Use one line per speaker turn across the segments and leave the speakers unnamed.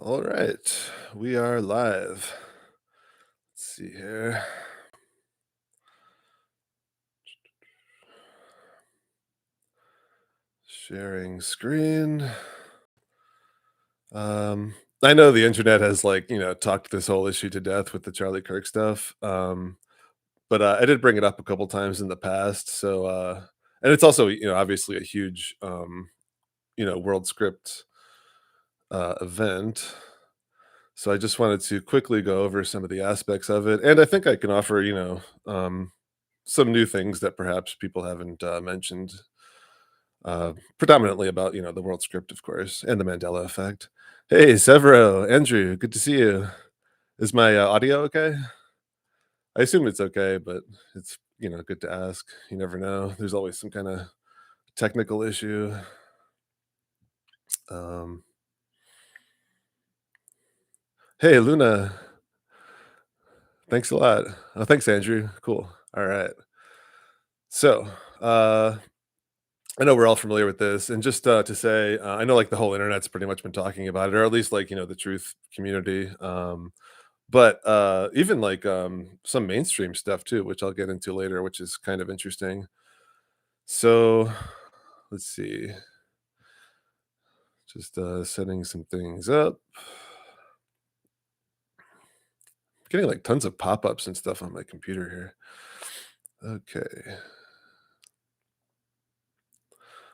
All right, we are live. Let's see here. Sharing screen. Um, I know the internet has talked this whole issue to death with the Charlie Kirk stuff. But I did bring it up a couple times in the past. And it's also obviously a huge world script event. So I just wanted to quickly go over some of the aspects of it, and I think I can offer some new things that perhaps people haven't mentioned. Predominantly about the world script, of course, and the Mandela effect. Hey, Severo, Andrew, good to see you. Is my audio okay? I assume it's okay, but it's good to ask. You never know. There's always some kind of technical issue. Um, hey, Luna, thanks a lot. Oh, thanks, Andrew. Cool. All right. So, uh, I know we're all familiar with this, and just to say, I know like the whole internet's pretty much been talking about it, or at least the truth community. But even some mainstream stuff too, which I'll get into later, which is kind of interesting. So let's see, just setting some things up. Getting like tons of pop-ups and stuff on my computer here. Okay.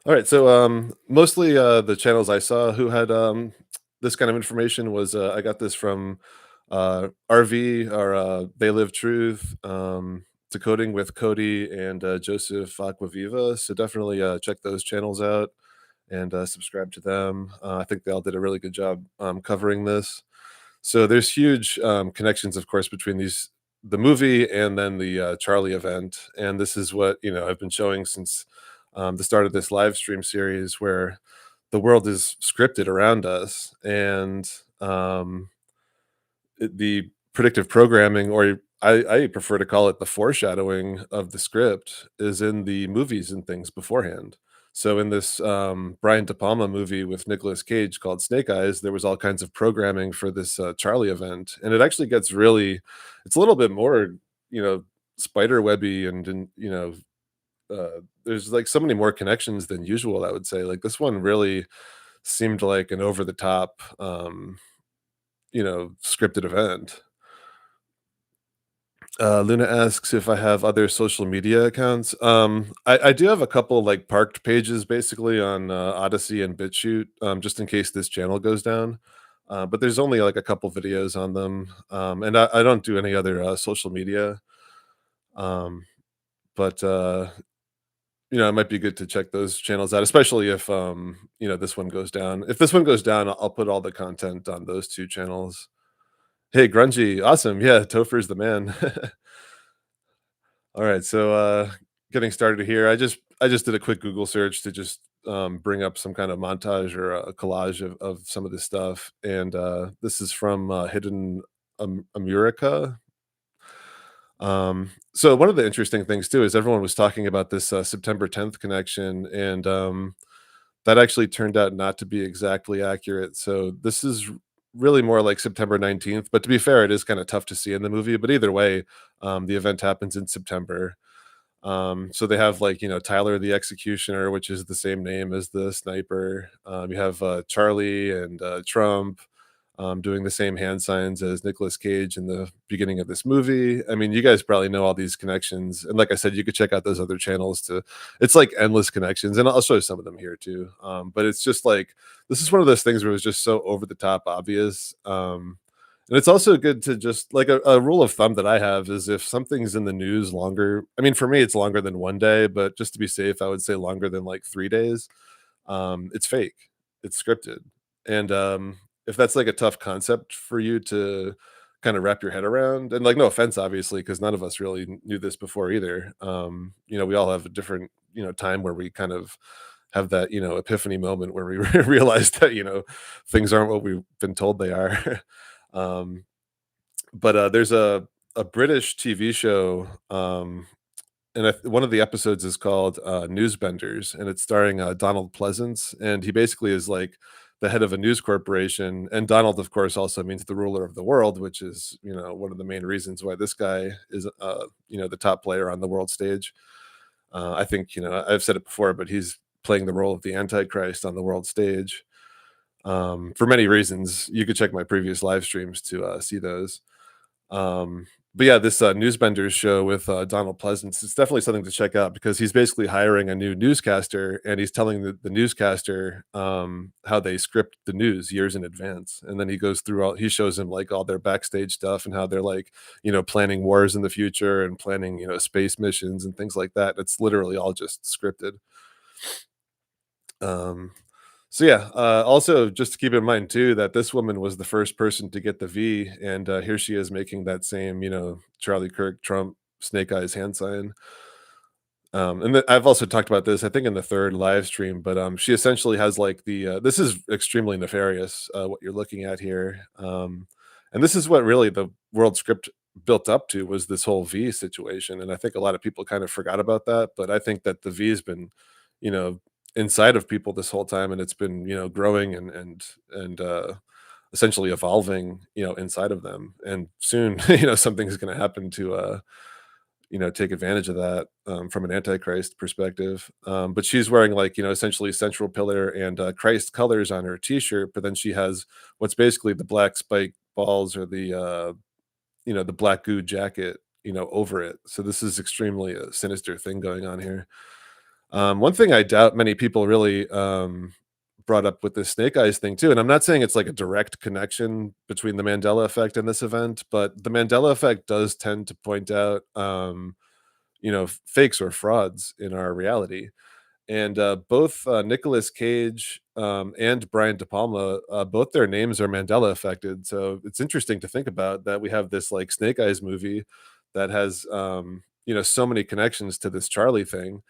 All right. So mostly the channels I saw who had this kind of information was I got this from RV or They Live Truth, Decoding with Cody and Joseph Aquaviva. So definitely check those channels out and subscribe to them. I think they all did a really good job covering this. So there's huge connections, of course, between the movie and then the Charlie event, and this is what I've been showing since the start of this live stream series, where the world is scripted around us, and the predictive programming, or I prefer to call it the foreshadowing of the script, is in the movies and things beforehand. So in this Brian De Palma movie with Nicolas Cage called Snake Eyes, there was all kinds of programming for this Charlie event, and it actually gets it's a little bit more, you know, spider webby and there's like so many more connections than usual. I would say like this one really seemed like an over the top, scripted event. Luna asks if I have other social media accounts. I do have a couple like parked pages basically on Odyssey and BitChute, just in case this channel goes down. But there's only like a couple videos on them, and I don't do any other social media. Um, but it might be good to check those channels out, especially if this one goes down. If this one goes down, I'll put all the content on those two channels. Hey, Grungy, awesome, yeah, Topher's the man. All right, so getting started here. I just did a quick Google search to just bring up some kind of montage or a collage of some of this stuff, and this is from Hidden America. So one of the interesting things too is everyone was talking about this September 10th connection, and that actually turned out not to be exactly accurate. So this is really more like September 19th. But to be fair, it is kind of tough to see in the movie. But either way, the event happens in September. So they have Tyler the Executioner, which is the same name as the sniper. You have Charlie and Trump doing the same hand signs as Nicolas Cage in the beginning of this movie. I mean, you guys probably know all these connections, and like I said, you could check out those other channels to. It's like endless connections, and I'll show you some of them here too. But it's just like this is one of those things where it was just so over the top obvious. And it's also good to just like a rule of thumb that I have is if something's in the news longer, I mean, for me, it's longer than 1 day, but just to be safe, I would say longer than like 3 days. It's fake, it's scripted. And if that's like a tough concept for you to kind of wrap your head around, and like, no offense, obviously, because none of us really knew this before either. We all have a different, time where we kind of have that, epiphany moment where we realize that, things aren't what we've been told they are. um, but there's a British TV show, and one of the episodes is called Newsbenders, and it's starring Donald Pleasance, and he basically is like the head of a news corporation. And Donald, of course, also means the ruler of the world, which is, one of the main reasons why this guy is, the top player on the world stage. I think, I've said it before, but he's playing the role of the Antichrist on the world stage, for many reasons. You could check my previous live streams to see those. But yeah, this Newsbenders show with Donald Pleasance, it's definitely something to check out because he's basically hiring a new newscaster and he's telling the newscaster how they script the news years in advance. And then he goes through he shows him like all their backstage stuff and how they're like, planning wars in the future and planning, space missions and things like that. It's literally all just scripted. Um, so yeah, also just to keep in mind too that this woman was the first person to get the V, and here she is making that same, Charlie Kirk Trump Snake Eyes hand sign. I've also talked about this, I think, in the third live stream, but she essentially has like the. This is extremely nefarious. What you're looking at here, and this is what really the world script built up to was this whole V situation, and I think a lot of people kind of forgot about that. But I think that the V has been, you know, inside of people this whole time, and it's been growing and essentially evolving, inside of them. And soon, something's going to happen to take advantage of that, from an antichrist perspective. But she's wearing like, essentially central pillar and Christ colors on her t-shirt, but then she has what's basically the black spike balls or the black goo jacket, over it. So this is extremely a sinister thing going on here. One thing I doubt many people really brought up with this Snake Eyes thing too, and I'm not saying it's like a direct connection between the Mandela effect and this event, but the Mandela effect does tend to point out, fakes or frauds in our reality. And both Nicolas Cage and Brian De Palma, both their names are Mandela affected. So it's interesting to think about that we have this like Snake Eyes movie that has, so many connections to this Charlie thing,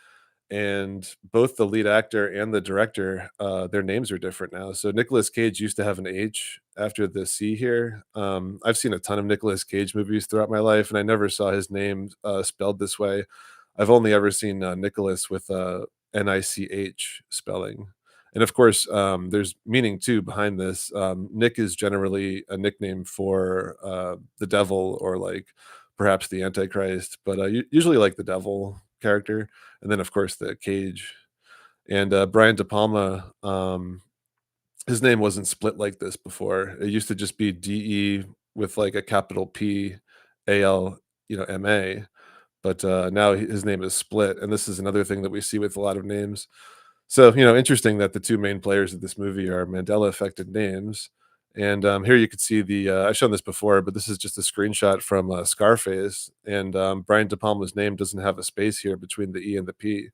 and both the lead actor and the director, their names are different now. So Nicolas Cage used to have an H after the C here. I've seen a ton of Nicolas Cage movies throughout my life, and I never saw his name spelled this way. I've only ever seen Nicholas with Nich spelling. And of course, there's meaning too behind this. Nick is generally a nickname for the devil or like perhaps the Antichrist, but usually like the devil character. And then, of course, the Cage. And Brian De Palma, his name wasn't split like this before. It used to just be DE with like a capital PAL, MA. But now his name is split. And this is another thing that we see with a lot of names. So, interesting that the two main players of this movie are Mandela affected names. And here you could see I've shown this before, but this is just a screenshot from Scarface. And Brian De Palma's name doesn't have a space here between the E and the P.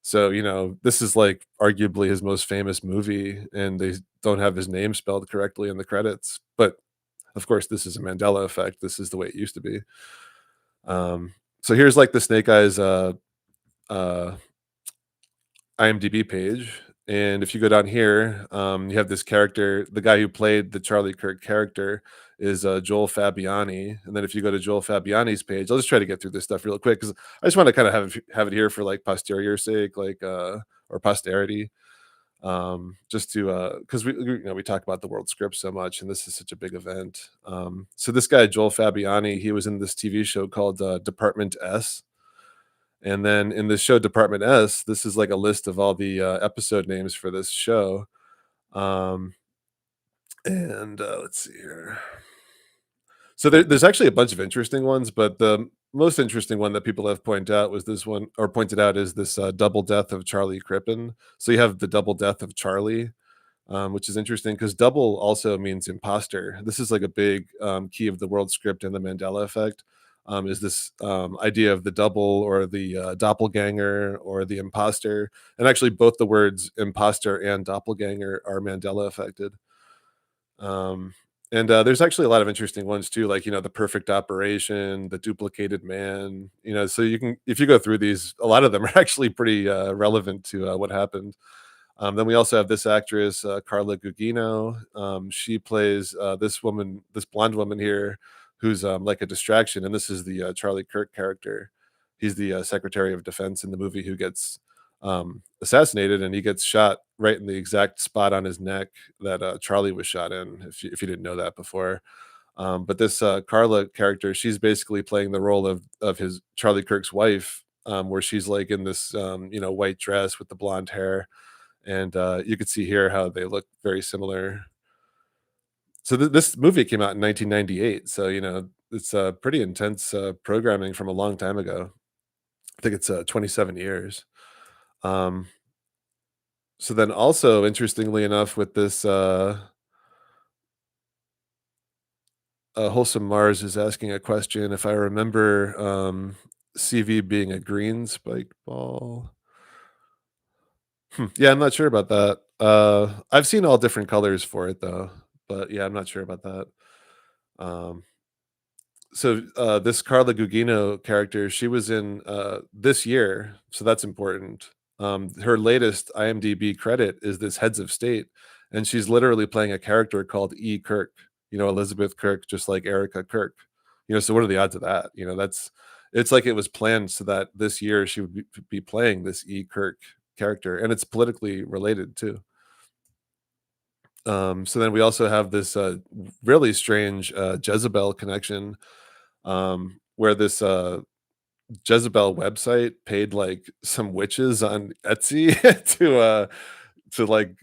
So, this is like arguably his most famous movie, and they don't have his name spelled correctly in the credits. But of course, this is a Mandela effect. This is the way it used to be. So here's like the Snake Eyes uh, IMDb page. And if you go down here, you have this character. The guy who played the Charlie Kirk character is Joel Fabiani. And then if you go to Joel Fabiani's page, I'll just try to get through this stuff real quick because I just want to kind of have it here for like posterior sake, like or posterity. Just to because we talk about the world script so much, and this is such a big event. So this guy Joel Fabiani, he was in this TV show called Department S. And then in this show Department S, this is like a list of all the episode names for this show. Um, and let's see here. So there's actually a bunch of interesting ones, but the most interesting one that people have pointed out was this one, or pointed out, is this double death of Charlie Crippen. So you have the double death of Charlie, which is interesting because double also means imposter. This is like a big key of the world script and the Mandela effect. Is this idea of the double or the doppelganger or the imposter? And actually, both the words imposter and doppelganger are Mandela affected. Um, and there's actually a lot of interesting ones too, like the perfect operation, the duplicated man. So you can, if you go through these, a lot of them are actually pretty relevant to what happened. Then we also have this actress, Carla Gugino. She plays this woman, this blonde woman here, who's like a distraction. And this is the Charlie Kirk character. He's the Secretary of Defense in the movie who gets assassinated, and he gets shot right in the exact spot on his neck that Charlie was shot in. If you didn't know that before, but this Carla character, she's basically playing the role of his Charlie Kirk's wife, where she's like in this white dress with the blonde hair, and you could see here how they look very similar. So this movie came out in 1998, so it's pretty intense programming from a long time ago. I think it's 27 years. Um, so then also interestingly enough with this Wholesome Mars is asking a question if I remember CV being a green spike ball. Yeah, I'm not sure about that. I've seen all different colors for it though, but yeah, I'm not sure about that. Um, this Carla Gugino character, she was in this year, so that's important. Her latest IMDb credit is this Heads of State, and she's literally playing a character called E. Kirk. Elizabeth Kirk, just like Erica Kirk. So what are the odds of that? It's like it was planned so that this year she would be playing this E. Kirk character, and it's politically related too. So then we also have this really strange Jezebel connection, where this Jezebel website paid like some witches on Etsy to like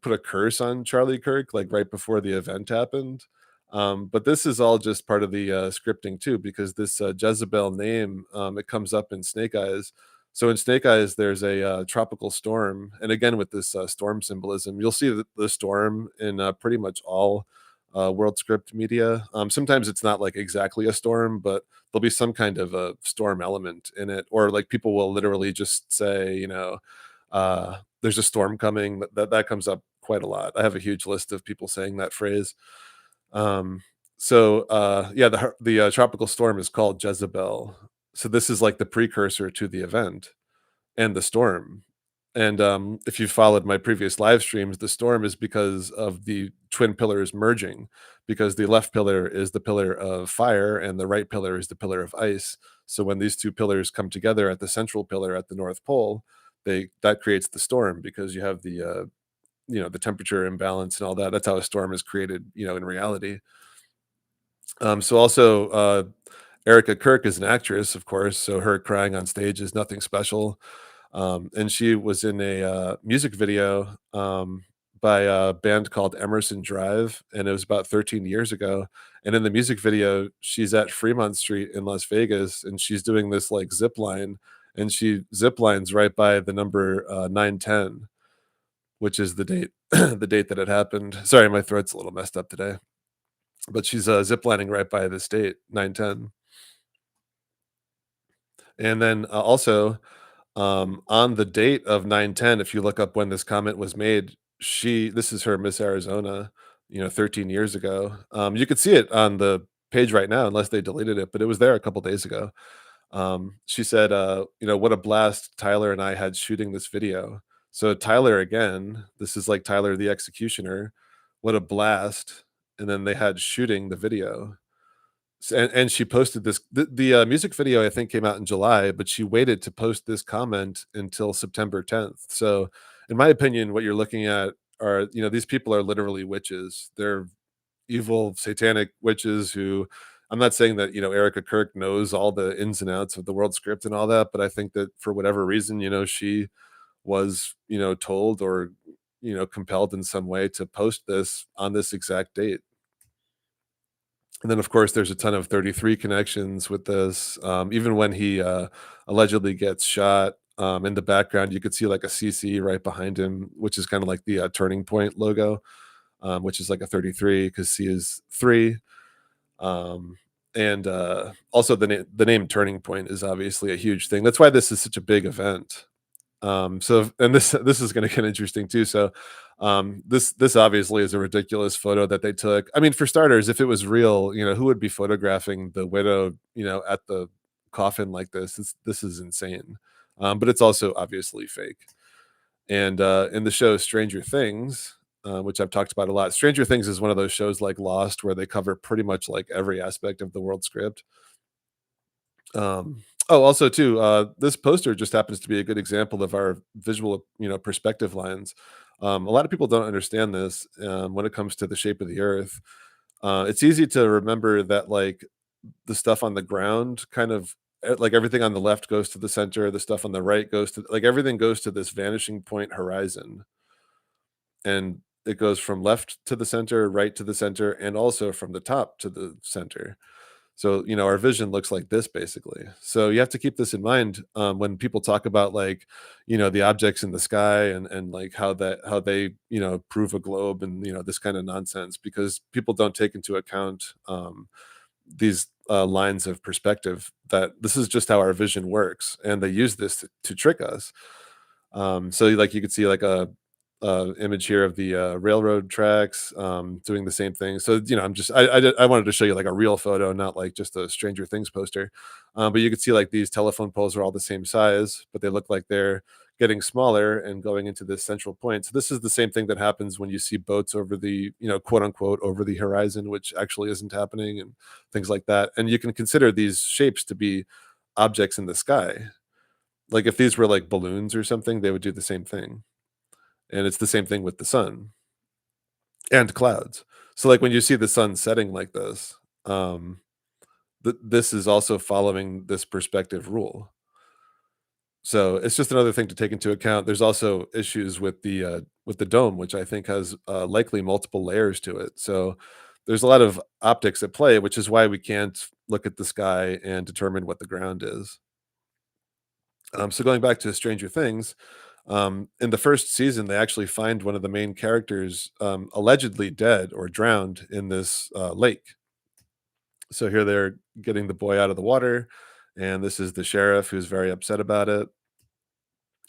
put a curse on Charlie Kirk like right before the event happened. But this is all just part of the scripting too, because this Jezebel name, it comes up in Snake Eyes. So in Snake Eyes, there's a tropical storm, and again with this storm symbolism, you'll see the storm in pretty much all world script media. Sometimes it's not like exactly a storm, but there'll be some kind of a storm element in it, or like people will literally just say, there's a storm coming. That comes up quite a lot. I have a huge list of people saying that phrase. um yeah, the tropical storm is called Jezebel. So this is like the precursor to the event and the storm. And if you followed my previous live streams, the storm is because of the twin pillars merging, because the left pillar is the pillar of fire and the right pillar is the pillar of ice. So when these two pillars come together at the central pillar at the North Pole, that creates the storm, because you have the temperature imbalance and all that. That's how a storm is created, in reality. So also, Erica Kirk is an actress, of course, so her crying on stage is nothing special. And she was in a music video by a band called Emerson Drive, and it was about 13 years ago. And in the music video, she's at Fremont Street in Las Vegas, and she's doing this like zip line, and she zip lines right by the number 910, which is the date the date that it happened. Sorry, my throat's a little messed up today, but she's zip lining right by this date 910. And then also, on the date of 910, if you look up when this comment was made, this is her Miss Arizona, 13 years ago. You could see it on the page right now, unless they deleted it, but it was there a couple days ago. She said, what a blast Tyler and I had shooting this video. So Tyler again, this is like Tyler the Executioner. What a blast. And then they had shooting the video. And she posted the music video, I think, came out in July, but she waited to post this comment until September 10th. So in my opinion, what you're looking at are, these people are literally witches. They're evil satanic witches who, I'm not saying that, Erica Kirk knows all the ins and outs of the world script and all that, but I think that for whatever reason, she was, told or, compelled in some way to post this on this exact date. And then, of course, there's a ton of 33 connections with this. Even when he allegedly gets shot, in the background, you could see like a CC right behind him, which is kind of like the Turning Point logo, which is like a 33 because C is 3. And also the name Turning Point is obviously a huge thing. That's why this is such a big event. And this is going to get interesting too. So this obviously is a ridiculous photo that they took. I mean, for starters, if it was real, who would be photographing the widow, at the coffin like this? This is insane. But it's also obviously fake. And in the show Stranger Things, which I've talked about a lot, Stranger Things is one of those shows like Lost where they cover pretty much like every aspect of the world script. Oh, also too, this poster just happens to be a good example of our visual, perspective lines. A lot of people don't understand this when it comes to the shape of the Earth. It's easy to remember that like the stuff on the ground kind of like everything on the left goes to the center, the stuff on the right goes to like everything goes to this vanishing point horizon, and it goes from left to the center, right to the center, and also from the top to the center. So, our vision looks like this basically. So you have to keep this in mind when people talk about like, the objects in the sky and like how they prove a globe and this kind of nonsense because people don't take into account these lines of perspective that this is just how our vision works, and they use this to trick us. So like you could see like a image here of the railroad tracks doing the same thing. So I'm just I wanted to show you like a real photo, not like just a Stranger Things poster. But you could see like these telephone poles are all the same size, but they look like they're getting smaller and going into this central point. So this is the same thing that happens when you see boats over the quote unquote over the horizon, which actually isn't happening, and things like that. And you can consider these shapes to be objects in the sky. Like if these were like balloons or something, they would do the same thing. And it's the same thing with the sun and clouds. So like when you see the sun setting like this, um, this is also following this perspective rule. So it's just another thing to take into account. There's also issues with the dome, which I think has likely multiple layers to it. So there's a lot of optics at play, which is why we can't look at the sky and determine what the ground is. So going back to Stranger Things, in the first season, they actually find one of the main characters allegedly dead or drowned in this lake. So here they're getting the boy out of the water, and this is the sheriff who's very upset about it.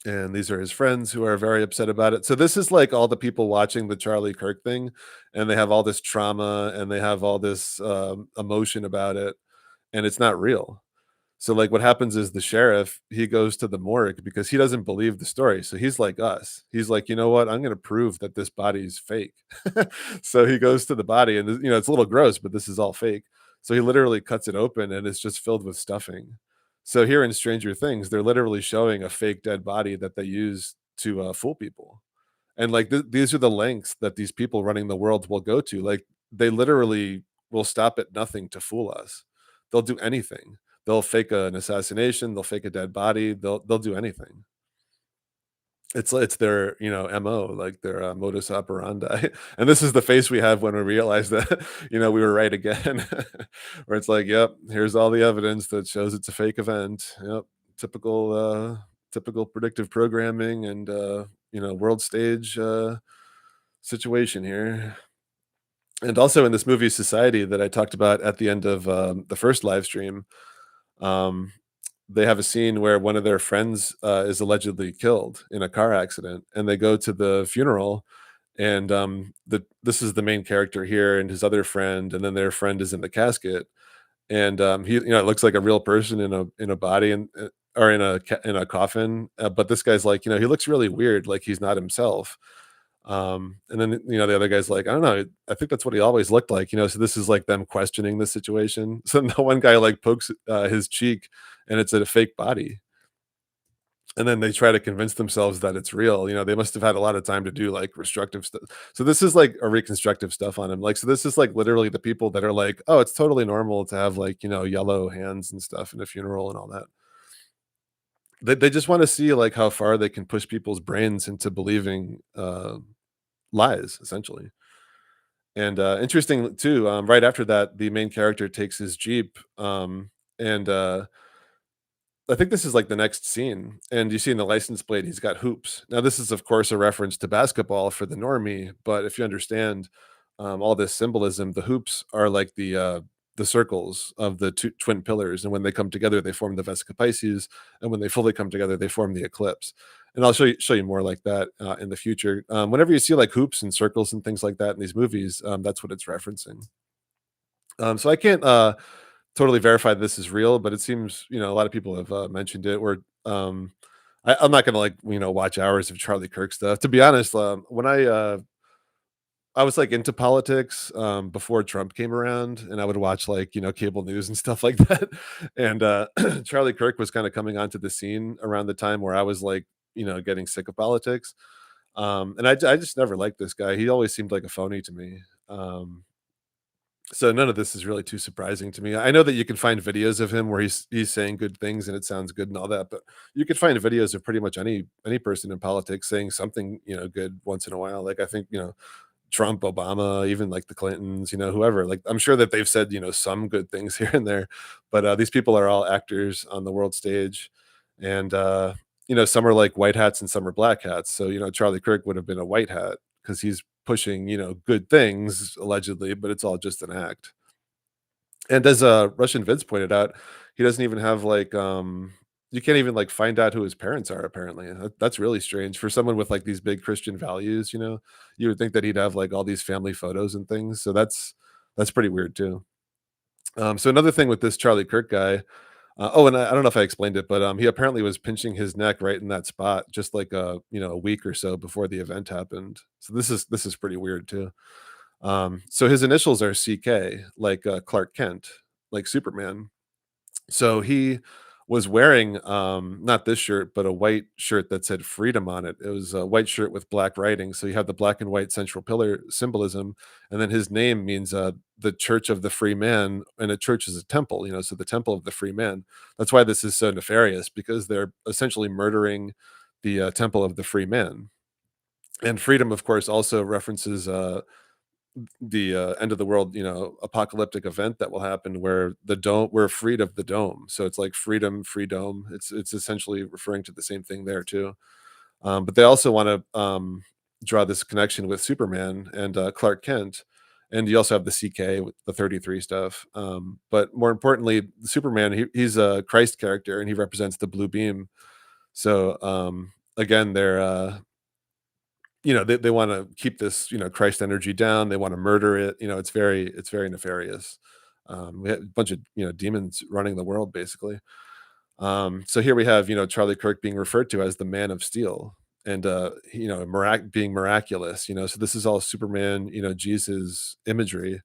And these are his friends who are very upset about it. So this is like all the people watching the Charlie Kirk thing, and they have all this trauma and they have all this emotion about it, and it's not real. So, like, what happens is the sheriff, he goes to the morgue because he doesn't believe the story. So he's like us. He's like, "You know what? I'm gonna prove that this body is fake." So he goes to the body and, it's a little gross, but this is all fake. So he literally cuts it open and it's just filled with stuffing. So here in Stranger Things, they're literally showing a fake dead body that they use to, fool people. And, like, these are the lengths that these people running the world will go to. Like, they literally will stop at nothing to fool us. They'll do anything. They'll fake an assassination, they'll fake a dead body, they'll do anything. It's their, MO, like their, modus operandi. And this is the face we have when we realize that, we were right again. Where it's like, "Yep, here's all the evidence that shows it's a fake event. Yep, typical, typical predictive programming and, world stage, situation here." And also in this movie Society that I talked about at the end of, the first live stream, um, they have a scene where one of their friends, is allegedly killed in a car accident, and they go to the funeral, and, this is the main character here and his other friend, and then their friend is in the casket, and, he it looks like a real person in a body and, or in a coffin, but this guy's like, he looks really weird, like he's not himself. And then, the other guy's like, "I don't know, I think that's what he always looked like," so this is like them questioning the situation. So the one guy like pokes, his cheek and it's a fake body. And then they try to convince themselves that it's real. They must have had a lot of time to do like reconstructive stuff. So this is like a reconstructive stuff on him. Like, so this is like literally the people that are like, "Oh, it's totally normal to have like, yellow hands and stuff in a funeral and all that." They just want to see like how far they can push people's brains into believing lies, essentially. And, interesting too, right after that, the main character takes his Jeep, and, I think this is, like, the next scene, and you see in the license plate, he's got hoops. Now, this is, of course, a reference to basketball for the normie, but if you understand, all this symbolism, the hoops are like the circles of the two twin pillars, and when they come together, they form the Vesica Pisces, and when they fully come together, they form the eclipse. And I'll show you more like that, in the future. Whenever you see, like, hoops and circles and things like that in these movies, that's what it's referencing. So I can't, totally verify this is real, but it seems, a lot of people have, mentioned it or, I'm not gonna, like, watch hours of Charlie Kirk stuff. To be honest, when I, I was, like, into politics, before Trump came around, and I would watch, like, cable news and stuff like that, and, Charlie Kirk was kinda coming onto the scene around the time where I was, like, getting sick of politics, and I just never liked this guy. He always seemed like a phony to me, so none of this is really too surprising to me. I know that you can find videos of him where he's saying good things and it sounds good and all that, but you could find videos of pretty much any person in politics saying something, good once in a while. Like I think, Trump, Obama, even like the Clintons, whoever. Like I'm sure that they've said, some good things here and there, but these people are all actors on the world stage, and some are like white hats and some are black hats. So Charlie Kirk would have been a white hat because he's pushing good things allegedly, but it's all just an act. And as Russian Vince pointed out, he doesn't even have like you can't even like find out who his parents are apparently. That's really strange for someone with like these big Christian values, You would think that he'd have like all these family photos and things. So that's pretty weird too. So another thing with this Charlie Kirk guy, oh, and I don't know if I explained it, but he apparently was pinching his neck right in that spot just like a week or so before the event happened. So this is pretty weird too. So his initials are CK, like Clark Kent, like Superman. So he was wearing not this shirt, but a white shirt that said freedom on it. It was a white shirt with black writing. So you have the black and white central pillar symbolism. And then his name means the church of the free man. And a church is a temple, so the temple of the free man. That's why this is so nefarious because they're essentially murdering the temple of the free man. And freedom, of course, also references the end of the world, apocalyptic event that will happen where the dome we're freed of the dome. So it's like freedom, free dome. It's essentially referring to the same thing there too. But they also want to draw this connection with Superman and Clark Kent. And you also have the CK with the 33 stuff. But more importantly, Superman, he's a Christ character and he represents the blue beam. So again, they want to keep this Christ energy down. They want to murder it. It's very nefarious. We have a bunch of demons running the world basically. So here we have Charlie Kirk being referred to as the Man of Steel, and being miraculous. So this is all Superman, Jesus imagery.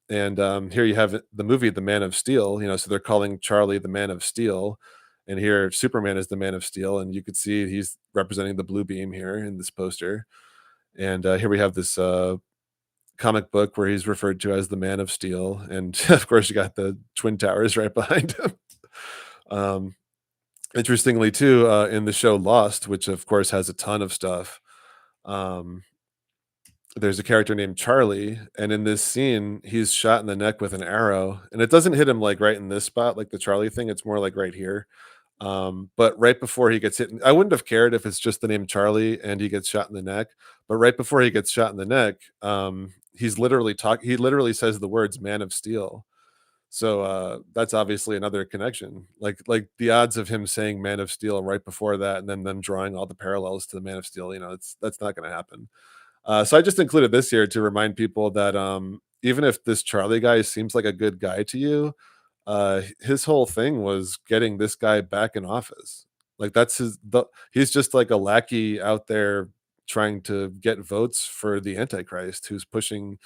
And here you have the movie The Man of Steel. So they're calling Charlie the Man of Steel, and here Superman is the Man of Steel, and you could see he's representing the blue beam here in this poster. And here we have this comic book where he's referred to as the Man of Steel, and of course you got the Twin Towers right behind him. Um, Interestingly, too, in the show Lost, which of course has a ton of stuff, um, there's a character named Charlie, and in this scene, he's shot in the neck with an arrow, and it doesn't hit him like right in this spot, like the Charlie thing. It's more like right here. But right before he gets hit, I wouldn't have cared if it's just the name Charlie and he gets shot in the neck. But right before he gets shot in the neck, he literally says the words "Man of Steel." So that's obviously another connection. Like the odds of him saying "Man of Steel" right before that, and then them drawing all the parallels to the Man of Steel, that's not going to happen. So I just included this here to remind people that even if this Charlie guy seems like a good guy to you, his whole thing was getting this guy back in office. Like he's just like a lackey out there trying to get votes for the Antichrist, who's pushing,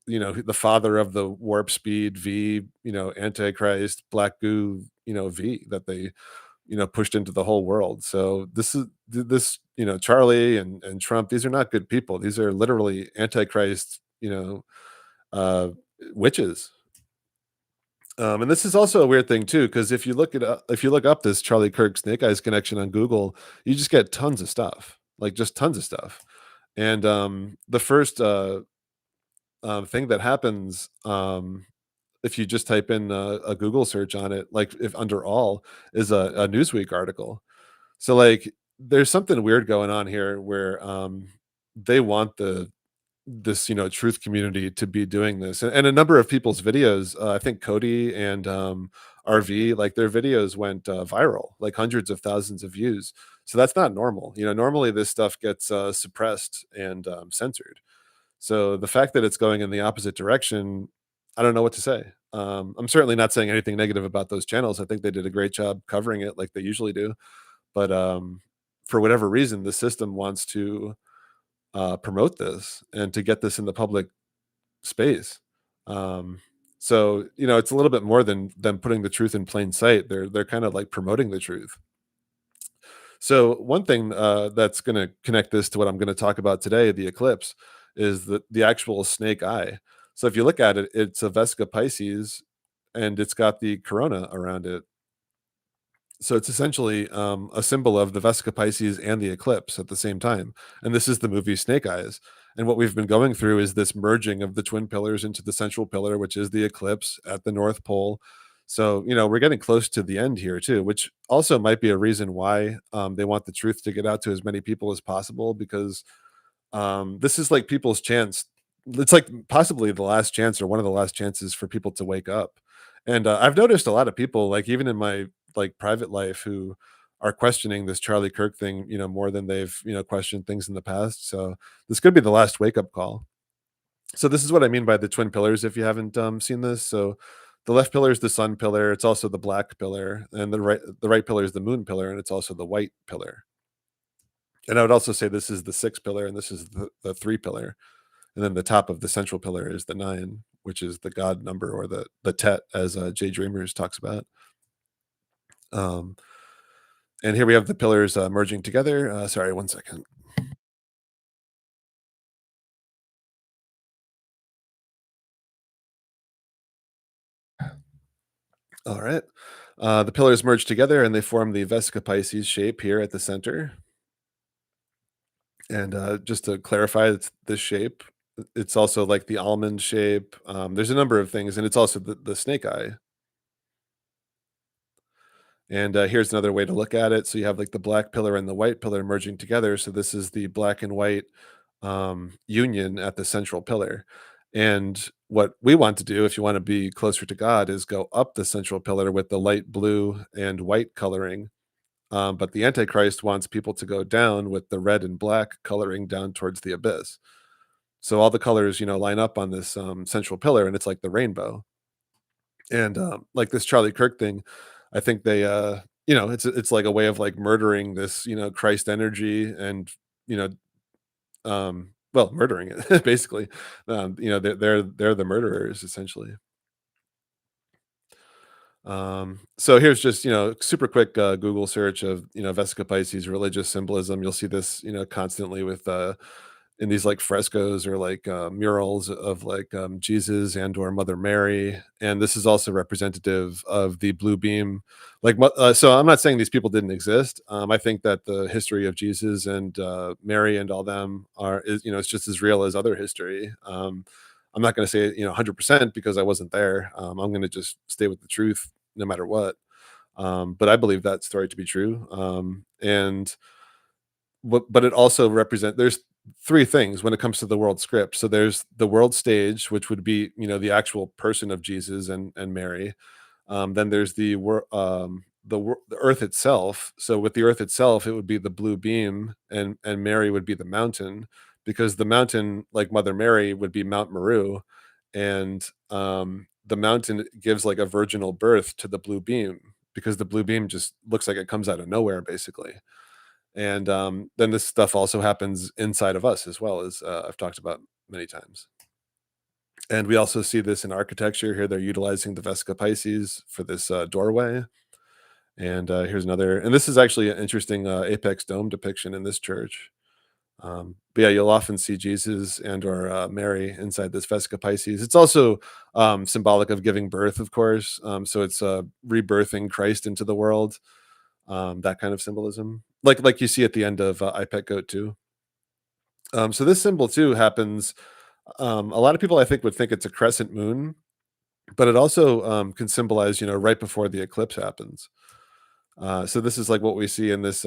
the father of the warp speed V, Antichrist, black goo, V that they pushed into the whole world. So this Charlie and Trump, these are not good people. These are literally Antichrist, uh, witches. And this is also a weird thing too, because if you look up this Charlie Kirk Snake Eyes connection on Google, you just get tons of stuff, like just tons of stuff. And the first thing that happens, if you just type in a Google search on it, like if under all, is a Newsweek article. So like, there's something weird going on here where they want this truth community to be doing this, and a number of people's videos, I think Cody and RV, like their videos went viral, like hundreds of thousands of views. So that's not normal. Normally this stuff gets suppressed and censored. So the fact that it's going in the opposite direction, I don't know what to say. I'm certainly not saying anything negative about those channels. I think they did a great job covering it like they usually do, but for whatever reason the system wants to promote this and to get this in the public space. Um, so it's a little bit more than putting the truth in plain sight. They're kind of like promoting the truth. So one thing that's going to connect this to what I'm going to talk about today, the eclipse, is the actual snake eye. So if you look at it, it's a Vesica Pisces, and it's got the corona around it. So it's essentially a symbol of the Vesica Pisces and the eclipse at the same time. And this is the movie Snake Eyes. And what we've been going through is this merging of the twin pillars into the central pillar, which is the eclipse at the North Pole. So, we're getting close to the end here too, which also might be a reason why they want the truth to get out to as many people as possible, because this is like people's chance. It's like possibly the last chance or one of the last chances for people to wake up. And I've noticed a lot of people, like even in my like private life, who are questioning this Charlie Kirk thing, more than they've questioned things in the past. So this could be the last wake up call. So this is what I mean by the twin pillars. If you haven't seen this, so the left pillar is the sun pillar. It's also the black pillar, and the right pillar is the moon pillar, and it's also the white pillar. And I would also say this is the six pillar, and this is the three pillar. And then the top of the central pillar is the 9, which is the God number, or the Tet, as Jay Dreamers talks about. Um, and here we have the pillars merging together. Sorry, one second. All right. The pillars merge together and they form the Vesica Pisces shape here at the center. And just to clarify, it's this shape. It's also like the almond shape. There's a number of things, and it's also the snake eye. And here's another way to look at it. So you have like the black pillar and the white pillar merging together. So this is the black and white union at the central pillar. And what we want to do, if you want to be closer to God, is go up the central pillar with the light blue and white coloring. But the Antichrist wants people to go down with the red and black coloring down towards the abyss. So all the colors, line up on this central pillar, and it's like the rainbow. And like this Charlie Kirk thing, I think they it's like a way of like murdering this Christ energy, and you know well, murdering it basically. They're the murderers essentially. So here's just super quick Google search of Vesica Pisces religious symbolism. You'll see this constantly with in these like frescoes or like murals of like Jesus and or Mother Mary, and this is also representative of the blue beam. So I'm not saying these people didn't exist. I think that the history of Jesus and Mary and all them is it's just as real as other history. I'm not going to say 100% because I wasn't there. I'm going to just stay with the truth no matter what. But I believe that story to be true. And but it also there's three things when it comes to the world script. So there's the world stage, which would be the actual person of Jesus and Mary. Then there's the earth itself. So with the earth itself, it would be the blue beam, and Mary would be the mountain, because the mountain, like Mother Mary, would be Mount Meru, and the mountain gives like a virginal birth to the blue beam, because the blue beam just looks like it comes out of nowhere basically. And then this stuff also happens inside of us as well, as I've talked about many times. And we also see this in architecture. Here they're utilizing the Vesica Pisces for this doorway. And here's another, and this is actually an interesting apex dome depiction in this church. But yeah, you'll often see Jesus and or Mary inside this Vesica Pisces. It's also symbolic of giving birth, of course. So it's rebirthing Christ into the world. That kind of symbolism, like you see at the end of iPet Goat 2. So this symbol too happens. A lot of people, I think, would think it's a crescent moon, but it also can symbolize, right before the eclipse happens. So this is like what we see in this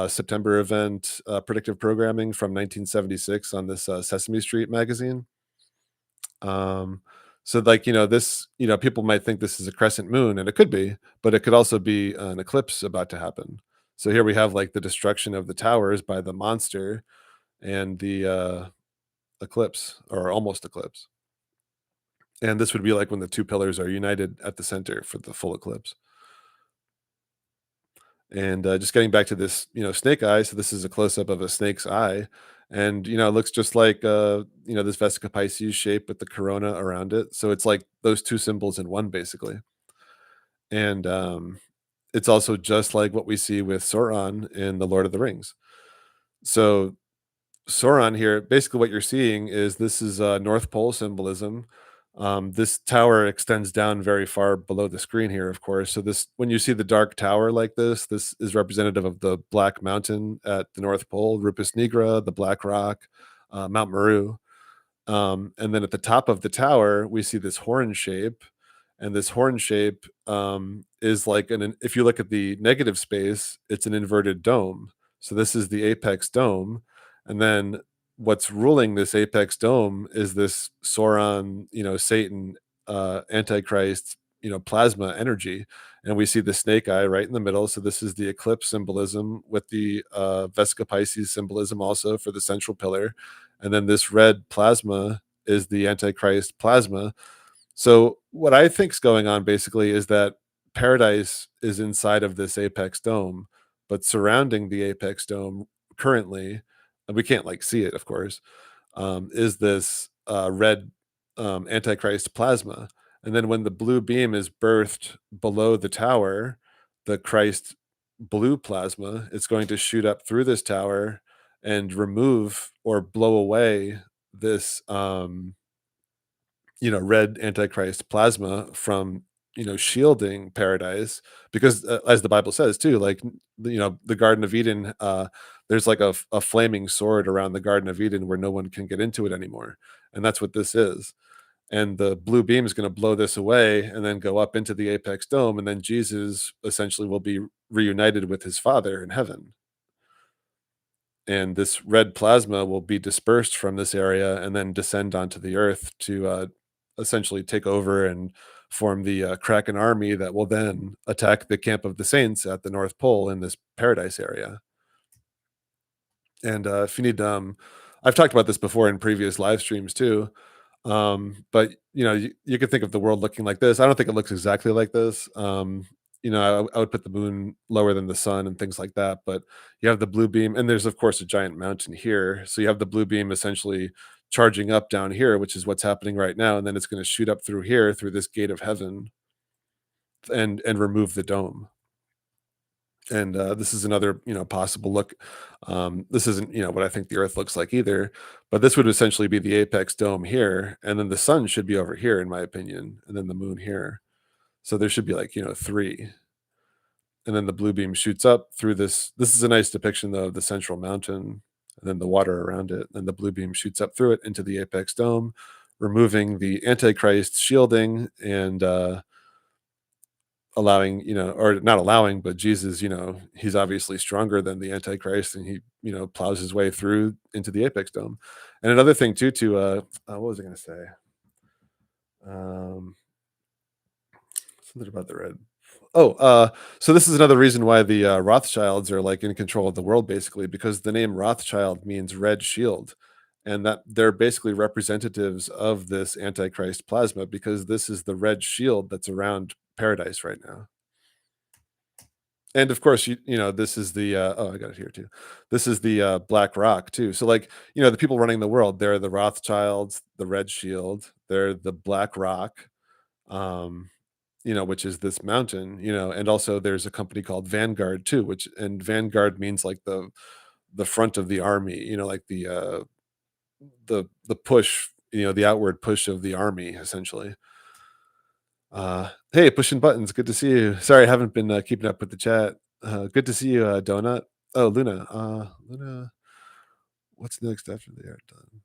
September event predictive programming from 1976 on this Sesame Street magazine. Um, so like this, people might think this is a crescent moon, and it could be, but it could also be an eclipse about to happen. So here we have like the destruction of the towers by the monster, and the eclipse, or almost eclipse. And this would be like when the two pillars are united at the center for the full eclipse. And just getting back to this, snake eye. So this is a close up of a snake's eye, and it looks just like this Vesica Pisces shape with the corona around it. So it's like those two symbols in one, basically. And it's also just like what we see with Sauron in the Lord of the Rings. So Sauron here, basically what you're seeing is this is North Pole symbolism. This tower extends down very far below the screen here, of course. So this, when you see the dark tower like this is representative of the Black Mountain at the North Pole, Rupus Nigra, the Black Rock, Mount Meru. And then at the top of the tower, we see this horn shape, and this horn shape is like if you look at the negative space, it's an inverted dome. So this is the apex dome, and then what's ruling this apex dome is this Sauron, Satan, Antichrist, plasma energy, and we see the snake eye right in the middle. So this is the eclipse symbolism with the Vesica Pisces symbolism also for the central pillar, and then this red plasma is the Antichrist plasma. So what I think's going on basically is that paradise is inside of this apex dome, but surrounding the apex dome currently, and we can't like see it, of course, is this red Antichrist plasma. And then when the blue beam is birthed below the tower, the Christ blue plasma, it's going to shoot up through this tower and remove or blow away this red Antichrist plasma from shielding paradise, because as the Bible says too, like the Garden of Eden, there's like a flaming sword around the Garden of Eden where no one can get into it anymore, and that's what this is. And the blue beam is going to blow this away and then go up into the apex dome, and then Jesus essentially will be reunited with his Father in heaven, and this red plasma will be dispersed from this area and then descend onto the earth to essentially take over and form the Kraken army that will then attack the camp of the saints at the North Pole in this paradise area. And if you need, I've talked about this before in previous live streams too. But you could think of the world looking like this. I don't think it looks exactly like this. I would put the moon lower than the sun and things like that. But you have the blue beam, and there's of course a giant mountain here. So you have the blue beam essentially charging up down here, which is what's happening right now, and then it's going to shoot up through here through this gate of heaven and remove the dome. And this is another possible look. This isn't what I think the earth looks like either, but this would essentially be the apex dome here, and then the sun should be over here in my opinion, and then the moon here. So there should be like three, and then the blue beam shoots up through this is a nice depiction though of the central mountain, and then the water around it, and the blue beam shoots up through it into the apex dome, removing the antichrist shielding, and allowing or not allowing, but Jesus, he's obviously stronger than the antichrist, and he plows his way through into the apex dome. And another thing too, to what was I going to say, um something about the red. Oh, so this is another reason why the Rothschilds are like in control of the world, basically, because the name Rothschild means red shield, and that they're basically representatives of this antichrist plasma, because this is the red shield that's around paradise right now. And of course, this is the oh, I got it here too. This is the Black Rock too. So like, the people running the world, they're the Rothschilds, the Red Shield, they're the Black Rock, um, which is this mountain, and also there's a company called Vanguard too, and Vanguard means like the front of the army, like the push, the outward push of the army, essentially. Hey, pushing buttons. Good to see you. Sorry, I haven't been keeping up with the chat. Good to see you, Donut. Oh, Luna. Luna, what's next after they are done?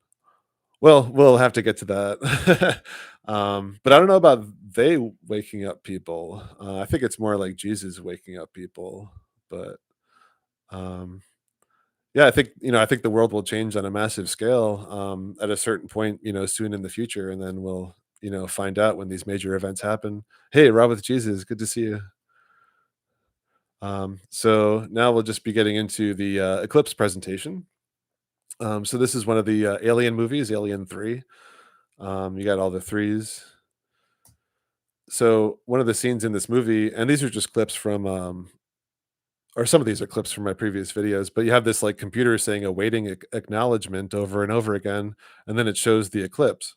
Well, we'll have to get to that. But I don't know about they waking up people. I think it's more like Jesus waking up people. But um, yeah, I think the world will change on a massive scale at a certain point, soon in the future, and then we'll, find out when these major events happen. Hey, Rob with Jesus, good to see you. So now we'll just be getting into the Eclipse presentation. So this is one of the Alien movies, Alien 3. You got all the threes. So one of the scenes in this movie, and these are just clips from or some of these are clips from my previous videos, but you have this like computer saying awaiting acknowledgement over and over again, and then it shows the eclipse.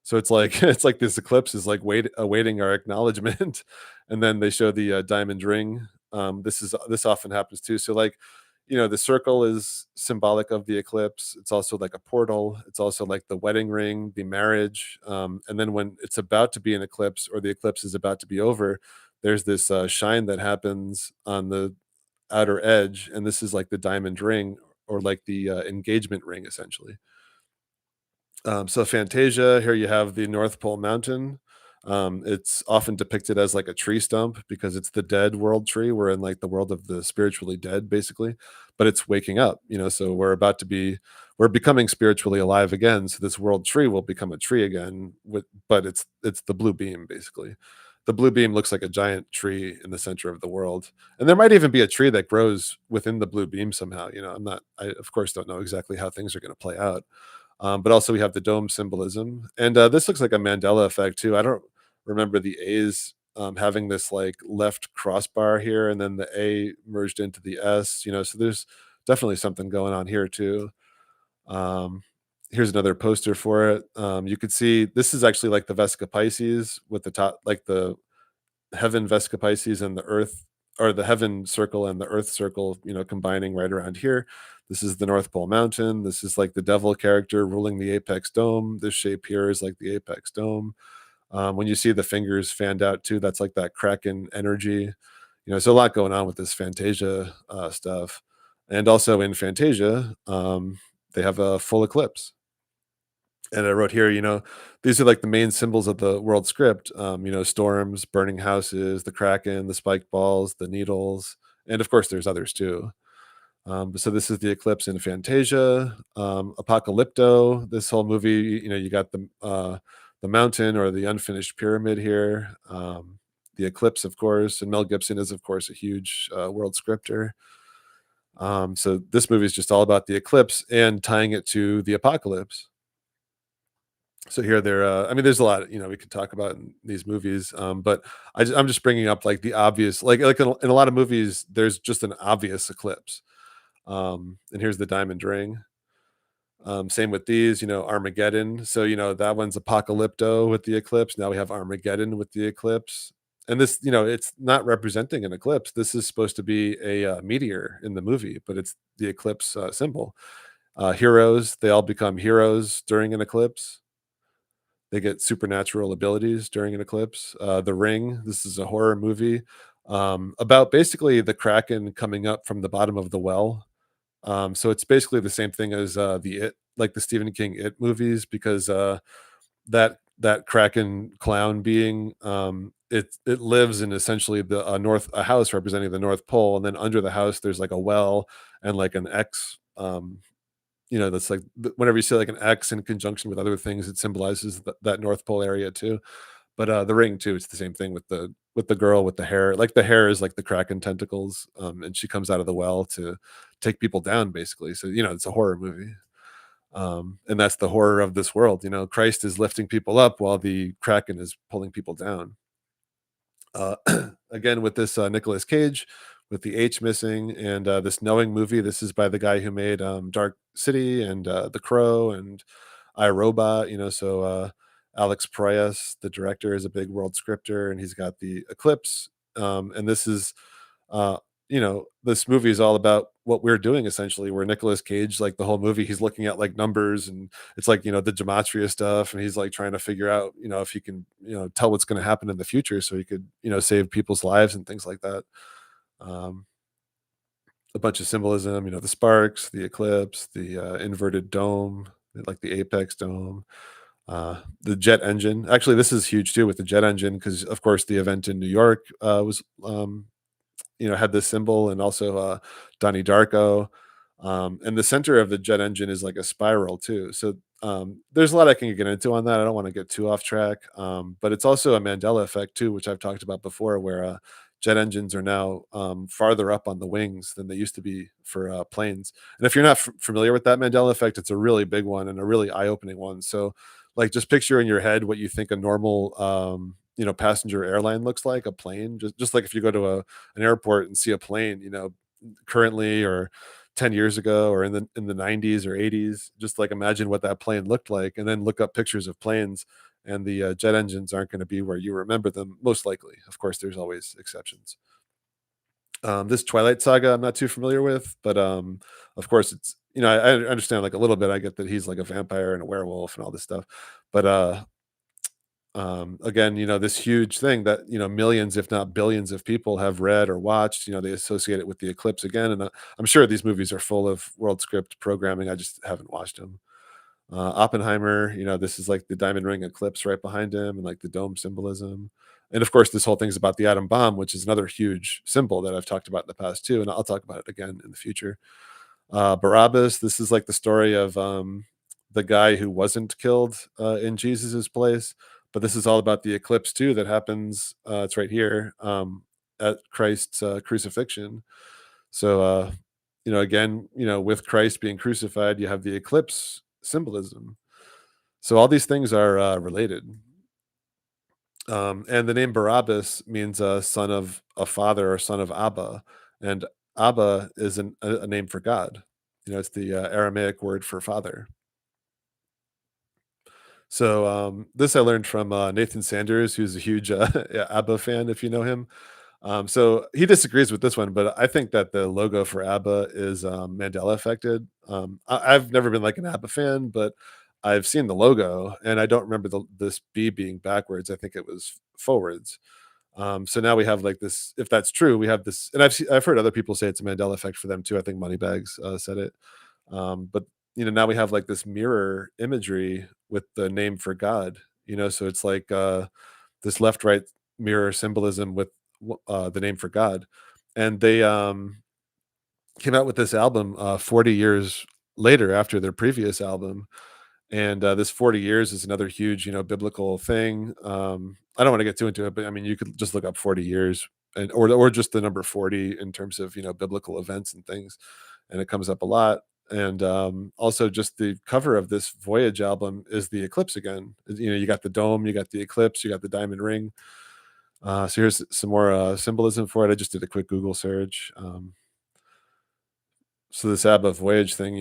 So it's like it's like this eclipse is like awaiting our acknowledgement, and then they show the diamond ring. This often happens too. So like, the circle is symbolic of the eclipse. It's also like a portal. It's also like the wedding ring, the marriage. And then when it's about to be an eclipse or the eclipse is about to be over, there's this shine that happens on the outer edge, and this is like the diamond ring or like the engagement ring essentially. So Fantasia, here you have the North Pole Mountain. It's often depicted as like a tree stump because it's the dead world tree. We're in like the world of the spiritually dead, basically, but it's waking up. So we're becoming spiritually alive again. So this world tree will become a tree again. But it's the blue beam basically. The blue beam looks like a giant tree in the center of the world, and there might even be a tree that grows within the blue beam somehow. I of course don't know exactly how things are going to play out, but also we have the dome symbolism, and this looks like a Mandela effect too. I don't remember the A's having this like left crossbar here, and then the A merged into the S. So there's definitely something going on here too. Um, Here's another poster for it. You could see this is actually like the Vesica Pisces with the top, like the heaven Vesica Pisces and the Earth, or the heaven circle and the Earth circle, combining right around here. This is the North Pole Mountain. This is like the devil character ruling the apex dome. This shape here is like the apex dome. When you see the fingers fanned out too, that's like that Kraken energy. So a lot going on with this Fantasia stuff. And also in Fantasia, they have a full eclipse. And I wrote here, these are like the main symbols of the world script. Storms, burning houses, the kraken, the spike balls, the needles, and of course, there's others too. So this is the eclipse in Fantasia, Apocalypto. This whole movie, you got the mountain or the unfinished pyramid here. The eclipse, of course, and Mel Gibson is, of course, a huge world scripter. So this movie is just all about the eclipse and tying it to the apocalypse. So here there, I mean, there's a lot, we could talk about in these movies, but I'm just bringing up like the obvious, like in a lot of movies, there's just an obvious eclipse. And here's the diamond ring. Same with these, Armageddon. So that one's Apocalypto with the eclipse. Now we have Armageddon with the eclipse, and this, it's not representing an eclipse. This is supposed to be a meteor in the movie, but it's the eclipse symbol. Heroes, they all become heroes during an eclipse. They get supernatural abilities during an eclipse. The Ring, this is a horror movie about basically the Kraken coming up from the bottom of the well. So it's basically the same thing as like the Stephen King It movies, because that Kraken clown being, it lives in essentially the a house representing the North Pole, and then under the house there's like a well and like an X. That's like whenever you see like an X in conjunction with other things, it symbolizes that North Pole area too. But the Ring too, it's the same thing with the girl with the hair. Like the hair is like the Kraken tentacles, and she comes out of the well to take people down, basically. So it's a horror movie, and that's the horror of this world. Christ is lifting people up while the Kraken is pulling people down. Uh, Again with this Nicolas Cage with the H missing, and this Knowing movie. This is by the guy who made Dark City and The Crow and I, Robot. Alex Proyas, the director, is a big world scripter, and he's got the Eclipse. And this is uh, this movie is all about what we're doing essentially. Where Nicolas Cage, like the whole movie, he's looking at like numbers, and it's like the gematria stuff, and he's like trying to figure out if he can tell what's going to happen in the future, so he could save people's lives and things like that. Um, a bunch of symbolism, the sparks, the eclipse, the inverted dome, like the apex dome, the jet engine. Actually, this is huge too with the jet engine, because of course the event in New York was had this symbol, and also Donnie Darko. And the center of the jet engine is like a spiral too. So there's a lot I can get into on that. I don't want to get too off track, but it's also a Mandela effect too, which I've talked about before, where jet engines are now farther up on the wings than they used to be for planes. And if you're not familiar with that Mandela effect, it's a really big one and a really eye-opening one. So, like, just picture in your head what you think a normal passenger airline looks like, a plane. Just like if you go to an airport and see a plane, currently or 10 years ago or in the 90s or 80s. Just like imagine what that plane looked like, and then look up pictures of planes, and the jet engines aren't going to be where you remember them, most likely. Of course, there's always exceptions. This Twilight Saga, I'm not too familiar with, but of course, it's I understand like a little bit. I get that he's like a vampire and a werewolf and all this stuff, but again, this huge thing that millions, if not billions, of people have read or watched. They associate it with the eclipse again, and I'm sure these movies are full of world script programming. I just haven't watched them. Oppenheimer, this is like the diamond ring eclipse right behind him, and like the dome symbolism. And of course, this whole thing's about the atom bomb, which is another huge symbol that I've talked about in the past too, and I'll talk about it again in the future. Barabbas, this is like the story of the guy who wasn't killed in Jesus's place, but this is all about the eclipse too that happens. It's right here at Christ's crucifixion. So, again, with Christ being crucified, you have the eclipse symbolism. So all these things are related. And the name Barabbas means son of a father or son of Abba, and Abba is a name for God. It's the Aramaic word for father. So this I learned from Nathan Sanders, who's a huge yeah, ABBA fan, if you know him. So he disagrees with this one, but I think that the logo for ABBA is Mandela affected. I've never been like an ABBA fan, but I've seen the logo, and I don't remember this B being backwards. I think it was forwards. So now we have like this. If that's true, we have this, and I've heard other people say it's a Mandela effect for them too. I think Moneybags said it. But now we have like this mirror imagery with the name for God. So it's like this left right mirror symbolism with the name for God, and they came out with this album 40 years later after their previous album. And this 40 years is another huge biblical thing. I don't want to get too into it, but I mean, you could just look up 40 years, and or just the number 40 in terms of biblical events and things, and it comes up a lot. And also just the cover of this Voyage album is the eclipse again. You got the dome, you got the eclipse, you got the diamond ring. So here's some more symbolism for it. I just did a quick Google search. So this ABBA Voyage thing,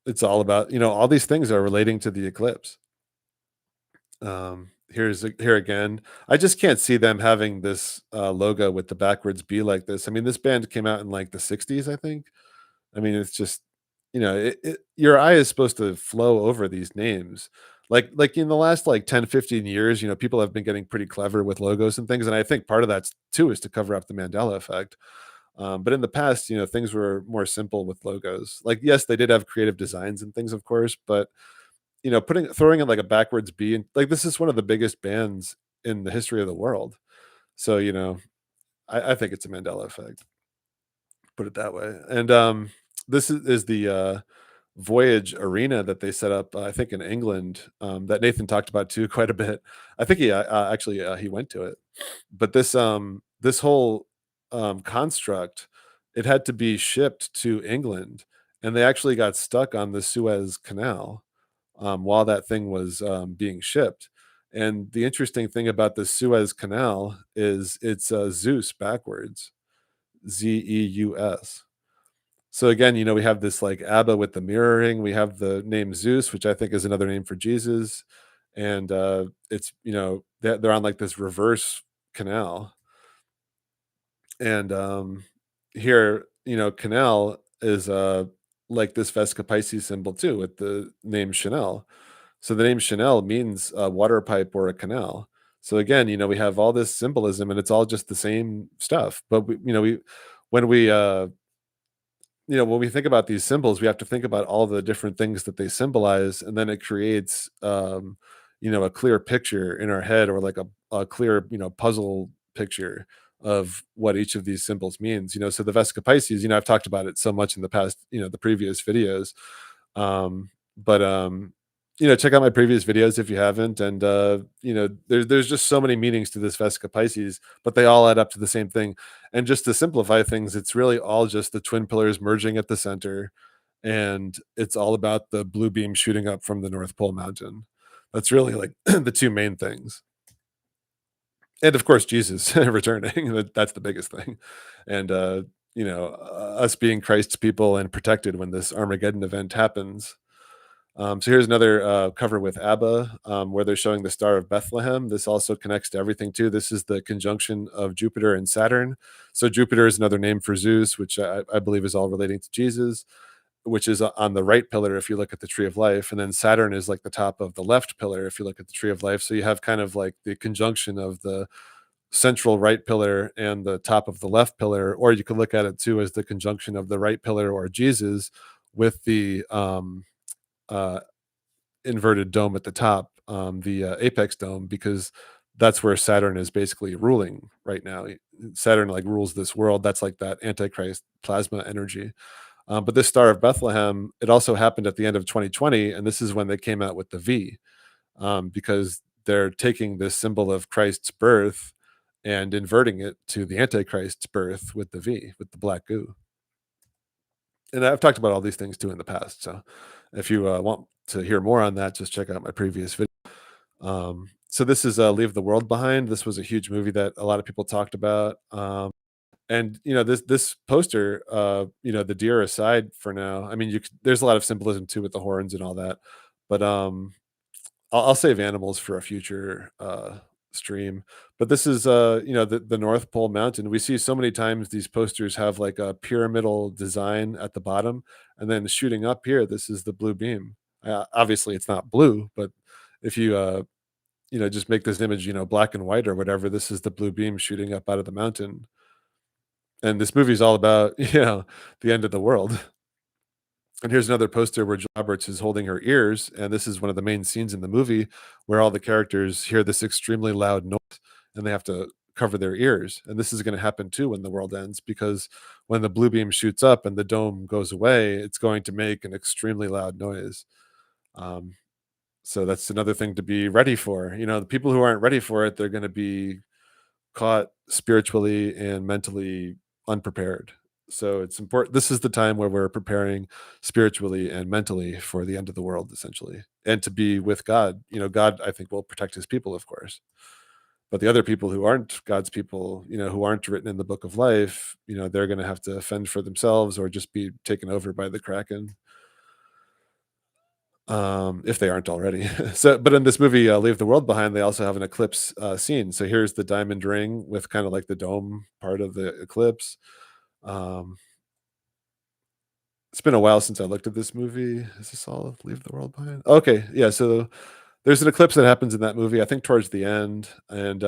it's all about, all these things are relating to the eclipse. Here again. I just can't see them having this logo with the backwards B like this. I mean, this band came out in like the 60s, I think. I mean, it's just, your eye is supposed to flow over these names. Like in the last like 10, 15 years, people have been getting pretty clever with logos and things. And I think part of that too is to cover up the Mandela effect. But in the past, things were more simple with logos. Like, yes, they did have creative designs and things, of course, but throwing in like a backwards B, and like this is one of the biggest bands in the history of the world. So, I think it's a Mandela effect, put it that way. And this is the Voyage arena that they set up, I think in England, that Nathan talked about too quite a bit. I think he actually he went to it, but this whole construct, it had to be shipped to England, and they actually got stuck on the Suez Canal while that thing was being shipped. And the interesting thing about the Suez Canal is it's Zeus backwards, Zeus. So again, we have this like Abba with the mirroring. We have the name Zeus, which I think is another name for Jesus, and it's they're on like this reverse canal. And here, canal is like this Vesca Pisces symbol too, with the name Chanel. So the name Chanel means a water pipe or a canal. So again, we have all this symbolism, and it's all just the same stuff. But when we when we think about these symbols, we have to think about all the different things that they symbolize, and then it creates a clear picture in our head, or like a clear puzzle picture of what each of these symbols means. So the Vesica Pisces, I've talked about it so much in the past, the previous videos. But check out my previous videos if you haven't. And there's just so many meanings to this Vesica Pisces, but they all add up to the same thing. And just to simplify things, it's really all just the twin pillars merging at the center, and it's all about the blue beam shooting up from the North Pole Mountain. That's really like the two main things. And of course, Jesus returning. That's the biggest thing. And us being Christ's people and protected when this Armageddon event happens. So here's another cover with ABBA, where they're showing the Star of Bethlehem. This also connects to everything too. This is the conjunction of Jupiter and Saturn. So Jupiter is another name for Zeus, which I believe is all relating to Jesus, which is on the right pillar if you look at the tree of life, and then Saturn is like the top of the left pillar if you look at the tree of life. So you have kind of like the conjunction of the central right pillar and the top of the left pillar, or you could look at it too as the conjunction of the right pillar or Jesus with the uh, inverted dome at the top, the apex dome, because that's where Saturn is basically ruling right now. Saturn like rules this world. That's like that Antichrist plasma energy. But this Star of Bethlehem, it also happened at the end of 2020, and this is when they came out with the V, because they're taking this symbol of Christ's birth and inverting it to the Antichrist's birth with the V, with the black goo. And I've talked about all these things too in the past. So if you want to hear more on that, just check out my previous video. So this is Leave the World Behind. This was a huge movie that a lot of people talked about. And this poster, the deer aside for now, I mean, there's a lot of symbolism too with the horns and all that, but I'll save animals for a future stream. But this is the North Pole Mountain. We see so many times these posters have like a pyramidal design at the bottom, and then shooting up here, this is the blue beam. Obviously, it's not blue, but if you just make this image black and white or whatever, this is the blue beam shooting up out of the mountain. And this movie is all about the end of the world. And here's another poster where Jill Roberts is holding her ears, and this is one of the main scenes in the movie where all the characters hear this extremely loud noise, and they have to cover their ears. And this is going to happen too when the world ends, because when the blue beam shoots up and the dome goes away, it's going to make an extremely loud noise. Um, so that's another thing to be ready for. The people who aren't ready for it, they're going to be caught spiritually and mentally unprepared. So it's important. This is the time where we're preparing spiritually and mentally for the end of the world, essentially, and to be with God. God, I think, will protect his people, of course. But the other people who aren't God's people, who aren't written in the book of life, they're going to have to fend for themselves or just be taken over by the Kraken, if they aren't already. So, but in this movie, Leave the World Behind, they also have an eclipse scene. So here's the diamond ring with kind of like the dome part of the eclipse. Um, it's been a while since I looked at this movie. Is this all Leave the World Behind? Okay, yeah. So there's an eclipse that happens in that movie, I think towards the end, and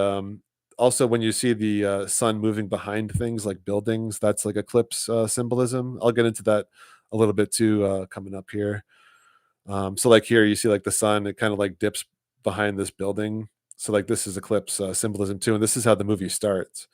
also when you see the sun moving behind things like buildings, that's like eclipse symbolism. I'll get into that a little bit too coming up here. So like here you see like the sun, it kind of like dips behind this building. So like this is eclipse symbolism too, and this is how the movie starts.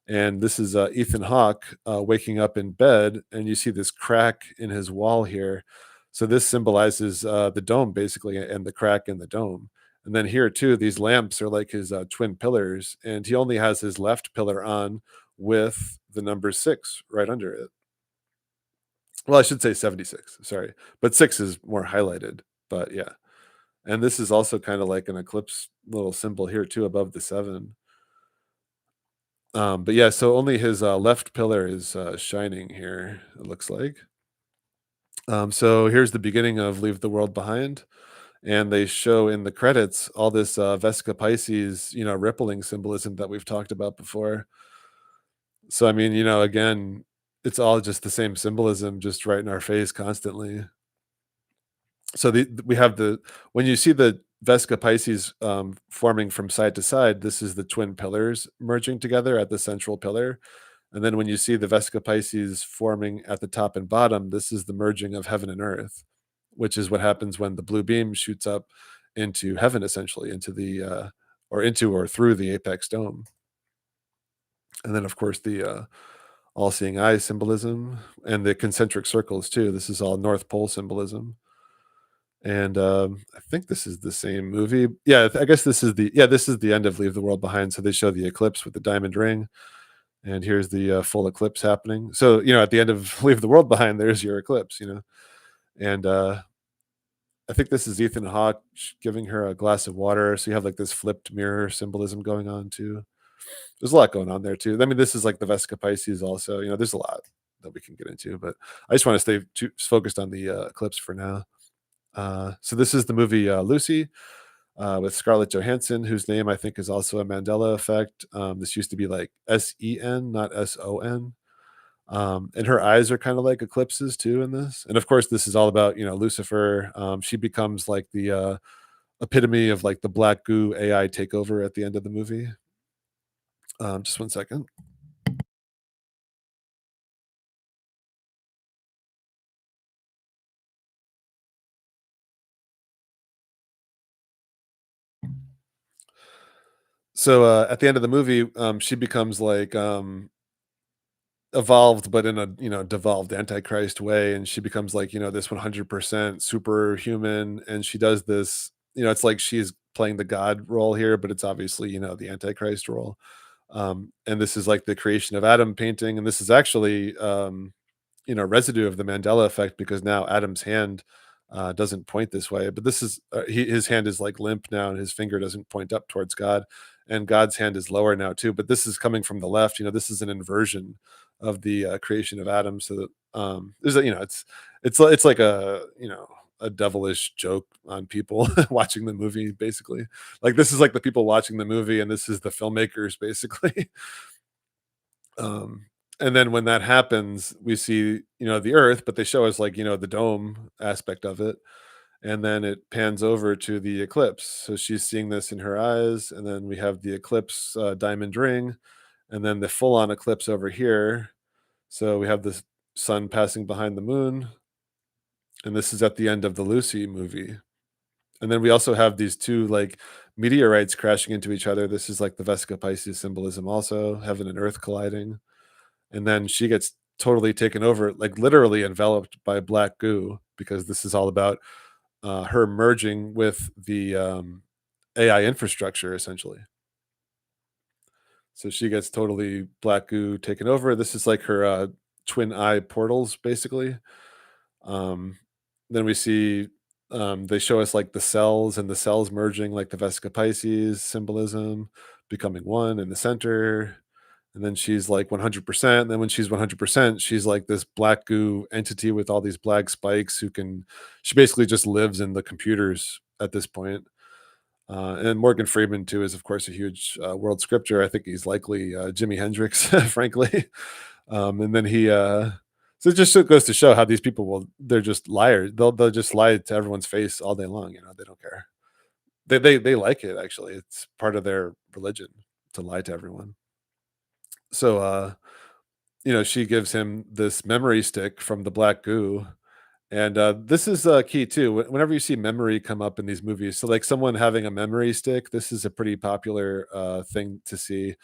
And this is Ethan Hawke waking up in bed, and you see this crack in his wall here. So this symbolizes the dome basically, and the crack in the dome. And then here too, these lamps are like his twin pillars, and he only has his left pillar on with the number 6 right under it. Well, I should say 76, sorry. But 6 is more highlighted, but yeah. And this is also kinda like an eclipse little symbol here too above the 7. But yeah, so only his, left pillar is, shining here, it looks like. So here's the beginning of Leave the World Behind, and they show in the credits all this, Vesica Pisces, rippling symbolism that we've talked about before. So, I mean, again, it's all just the same symbolism just right in our face constantly. So we have the when you see the Vesica Pisces forming from side to side, this is the twin pillars merging together at the central pillar. And then when you see the Vesica Pisces forming at the top and bottom, this is the merging of heaven and earth, which is what happens when the blue beam shoots up into heaven, essentially into the or through the apex dome. And then, of course, the all-seeing eye symbolism and the concentric circles too. This is all North Pole symbolism. And I think this is the same movie. Yeah, I guess this is the end of Leave the World Behind. So they show the eclipse with the diamond ring, and here's the full eclipse happening. So at the end of Leave the World Behind, there's your eclipse. And I think this is Ethan Hawke giving her a glass of water. So you have like this flipped mirror symbolism going on too. There's a lot going on there too. I mean, this is like the Vesica Pisces also. There's a lot that we can get into, but I just want to stay focused on the eclipse for now. So this is the movie Lucy with Scarlett Johansson, whose name I think is also a Mandela effect. This used to be like Sen, not Son. And her eyes are kind of like eclipses too in this. And of course, this is all about Lucifer. She becomes like the epitome of like the black goo AI takeover at the end of the movie. Just one second. So at the end of the movie, she becomes like evolved, but in a devolved antichrist way, and she becomes like this 100% superhuman, and she does this. It's like she's playing the god role here, but it's obviously the antichrist role. And this is like the creation of Adam painting, and this is actually residue of the Mandela effect because now Adam's hand doesn't point this way, but this is his hand is like limp now, and his finger doesn't point up towards God, and God's hand is lower now too. But this is coming from the left. This is an inversion of the creation of Adam. So that there's a it's like a devilish joke on people watching the movie basically. Like this is like the people watching the movie, and this is the filmmakers basically. Um, and then when that happens, we see, the Earth, but they show us like, the dome aspect of it. And then it pans over to the eclipse. So she's seeing this in her eyes. And then we have the eclipse diamond ring, and then the full on eclipse over here. So we have the sun passing behind the moon. And this is at the end of the Lucy movie. And then we also have these two like meteorites crashing into each other. This is like the Vesica Pisces symbolism, also, heaven and earth colliding. And then she gets totally taken over, like literally enveloped by black goo, because this is all about her merging with the AI infrastructure, essentially. So she gets totally black goo taken over. This is like her twin eye portals, basically. Um, then we see they show us like the cells and the cells merging, like the Vesica Pisces symbolism, becoming one in the center. And then she's like 100%. And then when she's 100%, she's like this black goo entity with all these black spikes she basically just lives in the computers at this point. And Morgan Freeman, too, is, of course, a huge world scripture. I think he's likely Jimi Hendrix, frankly. And then so it just goes to show how these people they're just liars. They'll just lie to everyone's face all day long. They don't care. They like it, actually. It's part of their religion to lie to everyone. So, she gives him this memory stick from the black goo. And this is key too. Whenever you see memory come up in these movies, so like someone having a memory stick, this is a pretty popular thing to see.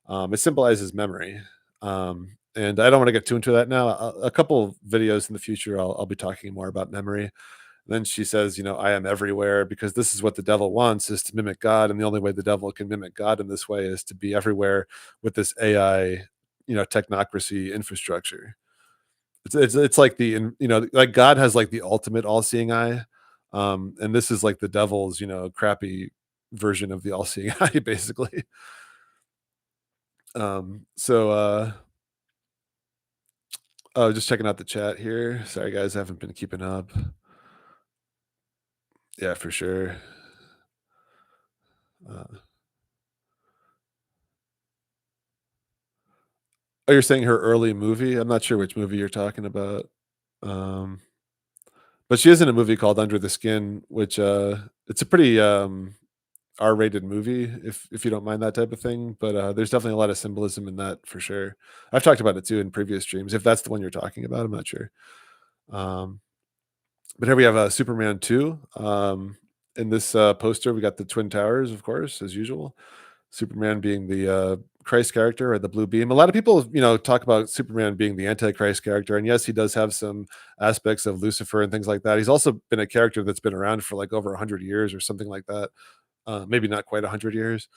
It symbolizes memory. And I don't want to get too into that now. A couple videos in the future, I'll be talking more about memory. Then she says, I am everywhere, because this is what the devil wants, is to mimic God. And the only way the devil can mimic God in this way is to be everywhere with this AI, technocracy infrastructure. It's like like God has like the ultimate all-seeing eye, and this is like the devil's, crappy version of the all-seeing eye, basically. So, oh, just checking out the chat here. Sorry, guys, I haven't been keeping up. Yeah, for sure. Uh, oh, you're saying her early movie? I'm not sure which movie you're talking about. Um, but she is in a movie called Under the Skin, which it's a pretty R-rated movie, if you don't mind that type of thing. But there's definitely a lot of symbolism in that for sure. I've talked about it too in previous streams. If that's the one you're talking about, I'm not sure. Um, but here we have Superman 2. In this poster, we got the Twin Towers, of course, as usual. Superman being the Christ character, or the blue beam. A lot of people, talk about Superman being the Antichrist character, and yes, he does have some aspects of Lucifer and things like that. He's also been a character that's been around for like over 100 years or something like that. Maybe not quite 100 years.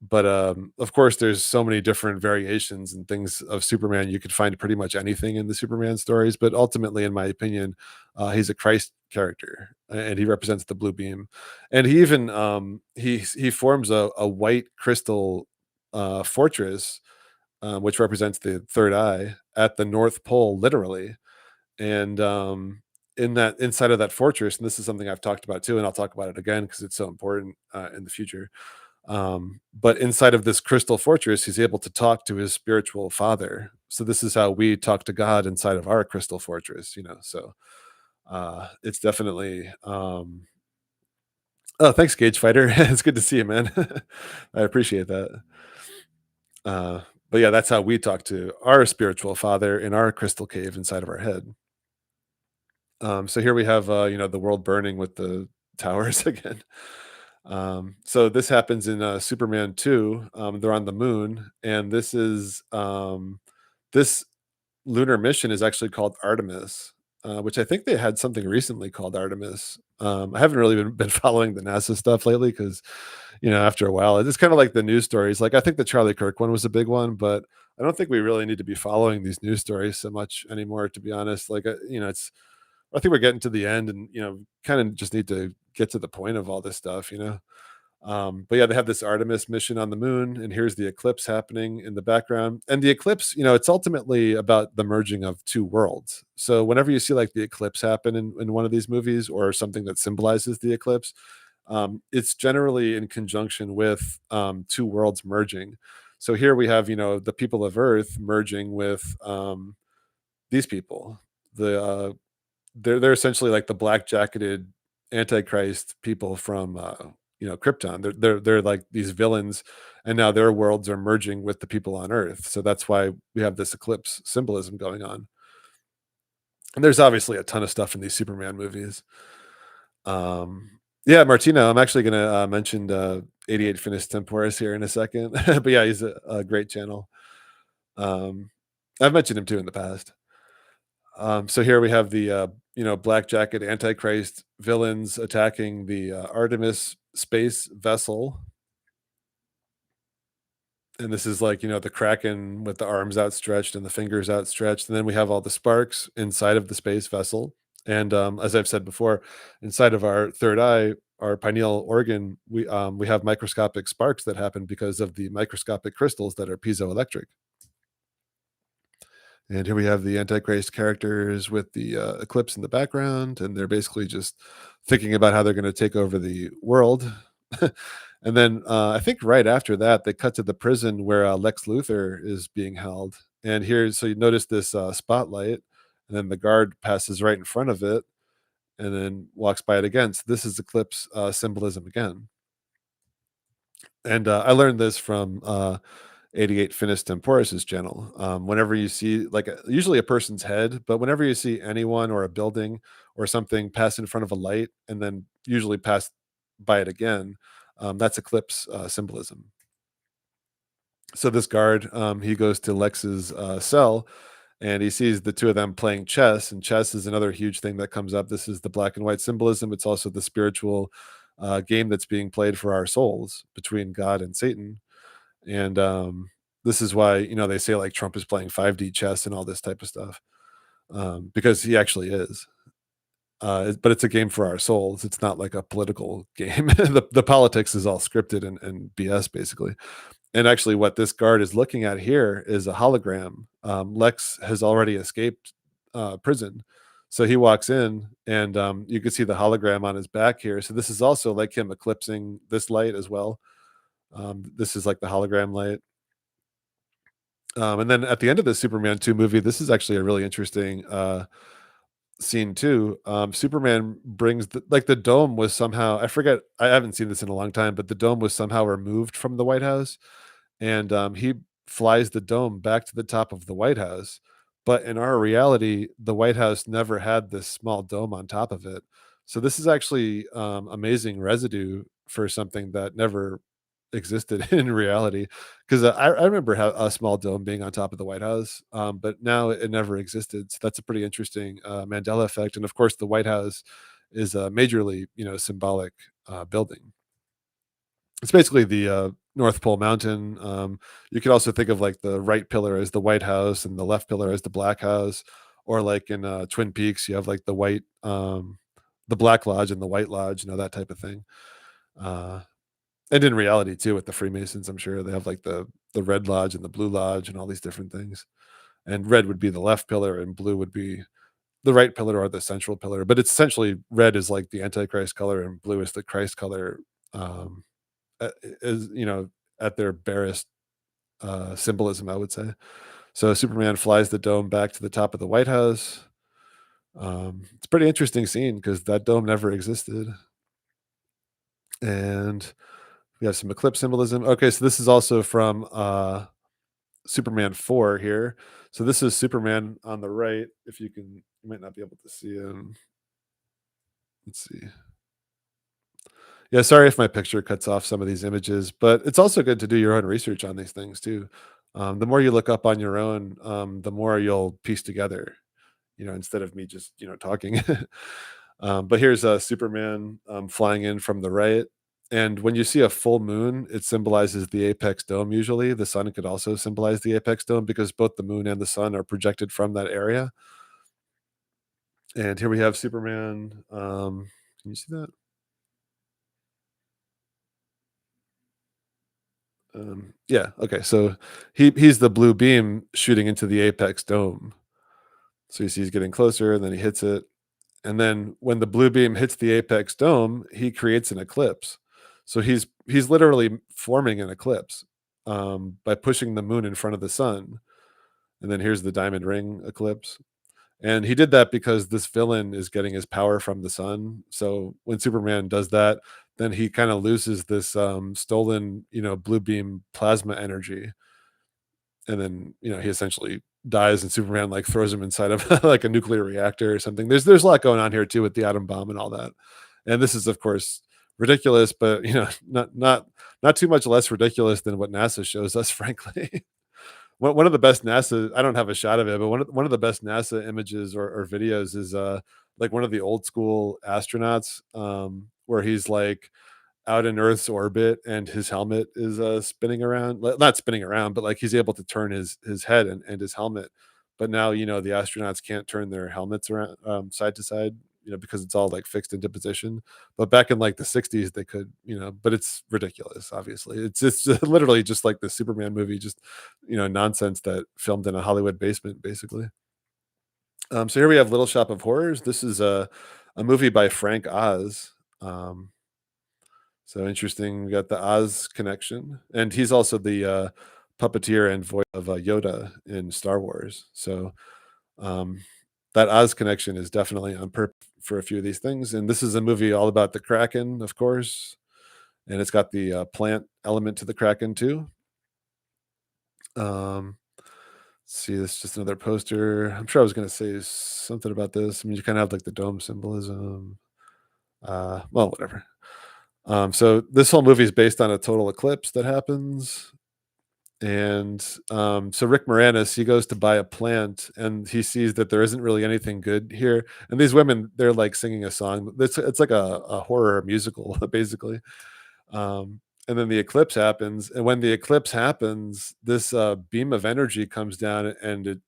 But of course, there's so many different variations and things of Superman. You could find pretty much anything in the Superman stories, but ultimately, in my opinion, he's a Christ character, and he represents the blue beam. And he even he forms a white crystal fortress, which represents the third eye at the North Pole, literally. And in that inside of that fortress, and this is something I've talked about too, and I'll talk about it again because it's so important in the future. But inside of this crystal fortress, he's able to talk to his spiritual father. So this is how we talk to God inside of our crystal fortress, you know. So it's definitely oh, thanks, Gauge Fighter. It's good to see you, man. I appreciate that. Uh, but yeah, that's how we talk to our spiritual father in our crystal cave inside of our head. So here we have, the world burning with the towers again. So this happens in Superman 2. They're on the moon, and this lunar mission is actually called Artemis, which I think they had something recently called Artemis. I haven't really been following the NASA stuff lately because, after a while, it's kind of like the news stories. Like I think the Charlie Kirk one was a big one, but I don't think we really need to be following these news stories so much anymore, to be honest. Like, it's I think we're getting to the end and, kind of just need to get to the point of all this stuff. But yeah, they have this Artemis mission on the moon, and here's the eclipse happening in the background. And the eclipse, it's ultimately about the merging of two worlds. So whenever you see like the eclipse happen in one of these movies or something that symbolizes the eclipse, it's generally in conjunction with two worlds merging. So here we have, the people of Earth merging with these people. The uh, they're essentially like the black jacketed antichrist people from Krypton. They're like these villains, and now their worlds are merging with the people on Earth. So that's why we have this eclipse symbolism going on. And there's obviously a ton of stuff in these Superman movies. Yeah, Martino, I'm actually gonna mention 88 Finis Temporis here in a second. But yeah, he's a great channel. Um, I've mentioned him too in the past. So here we have the black jacket antichrist villains attacking the Artemis space vessel, and this is like the Kraken with the arms outstretched and the fingers outstretched, and then we have all the sparks inside of the space vessel. And as I've said before, inside of our third eye, our pineal organ, we have microscopic sparks that happen because of the microscopic crystals that are piezoelectric. And here we have the Antichrist characters with the eclipse in the background, and they're basically just thinking about how they're going to take over the world. And then I think right after that, they cut to the prison where Lex Luthor is being held. And here, so you notice this spotlight, and then the guard passes right in front of it, and then walks by it again. So this is eclipse symbolism again. And I learned this from 88 Finis Temporis's channel. Whenever you see like usually a person's head, but whenever you see anyone or a building or something pass in front of a light and then usually pass by it again, that's eclipse symbolism. So this guard, he goes to Lex's cell and he sees the two of them playing chess, and chess is another huge thing that comes up. This is the black and white symbolism. It's also the spiritual game that's being played for our souls between God and Satan. And this is why they say like Trump is playing 5D chess and all this type of stuff, because he actually is. But it's a game for our souls. It's not like a political game. The politics is all scripted and BS basically. And actually, what this guard is looking at here is a hologram. Lex has already escaped prison, so he walks in, and you can see the hologram on his back here. So this is also like him eclipsing this light as well. This is like the hologram light. And then at the end of the Superman 2 movie, this is actually a really interesting scene too. Superman brings the dome was somehow, I forget, I haven't seen this in a long time, but the dome was somehow removed from the White House, and he flies the dome back to the top of the White House. But in our reality, the White House never had this small dome on top of it. So this is actually amazing residue for something that never existed in reality. Because I remember how a small dome being on top of the White House, but now it never existed. So that's a pretty interesting Mandela effect. And of course, the White House is a majorly symbolic building. It's basically the North Pole Mountain. You could also think of like the right pillar as the White House and the left pillar as the Black House, or like in Twin Peaks, you have like the Black Lodge and the White Lodge, that type of thing. And in reality too, with the Freemasons, I'm sure they have like the red lodge and the blue lodge and all these different things. And red would be the left pillar, and blue would be the right pillar or the central pillar. But it's essentially red is like the Antichrist color, and blue is the Christ color. Um, is at their barest symbolism, I would say. So Superman flies the dome back to the top of the White House. It's a pretty interesting scene because that dome never existed. And we have some eclipse symbolism. Okay, so this is also from Superman 4 here. So this is Superman on the right. If you might not be able to see him. Let's see. Yeah, sorry if my picture cuts off some of these images, but it's also good to do your own research on these things too. The more you look up on your own, the more you'll piece together, instead of me just, talking. But here's Superman flying in from the right. And when you see a full moon, it symbolizes the apex dome usually. The sun could also symbolize the apex dome because both the moon and the sun are projected from that area. And here we have Superman. Can you see that? Yeah. Okay. So he's the blue beam shooting into the apex dome. So you see he's getting closer, and then he hits it. And then when the blue beam hits the apex dome, he creates an eclipse. So he's literally forming an eclipse by pushing the moon in front of the sun. And then here's the diamond ring eclipse. And he did that because this villain is getting his power from the sun. So when Superman does that, then he kind of loses this stolen, blue beam plasma energy. And then, he essentially dies, and Superman like throws him inside of like a nuclear reactor or something. There's a lot going on here too with the atom bomb and all that. And this is of course ridiculous, but not too much less ridiculous than what NASA shows us, frankly. One of the best NASA, I don't have a shot of it, but one of the best NASA images or videos is like one of the old school astronauts, where he's like out in Earth's orbit and his helmet is spinning around. Not spinning around, but like he's able to turn his head and his helmet. But now the astronauts can't turn their helmets around side to side, because it's all like fixed into position. But back in like the 60s they could, but it's ridiculous, obviously. It's literally just like the Superman movie, just nonsense that filmed in a Hollywood basement, basically. So here we have Little Shop of Horrors. This is a movie by Frank Oz. So interesting. We got the Oz connection, and he's also the puppeteer and voice of Yoda in Star Wars. So um, that Oz connection is definitely on purpose for a few of these things. And this is a movie all about the Kraken, of course, and it's got the plant element to the Kraken too. Um, see, this is just another poster. I'm sure I was going to say something about this. I mean, you kind of have like the dome symbolism. Well, whatever. So this whole movie is based on a total eclipse that happens. And so Rick Moranis, he goes to buy a plant, and he sees that there isn't really anything good here. And these women, they're like singing a song. It's like a horror musical, basically. And then the eclipse happens. And when the eclipse happens, this beam of energy comes down, and it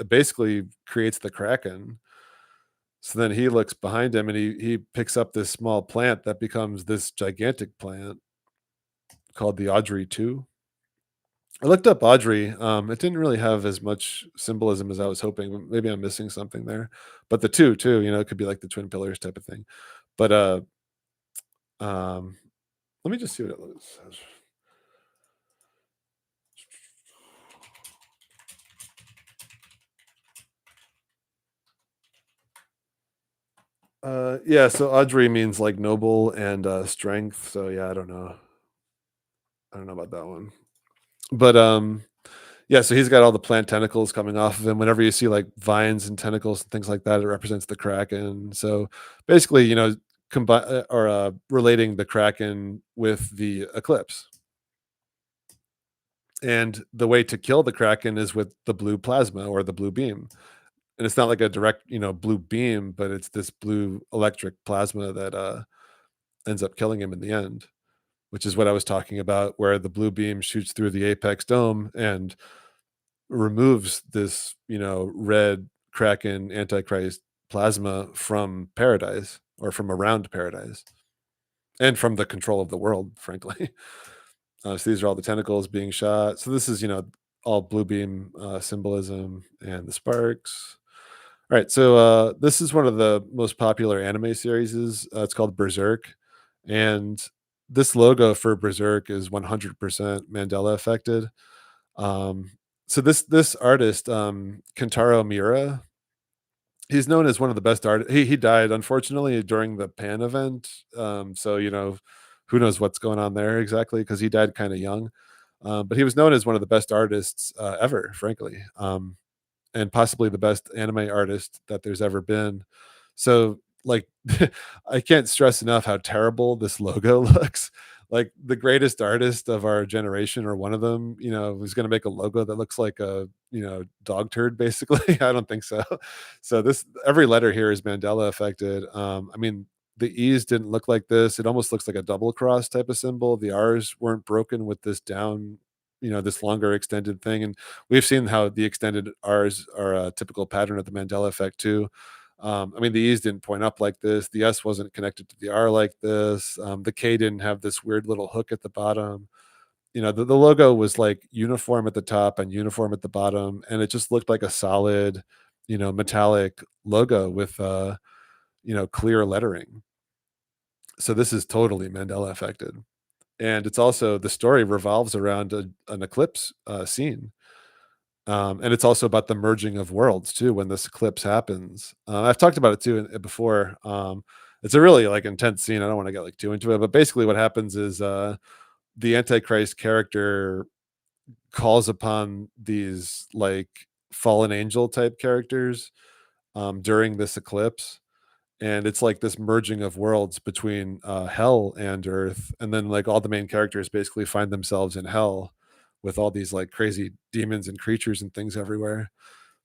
basically creates the Kraken. So then he looks behind him, and he picks up this small plant that becomes this gigantic plant called the Audrey 2. I looked up Audrey. It didn't really have as much symbolism as I was hoping. Maybe I'm missing something there. But the two too, it could be like the twin pillars type of thing. But um, let me just see what it looks. Yeah, so Audrey means like noble and strength. So yeah, I don't know. I don't know about that one. But yeah, so he's got all the plant tentacles coming off of him. Whenever you see like vines and tentacles and things like that, it represents the Kraken. So basically, relating the Kraken with the eclipse. And the way to kill the Kraken is with the blue plasma or the blue beam. And it's not like a direct, blue beam, but it's this blue electric plasma that ends up killing him in the end, which is what I was talking about, where the blue beam shoots through the apex dome and removes this, red Kraken Antichrist plasma from paradise, or from around paradise, and from the control of the world, frankly. So these are all the tentacles being shot. So this is, all blue beam symbolism and the sparks. All right, so this is one of the most popular anime series. It's called Berserk, and this logo for Berserk is 100% Mandela affected. Um, so this artist, Kentaro Miura, he's known as one of the best art. He died unfortunately during the Pan event. So who knows what's going on there exactly because he died kind of young. But he was known as one of the best artists ever, frankly. And possibly the best anime artist that there's ever been. So, like, I can't stress enough how terrible this logo looks. Like the greatest artist of our generation, or one of them, was going to make a logo that looks like a dog turd, basically. I don't think so. So this every letter here is Mandela affected. I mean, the E's didn't look like this. It almost looks like a double cross type of symbol. The R's weren't broken with this down, this longer extended thing. And we've seen how the extended R's are a typical pattern of the Mandela effect too. I mean, the E's didn't point up like this. The S wasn't connected to the R like this. The K didn't have this weird little hook at the bottom. The logo was like uniform at the top and uniform at the bottom, and it just looked like a solid, metallic logo with clear lettering. So this is totally Mandela affected, and it's also the story revolves around an eclipse scene. And it's also about the merging of worlds too when this eclipse happens. I've talked about it too before. It's a really like intense scene. I don't want to get like too into it, but basically what happens is the Antichrist character calls upon these like fallen angel type characters during this eclipse, and it's like this merging of worlds between hell and earth, and then like all the main characters basically find themselves in hell with all these like crazy demons and creatures and things everywhere.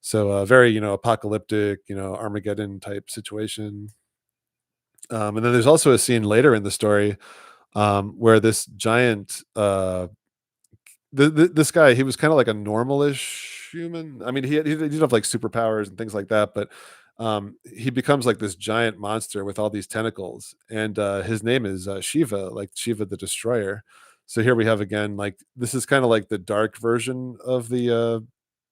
So very apocalyptic, Armageddon type situation. And then there's also a scene later in the story where this giant this guy, he was kind of like a normalish human. I mean, he didn't have like superpowers and things like that, but he becomes like this giant monster with all these tentacles, and his name is Shiva, like Shiva the Destroyer. So here we have again, like this is kind of like the dark version of the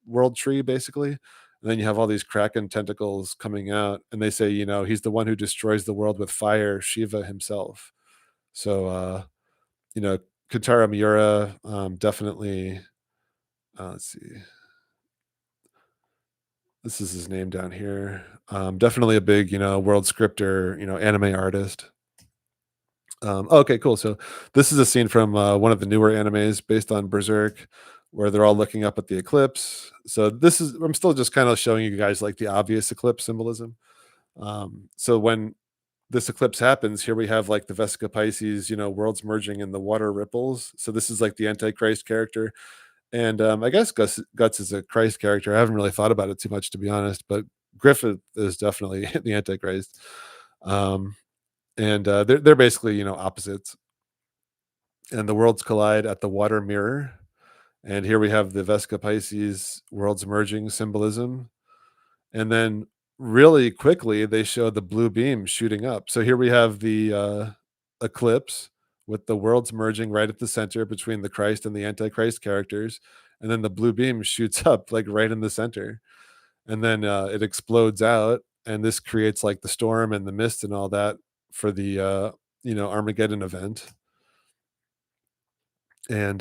world tree, basically. And then you have all these kraken tentacles coming out, and they say, he's the one who destroys the world with fire, Shiva himself. So you know, Kentaro Miura, definitely. Let's see. This is his name down here. Definitely a big, world scripter, anime artist. Okay, cool. So this is a scene from one of the newer animes based on Berserk, where they're all looking up at the eclipse. So this is I'm still just kind of showing you guys like the obvious eclipse symbolism. So when this eclipse happens, here we have like the Vesica Pisces, worlds merging in the water ripples. So this is like the Antichrist character. And I guess Guts is a Christ character. I haven't really thought about it too much, to be honest, but Griffith is definitely the Antichrist. Um, and they're basically opposites, and the worlds collide at the water mirror. And here we have the Vesica Pisces worlds merging symbolism, and then really quickly they show the blue beam shooting up. So here we have the eclipse with the worlds merging right at the center between the Christ and the Antichrist characters, and then the blue beam shoots up like right in the center, and then it explodes out, and this creates like the storm and the mist and all that for the Armageddon event, and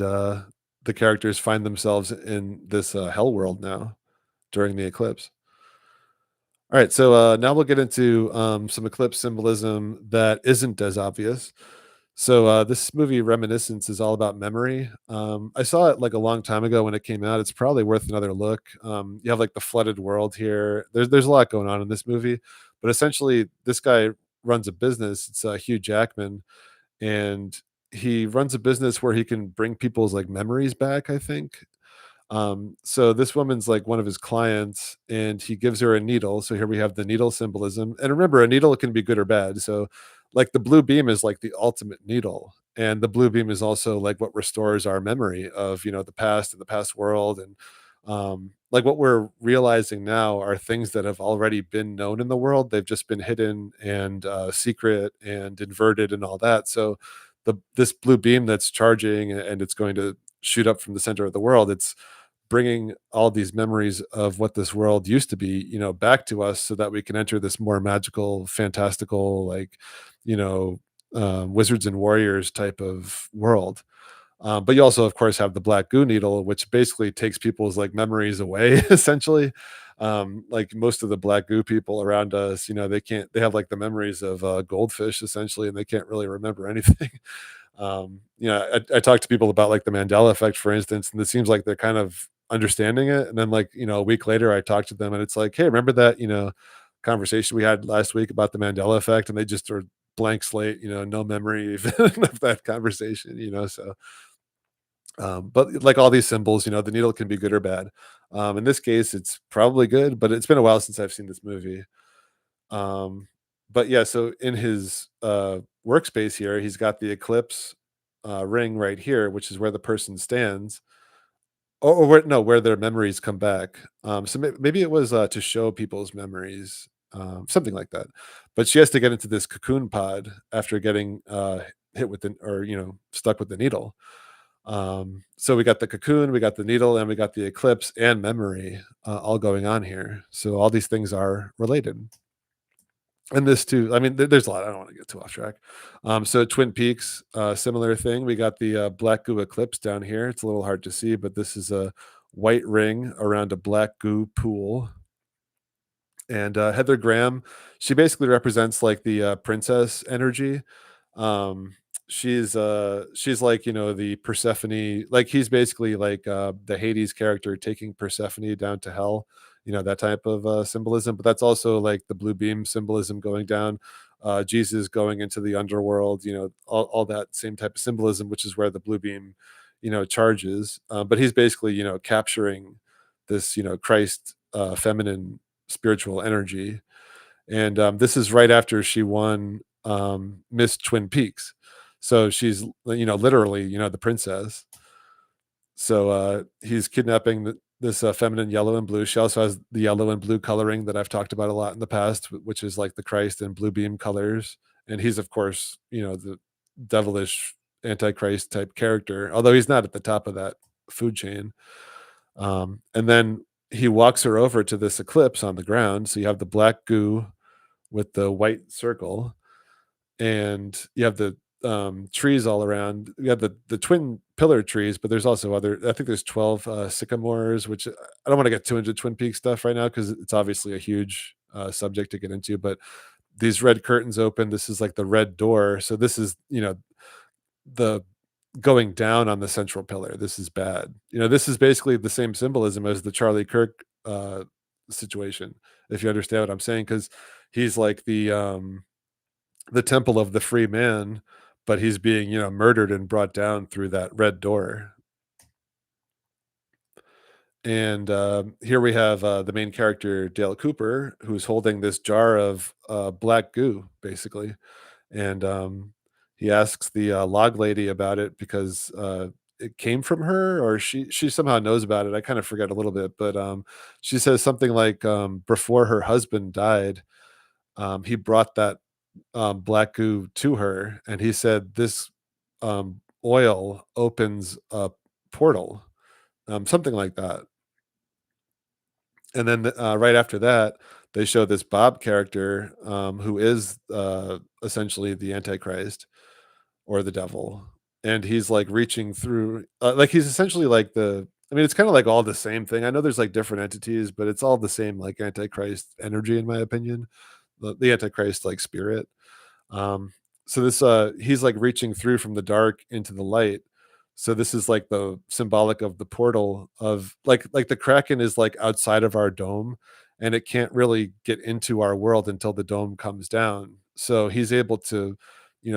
the characters find themselves in this hell world now during the eclipse. All right, so now we'll get into some eclipse symbolism that isn't as obvious. So this movie Reminiscence is all about memory. I saw it like a long time ago when it came out. It's probably worth another look. You have like the flooded world here. There's a lot going on in this movie, but essentially this guy runs a business. It's Hugh Jackman, and he runs a business where he can bring people's like memories back, I think. So this woman's like one of his clients, and he gives her a needle. So here we have the needle symbolism. And remember, a needle can be good or bad. So like the blue beam is like the ultimate needle. And the blue beam is also like what restores our memory of, the past and the past world. And like what we're realizing now are things that have already been known in the world. They've just been hidden and secret and inverted and all that. So the this blue beam that's charging and it's going to shoot up from the center of the world. It's bringing all these memories of what this world used to be, back to us so that we can enter this more magical, fantastical, like, you know, wizards and warriors type of world. But you also, of course, have the black goo needle, which basically takes people's like memories away, essentially. Like most of the black goo people around us, they have like the memories of goldfish essentially, and they can't really remember anything. I talk to people about like the Mandela effect, for instance, and it seems like they're kind of understanding it. And then, like, a week later, I talk to them and it's like, hey, remember that, conversation we had last week about the Mandela effect? And they just are blank slate, no memory even of that conversation, so but like all these symbols, the needle can be good or bad. In this case, it's probably good, but it's been a while since I've seen this movie. Um, but yeah, so in his workspace here, he's got the Eclipse ring right here, which is where the person stands, or where, no, where their memories come back. So maybe it was to show people's memories, something like that. But she has to get into this cocoon pod after getting hit with the, or stuck with the needle. So we got the cocoon, we got the needle, and we got the eclipse and memory all going on here. So all these things are related. And this too, I mean, there's a lot. I don't want to get too off track. So Twin Peaks, similar thing. We got the black goo eclipse down here. It's a little hard to see, but this is a white ring around a black goo pool. And Heather Graham, she basically represents like the princess energy. Um, she's like, the Persephone, like he's basically like the Hades character taking Persephone down to hell, that type of symbolism. But that's also like the blue beam symbolism going down, Jesus going into the underworld, all that same type of symbolism, which is where the blue beam, charges. But he's basically, capturing this, Christ feminine spiritual energy. And this is right after she won Miss Twin Peaks. So she's, literally, the princess. So he's kidnapping this feminine yellow and blue. She also has the yellow and blue coloring that I've talked about a lot in the past, which is like the Christ and blue beam colors. And he's, of course, the devilish antichrist type character, although he's not at the top of that food chain. And then he walks her over to this eclipse on the ground. So you have the black goo with the white circle, and you have the trees all around. You have the twin pillar trees, but there's also other. I think there's 12 sycamores, which I don't want to get too into Twin Peaks stuff right now because it's obviously a huge subject to get into. But these red curtains open. This is like the red door. So this is the going down on the central pillar. This is bad. This is basically the same symbolism as the Charlie Kirk situation, if you understand what I'm saying, because he's like the temple of the free man, but he's being, murdered and brought down through that red door. And here we have the main character Dale Cooper, who's holding this jar of black goo, basically, and he asks the log lady about it because it came from her, or she somehow knows about it. I kind of forget a little bit, but she says something like before her husband died, he brought that black goo to her, and he said this oil opens a portal, something like that. And then right after that, they show this Bob character who is essentially the Antichrist or the devil, and he's like reaching through, like he's essentially like the. I mean, it's kind of like all the same thing. I know there's like different entities, but it's all the same like Antichrist energy, in my opinion. The Antichrist like spirit. Um, so this he's like reaching through from the dark into the light. So this is like the symbolic of the portal of like the Kraken is like outside of our dome, and it can't really get into our world until the dome comes down. So he's able to,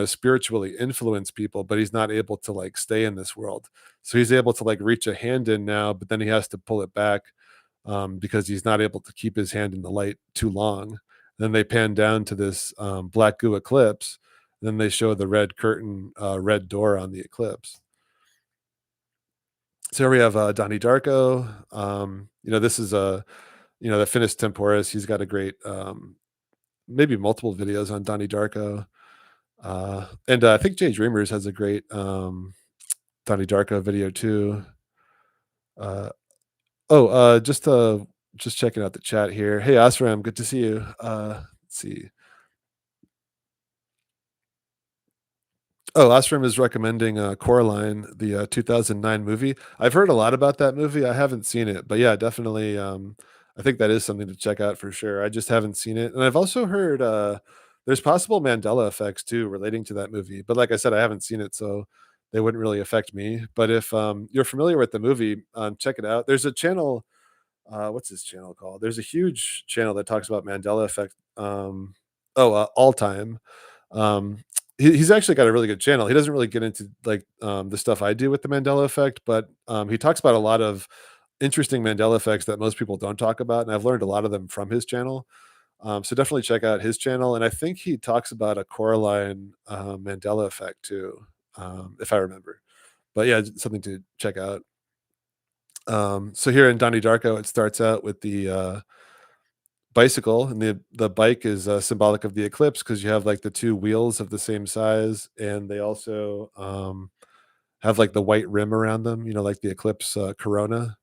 spiritually influence people, but he's not able to like stay in this world. So he's able to like reach a hand in now, but then he has to pull it back because he's not able to keep his hand in the light too long. Then they pan down to this black goo eclipse. Then they show the red curtain, red door on the eclipse. So here we have Donnie Darko. This is the Finis Temporis. He's got a great, maybe multiple videos on Donnie Darko. And I think Jay Dreamers has a great Donnie Darko video too. Uh, just checking out the chat here. Hey, Asram, good to see you. Let's see. Oh, Ostrom is recommending, Coraline, the, 2009 movie. I've heard a lot about that movie, I haven't seen it, but yeah, definitely, I think that is something to check out for sure. I just haven't seen it, and I've also heard, there's possible Mandela effects too relating to that movie, but like I said, I haven't seen it, so they wouldn't really affect me, but if, you're familiar with the movie, check it out. There's a channel, what's this channel called? There's a huge channel that talks about Mandela effect, All Time. He's actually got a really good channel. He doesn't really get into like the stuff I do with the Mandela effect, but he talks about a lot of interesting Mandela effects that most people don't talk about, and I've learned a lot of them from his channel. So definitely check out his channel, and I think he talks about a Coraline Mandela effect too, if I remember. But yeah, something to check out. So here in Donnie Darko, it starts out with the bicycle, and the bike is symbolic of the eclipse because you have like the two wheels of the same size, and they also have like the white rim around them, like the eclipse corona.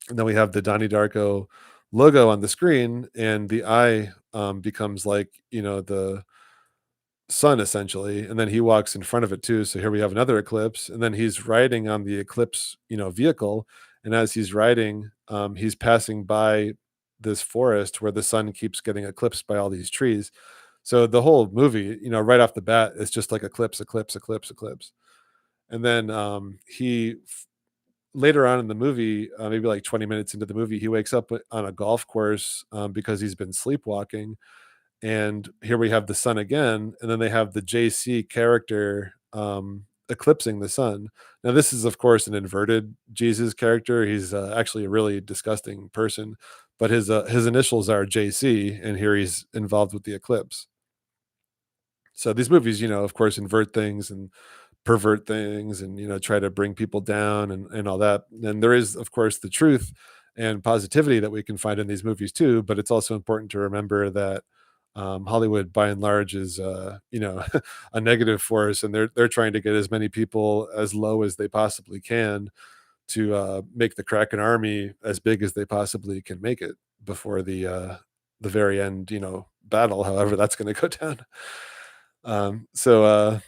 And then we have the Donnie Darko logo on the screen, and the eye becomes like the sun essentially, and then he walks in front of it too. So here we have another eclipse, and then he's riding on the eclipse, vehicle, and as he's riding, he's passing by this forest where the sun keeps getting eclipsed by all these trees. So the whole movie, right off the bat, it's just like eclipse, eclipse, eclipse, eclipse, and then later on in the movie, maybe like 20 minutes into the movie, he wakes up on a golf course because he's been sleepwalking, and here we have the sun again, and then they have the JC character eclipsing the sun. Now, this is, of course, an inverted Jesus character. He's actually a really disgusting person, but his initials are JC, and here he's involved with the eclipse. So these movies, of course, invert things and pervert things, and try to bring people down and all that. And there is, of course, the truth and positivity that we can find in these movies too, but it's also important to remember that Hollywood by and large is a negative force, and they're trying to get as many people as low as they possibly can to make the Kraken army as big as they possibly can make it before the very end, battle, however that's going to go down. So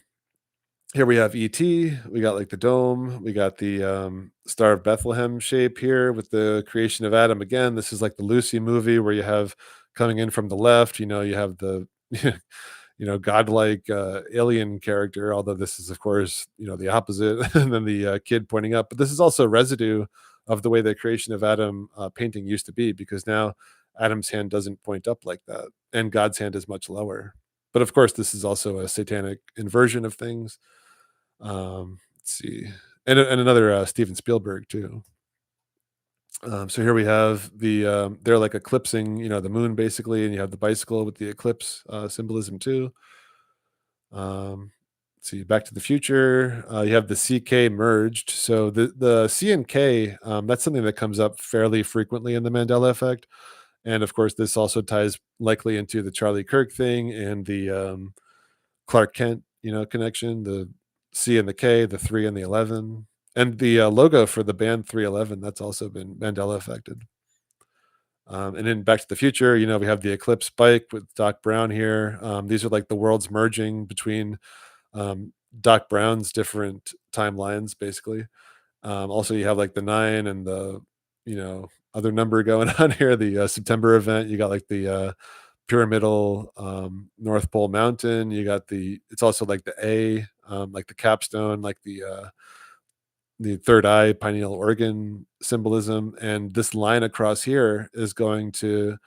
here we have ET, we got like the dome, we got the Star of Bethlehem shape here with the creation of Adam again. This is like the Lucy movie where you have coming in from the left, you have the godlike alien character, although this is of course, the opposite, and then the kid pointing up. But this is also residue of the way the creation of Adam painting used to be, because now Adam's hand doesn't point up like that, and God's hand is much lower. But of course, this is also a satanic inversion of things. Let's see, and another Steven Spielberg too. So here we have they're like eclipsing, the moon basically, and you have the bicycle with the eclipse symbolism too. Let's see, Back to the Future. You have the CK merged. So the C and K, that's something that comes up fairly frequently in the Mandela effect, and of course, this also ties likely into the Charlie Kirk thing and the Clark Kent, connection, the C and the K, the 3 and the 11, and the logo for the band 311, that's also been Mandela affected. And then Back to the Future, we have the Eclipse bike with Doc Brown here. These are like the worlds merging between Doc Brown's different timelines, basically. Also, you have like the 9 and the, other number going on here, the September event. You got like the pyramidal North Pole Mountain. You got it's also like the A, like the capstone, like the third eye, pineal organ symbolism. And this line across here is going to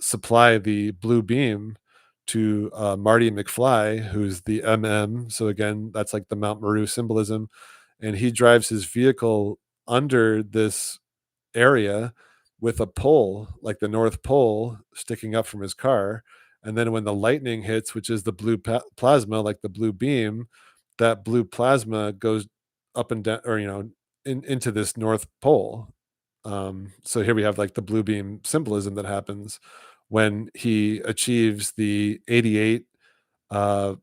supply the blue beam to Marty McFly, who's the MM. So again, that's like the Mount Meru symbolism. And he drives his vehicle under this area with a pole, like the North Pole, sticking up from his car. And then when the lightning hits, which is the blue plasma, like the blue beam, that blue plasma goes up and down, or into this North Pole. So here we have like the blue beam symbolism that happens when he achieves the 88 uh,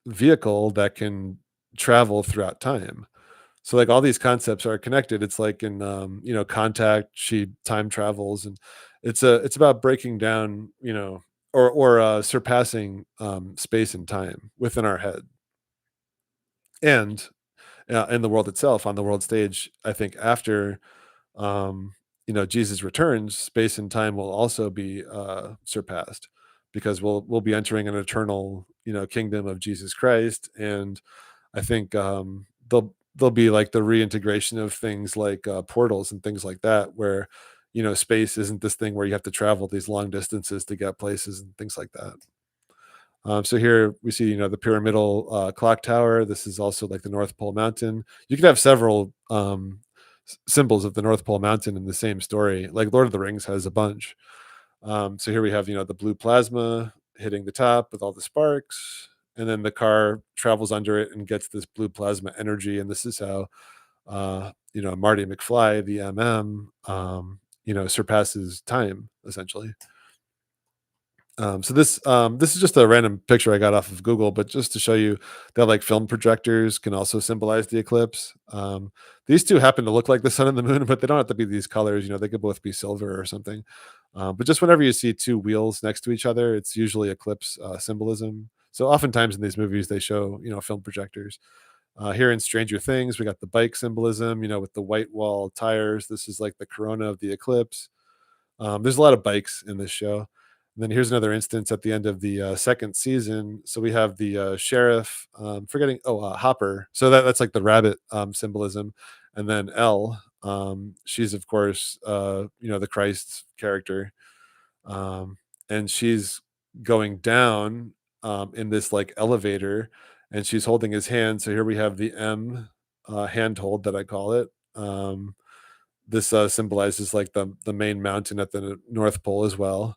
vehicle that can travel throughout time. So like all these concepts are connected. It's like in Contact, she time travels, and it's about breaking down, or surpassing space and time within our head. And in the world itself, on the world stage, I think after Jesus returns, space and time will also be surpassed, because we'll be entering an eternal, kingdom of Jesus Christ. And I think there'll be like the reintegration of things like portals and things like that, where space isn't this thing where you have to travel these long distances to get places and things like that. So here we see, the pyramidal clock tower. This is also like the North Pole Mountain. You could have several symbols of the North Pole Mountain in the same story. Like Lord of the Rings has a bunch. So here we have, the blue plasma hitting the top with all the sparks, and then the car travels under it and gets this blue plasma energy. And this is how, Marty McFly, the surpasses time essentially. So this is just a random picture I got off of Google, but just to show you that like film projectors can also symbolize the eclipse. These two happen to look like the sun and the moon, but they don't have to be these colors. They could both be silver or something. But just whenever you see two wheels next to each other, it's usually eclipse symbolism. So oftentimes in these movies, they show film projectors. Here in Stranger Things, we got the bike symbolism. With the white wall tires. This is like the corona of the eclipse. There's a lot of bikes in this show. And then here's another instance at the end of the second season. So we have the sheriff, forgetting, Hopper. So that's like the rabbit symbolism. And then Elle, she's of course, the Christ character. Um, and she's going down in this like elevator, and she's holding his hand. So here we have the M handhold that I call it. This symbolizes like the main mountain at the North Pole as well.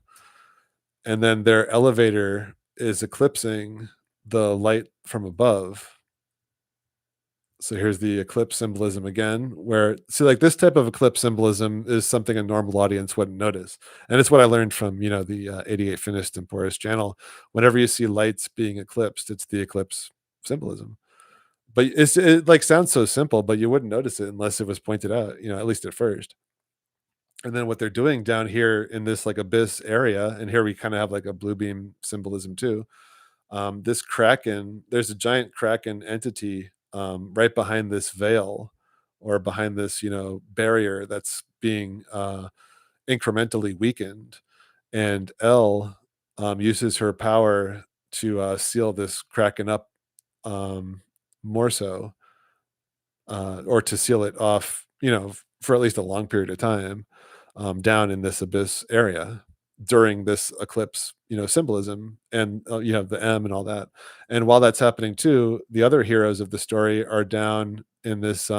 And then their elevator is eclipsing the light from above. So here's the eclipse symbolism again, where see like this type of eclipse symbolism is something a normal audience wouldn't notice. And it's what I learned from, the 88 Finished and Porous channel. Whenever you see lights being eclipsed, it's the eclipse symbolism. But it like sounds so simple, but you wouldn't notice it unless it was pointed out, at least at first. And then what they're doing down here in this like abyss area, and here we kind of have like a blue beam symbolism too. This kraken, there's a giant kraken entity right behind this veil, or behind this barrier that's being incrementally weakened. And Elle uses her power to seal this kraken up, um, more so, or to seal it off, for at least a long period of time, down in this abyss area during this eclipse, symbolism. And you have the M and all that. And while that's happening too, the other heroes of the story are down in this,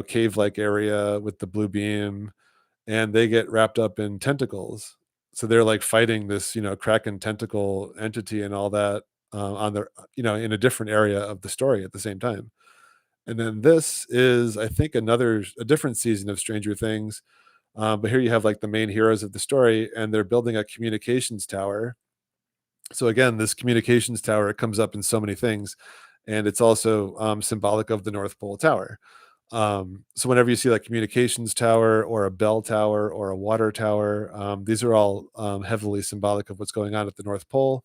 cave like area with the blue beam, and they get wrapped up in tentacles. So they're like fighting this, kraken tentacle entity and all that, on their, in a different area of the story at the same time. And then this is, I think, a different season of Stranger Things. But here you have like the main heroes of the story, and they're building a communications tower. So again, this communications tower comes up in so many things, and it's also symbolic of the North Pole Tower. So whenever you see like communications tower or a bell tower or a water tower, these are all heavily symbolic of what's going on at the North Pole.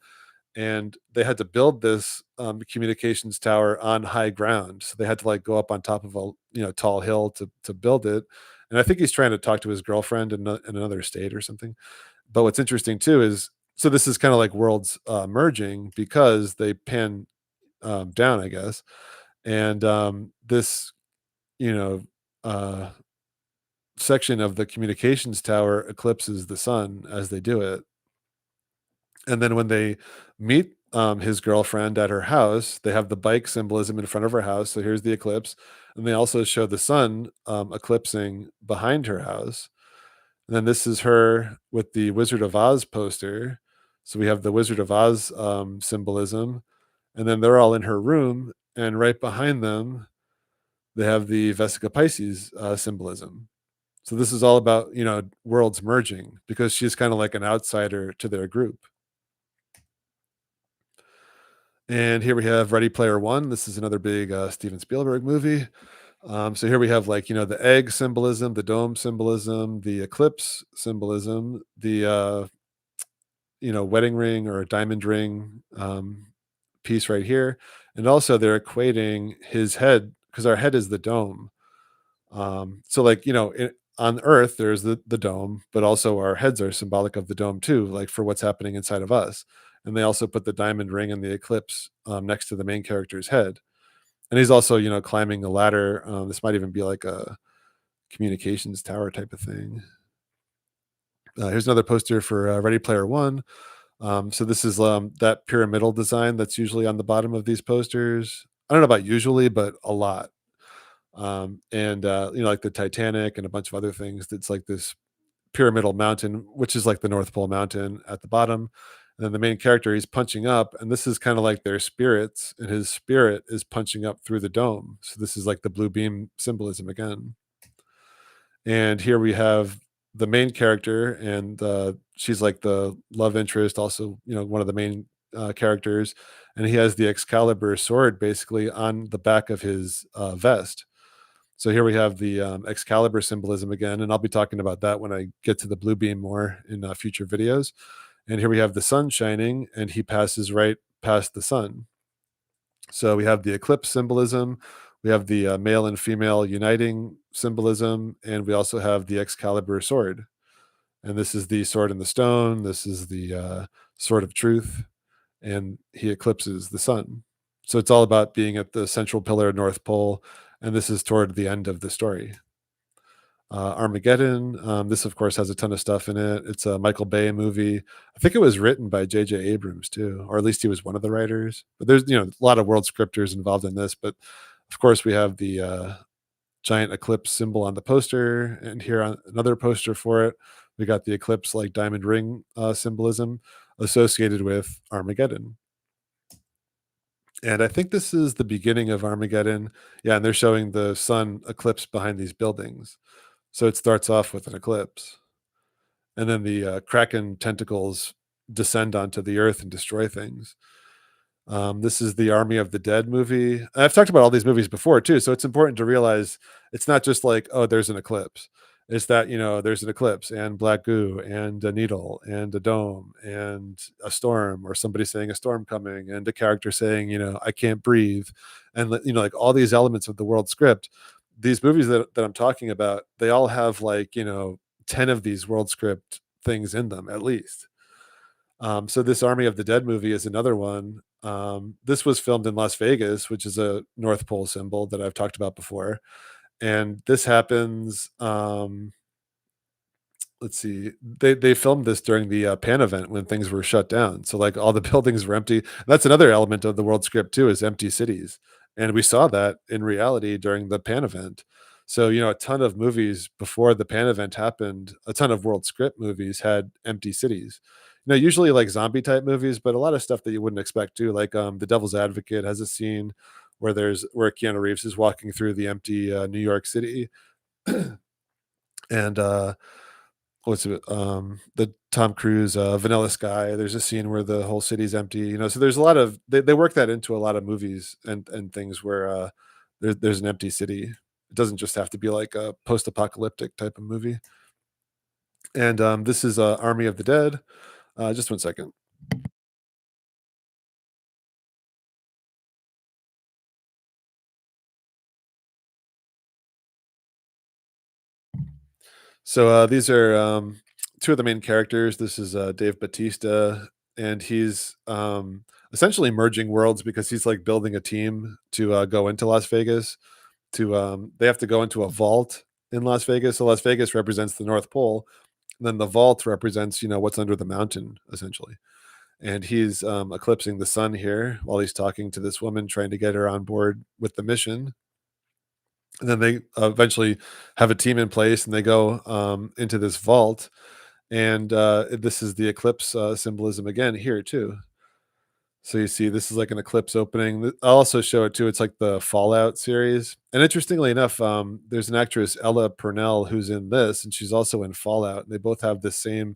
And they had to build this communications tower on high ground, so they had to like go up on top of a tall hill to build it. And I think he's trying to talk to his girlfriend in another state or something. But what's interesting too is, so this is kind of like worlds merging, because they pan down, I guess. And this you know uh, section of the communications tower eclipses the sun as they do it. And then when they meet his girlfriend at her house, they have the bike symbolism in front of her house. So here's the eclipse. And they also show the sun eclipsing behind her house. And then this is her with the Wizard of Oz poster. So we have the Wizard of Oz symbolism. And then they're all in her room. And right behind them, they have the Vesica Pisces symbolism. So this is all about, worlds merging, because she's kind of like an outsider to their group. And here we have Ready Player One. This is another big Steven Spielberg movie. So here we have like the egg symbolism, the dome symbolism, the eclipse symbolism, the wedding ring or a diamond ring piece right here, and also they're equating his head because our head is the dome. So like on Earth there's the dome, but also our heads are symbolic of the dome too, like for what's happening inside of us. And they also put the diamond ring and the eclipse next to the main character's head. And he's also climbing a ladder. This might even be like a communications tower type of thing. Here's another poster for Ready Player One. So this is that pyramidal design that's usually on the bottom of these posters. I don't know about usually, but a lot. And like the Titanic and a bunch of other things. It's like this pyramidal mountain, which is like the North Pole Mountain at the bottom. And then the main character, he's punching up, and this is kind of like their spirits, and his spirit is punching up through the dome. So this is like the blue beam symbolism again. And here we have the main character, and she's like the love interest, also one of the main characters, and he has the Excalibur sword basically on the back of his vest. So here we have the Excalibur symbolism again, and I'll be talking about that when I get to the blue beam more in future videos. And here we have the sun shining, and he passes right past the sun. So we have the eclipse symbolism, we have the male and female uniting symbolism, and we also have the Excalibur sword. And this is the sword in the stone. This is the sword of truth, and he eclipses the sun. So it's all about being at the central pillar of North Pole, and this is toward the end of the story. Armageddon. This, of course, has a ton of stuff in it. It's a Michael Bay movie. I think it was written by J.J. Abrams too, or at least he was one of the writers. But there's a lot of world scripters involved in this. But of course, we have the giant eclipse symbol on the poster, and here on another poster for it, we got the eclipse like diamond ring symbolism associated with Armageddon. And I think this is the beginning of Armageddon. Yeah, and they're showing the sun eclipse behind these buildings. So it starts off with an eclipse, and then the kraken tentacles descend onto the earth and destroy things. This is the Army of the Dead movie. And I've talked about all these movies before too, so it's important to realize it's not just like, oh, there's an eclipse. It's that there's an eclipse and black goo and a needle and a dome and a storm, or somebody saying a storm coming, and a character saying, I can't breathe, and like all these elements of the world script. These movies that I'm talking about, they all have like 10 of these world script things in them at least. So this Army of the Dead movie is another one. This was filmed in Las Vegas, which is a North Pole symbol that I've talked about before. And this happens. Let's see. They filmed this during the Pan event when things were shut down. So like all the buildings were empty. That's another element of the world script too, is empty cities. And we saw that in reality during the Pan event. So a ton of movies before the Pan event happened, a ton of world script movies had empty cities. Usually like zombie type movies, but a lot of stuff that you wouldn't expect too. Like The Devil's Advocate has a scene where Keanu Reeves is walking through the empty New York City, and what's it the Tom Cruise Vanilla Sky, there's a scene where the whole city's empty, so there's a lot of they work that into a lot of movies and things where there's an empty city. It doesn't just have to be like a post-apocalyptic type of movie. And this is Army of the Dead. Just one second. So these are two of the main characters. This is Dave Bautista, and he's essentially merging worlds because he's like building a team to go into Las Vegas. They have to go into a vault in Las Vegas. So Las Vegas represents the North Pole, and then the vault represents what's under the mountain essentially. And he's eclipsing the sun here while he's talking to this woman, trying to get her on board with the mission. And then they eventually have a team in place, and they go into this vault. And this is the eclipse symbolism again here too. So you see, this is like an eclipse opening. I'll also show it too. It's like the Fallout series. And interestingly enough, there's an actress, Ella Purnell, who's in this, and she's also in Fallout. They both have the same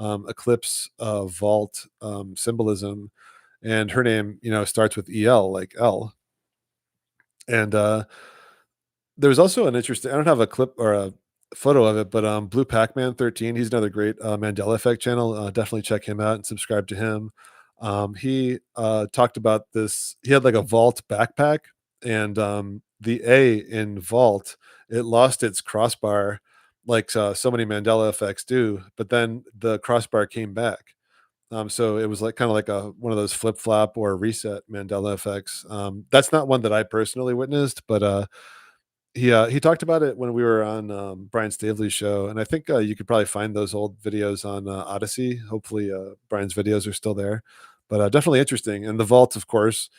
eclipse vault symbolism. and her name, starts with EL, like L. And there's also an interesting, I don't have a clip or a photo of it, but Blue Pac-Man 13, he's another great Mandela Effect channel. Definitely check him out and subscribe to him. He talked about this. He had like a vault backpack, and the A in vault, it lost its crossbar, like so many Mandela effects do. But then the crossbar came back. So it was like kind of like a one of those flip flop or reset Mandela effects. That's not one that I personally witnessed, but he talked about it when we were on Brian Staveley's show, and I think you could probably find those old videos on Odyssey. Hopefully, Brian's videos are still there, but definitely interesting. And the vault, of course.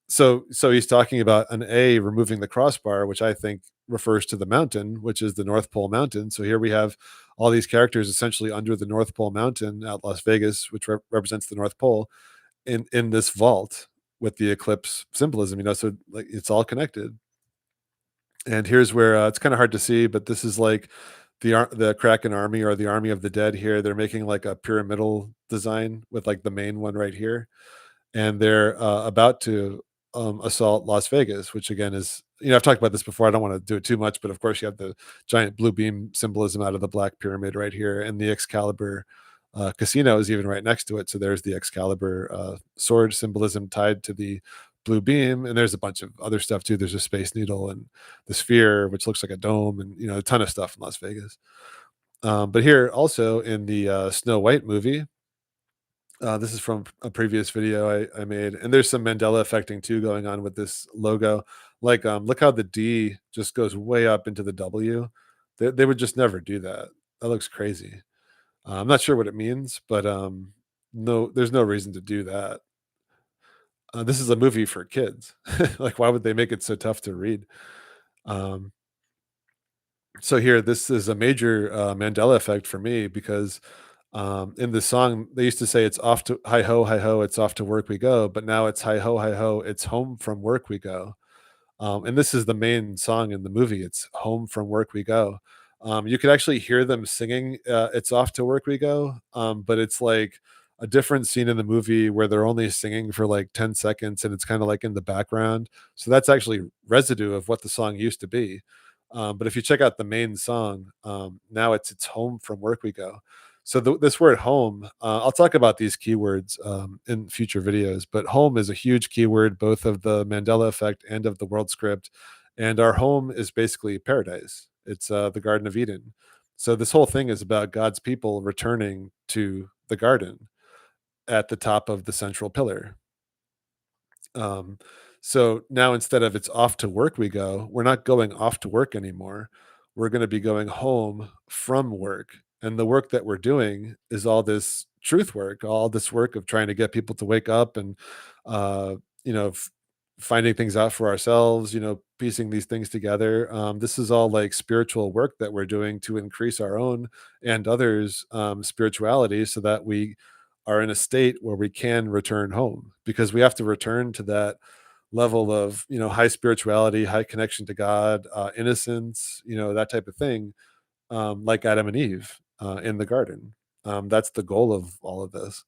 So he's talking about an A removing the crossbar, which I think refers to the mountain, which is the North Pole Mountain. So here we have all these characters essentially under the North Pole Mountain at Las Vegas, which represents the North Pole, in this vault with the eclipse symbolism. So like it's all connected. And here's where it's kind of hard to see, but this is like the Kraken army or the army of the dead here. They're making like a pyramidal design with like the main one right here, and they're about to assault Las Vegas, which again is, I've talked about this before. I don't want to do it too much, but of course you have the giant blue beam symbolism out of the Black Pyramid right here, and the Excalibur casino is even right next to it. So there's the Excalibur sword symbolism tied to the blue beam, and there's a bunch of other stuff too. There's a space needle and the sphere, which looks like a dome, and a ton of stuff in Las Vegas. But here also in the Snow White movie, this is from a previous video I made, and there's some Mandela affecting too going on with this logo. Like, look how the D just goes way up into the W. They would just never do that. That looks crazy. I'm not sure what it means, but no, there's no reason to do that. This is a movie for kids. Like, why would they make it so tough to read? Um, so here, this is a major Mandela effect for me because in the song they used to say it's off to hi ho, it's off to work we go, but now it's hi ho, it's home from work we go. And this is the main song in the movie. It's "Home from Work We Go." You could actually hear them singing "It's Off to Work We Go," but it's like a different scene in the movie where they're only singing for like 10 seconds, and it's kind of like in the background. So that's actually residue of what the song used to be. But if you check out the main song, now it's "Home from Work We Go." So this word "home," I'll talk about these keywords in future videos, but home is a huge keyword, both of the Mandela effect and of the world script. And our home is basically paradise. It's the Garden of Eden. So this whole thing is about God's people returning to the garden at the top of the central pillar. Um, so now instead of it's off to work we go, we're not going off to work anymore. We're going to be going home from work. And the work that we're doing is all this truth work, all this work of trying to get people to wake up and, uh, you know, f- finding things out for ourselves, piecing these things together. This is all like spiritual work that we're doing to increase our own and others' spirituality so that we are in a state where we can return home, because we have to return to that level of high spirituality, high connection to God, innocence, that type of thing, like Adam and Eve in the garden. That's the goal of all of this.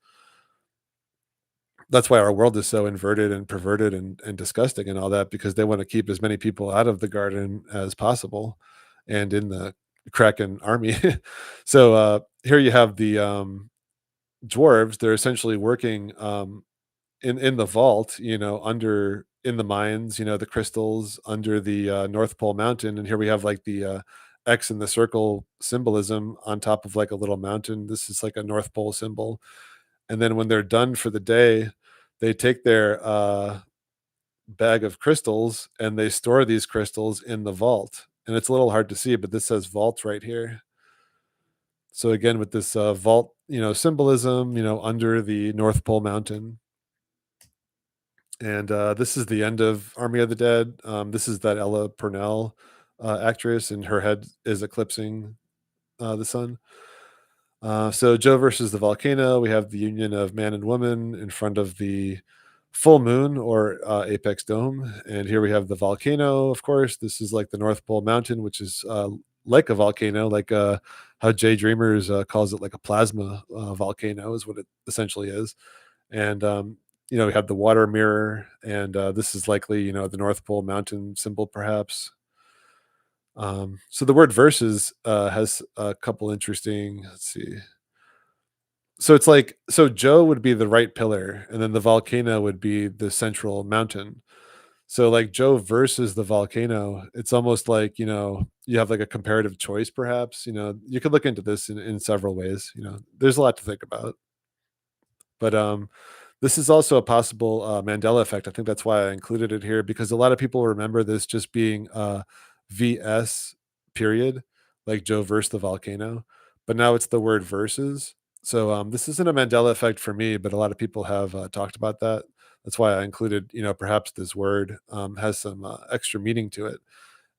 That's why our world is so inverted and perverted and disgusting and all that, because they want to keep as many people out of the garden as possible and in the Kraken army. So here you have the dwarves. They're essentially working in the vault, under in the mines, the crystals under the North Pole Mountain. And here we have like the X in the circle symbolism on top of like a little mountain. This is like a North Pole symbol. And then when they're done for the day, they take their bag of crystals and they store these crystals in the vault. And it's a little hard to see, but this says vault right here. So again, with this vault, symbolism, under the North Pole Mountain. And this is the end of Army of the Dead. This is that Ella Purnell actress, and her head is eclipsing the sun. So Joe versus the volcano. We have the union of man and woman in front of the full moon or apex dome, and here we have the volcano. Of course, this is like the North Pole Mountain, which is like a volcano, like how Jay Dreamers calls it, like a plasma volcano, is what it essentially is. And we have the water mirror, and this is likely, the North Pole mountain symbol, perhaps. So the word versus has a couple interesting. Let's see. So it's like Joe would be the right pillar, and then the volcano would be the central mountain. So like Joe versus the volcano, it's almost like, you have like a comparative choice, perhaps. You could look into this in several ways. There's a lot to think about. But this is also a possible Mandela effect. I think that's why I included it here, because a lot of people remember this just being VS period, like Joe versus the volcano. But now it's the word versus. So this isn't a Mandela effect for me, but a lot of people have talked about that. That's why I included, perhaps this word has some extra meaning to it.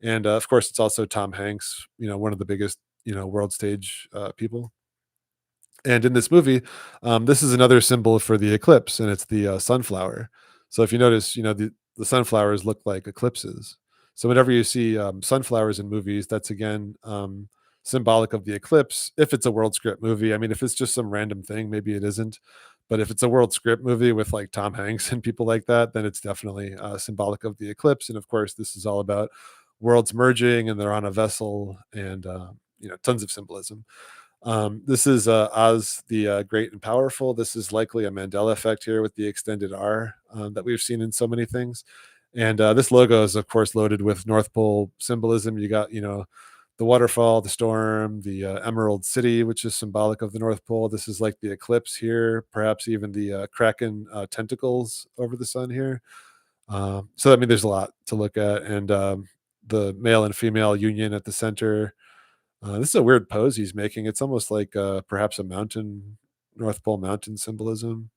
And of course, it's also Tom Hanks, one of the biggest, world stage people. And in this movie, this is another symbol for the eclipse, and it's the sunflower. So if you notice, the sunflowers look like eclipses. So whenever you see sunflowers in movies, that's again symbolic of the eclipse. If it's a world script movie, I mean, if it's just some random thing, maybe it isn't. But if it's a world script movie with like Tom Hanks and people like that, then it's definitely symbolic of the eclipse. And of course, this is all about worlds merging, and they're on a vessel, and tons of symbolism. This is Oz the Great and Powerful. This is likely a Mandela effect here with the extended R that we've seen in so many things. And this logo is, of course, loaded with North Pole symbolism. You got, the waterfall, the storm, the Emerald City, which is symbolic of the North Pole. This is like the eclipse here, perhaps even the Kraken tentacles over the sun here. So, I mean, there's a lot to look at. And the male and female union at the center. This is a weird pose he's making. It's almost like perhaps a mountain, North Pole mountain symbolism.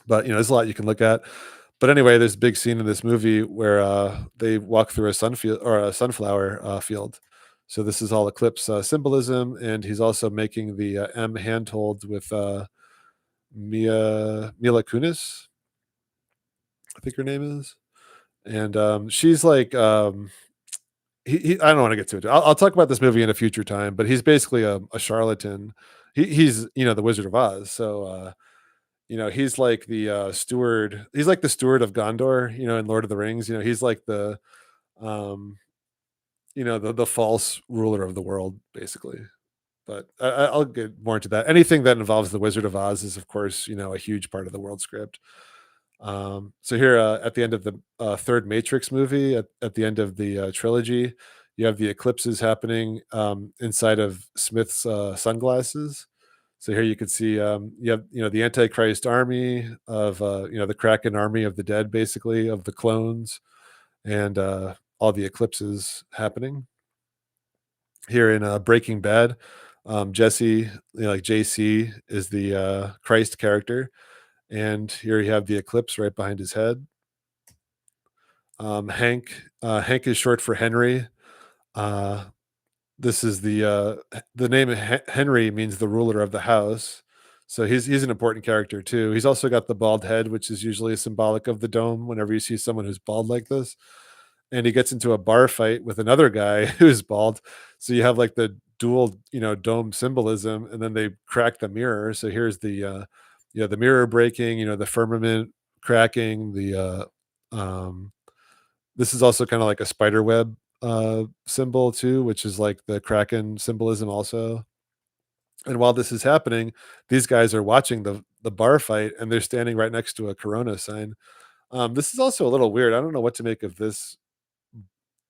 But there's a lot you can look at. But anyway, there's a big scene in this movie where they walk through a sunfield or a sunflower field. So this is all eclipse symbolism, and he's also making the M handhold with Mila Kunis, I think her name is, and she's like I don't want to get too into it. I'll talk about this movie in a future time, but he's basically a charlatan. He's the Wizard of Oz, so he's like the steward. He's like the steward of Gondor, in Lord of the Rings. He's like the um, the false ruler of the world, basically. But I'll get more into that. Anything that involves the Wizard of Oz is, of course, a huge part of the world script. So here at the end of the third Matrix movie, at the end of the trilogy, you have the eclipses happening inside of Smith's sunglasses. So here you can see you have the Antichrist army of the Kraken army of the dead, basically of the clones, and all the eclipses happening here in Breaking Bad. Jesse, like JC, is the Christ character, and here you have the eclipse right behind his head. Hank is short for Henry. Uh, this is the name Henry means the ruler of the house. So he's an important character too. He's also got the bald head, which is usually symbolic of the dome whenever you see someone who's bald like this. And he gets into a bar fight with another guy who's bald. So you have like the dual, dome symbolism, and then they crack the mirror. So here's the mirror breaking, the firmament cracking, this is also kind of like a spider web symbol too, which is like the Kraken symbolism also. And while this is happening, these guys are watching the bar fight, and they're standing right next to a Corona sign. This is also a little weird. I don't know what to make of this.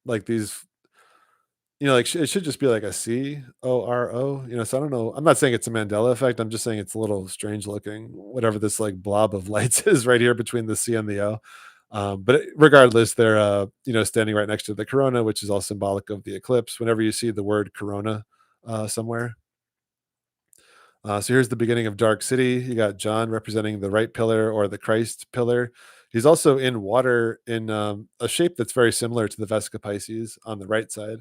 Like these, like it should just be like a CORO. So I don't know. I'm not saying it's a Mandela effect. I'm just saying it's a little strange looking. Whatever this like blob of lights is right here between the C and the O. But regardless, they're standing right next to the corona, which is all symbolic of the eclipse. Whenever you see the word corona somewhere, so here's the beginning of Dark City. You got John representing the right pillar or the Christ pillar. He's also in water in a shape that's very similar to the Vesica Pisces on the right side,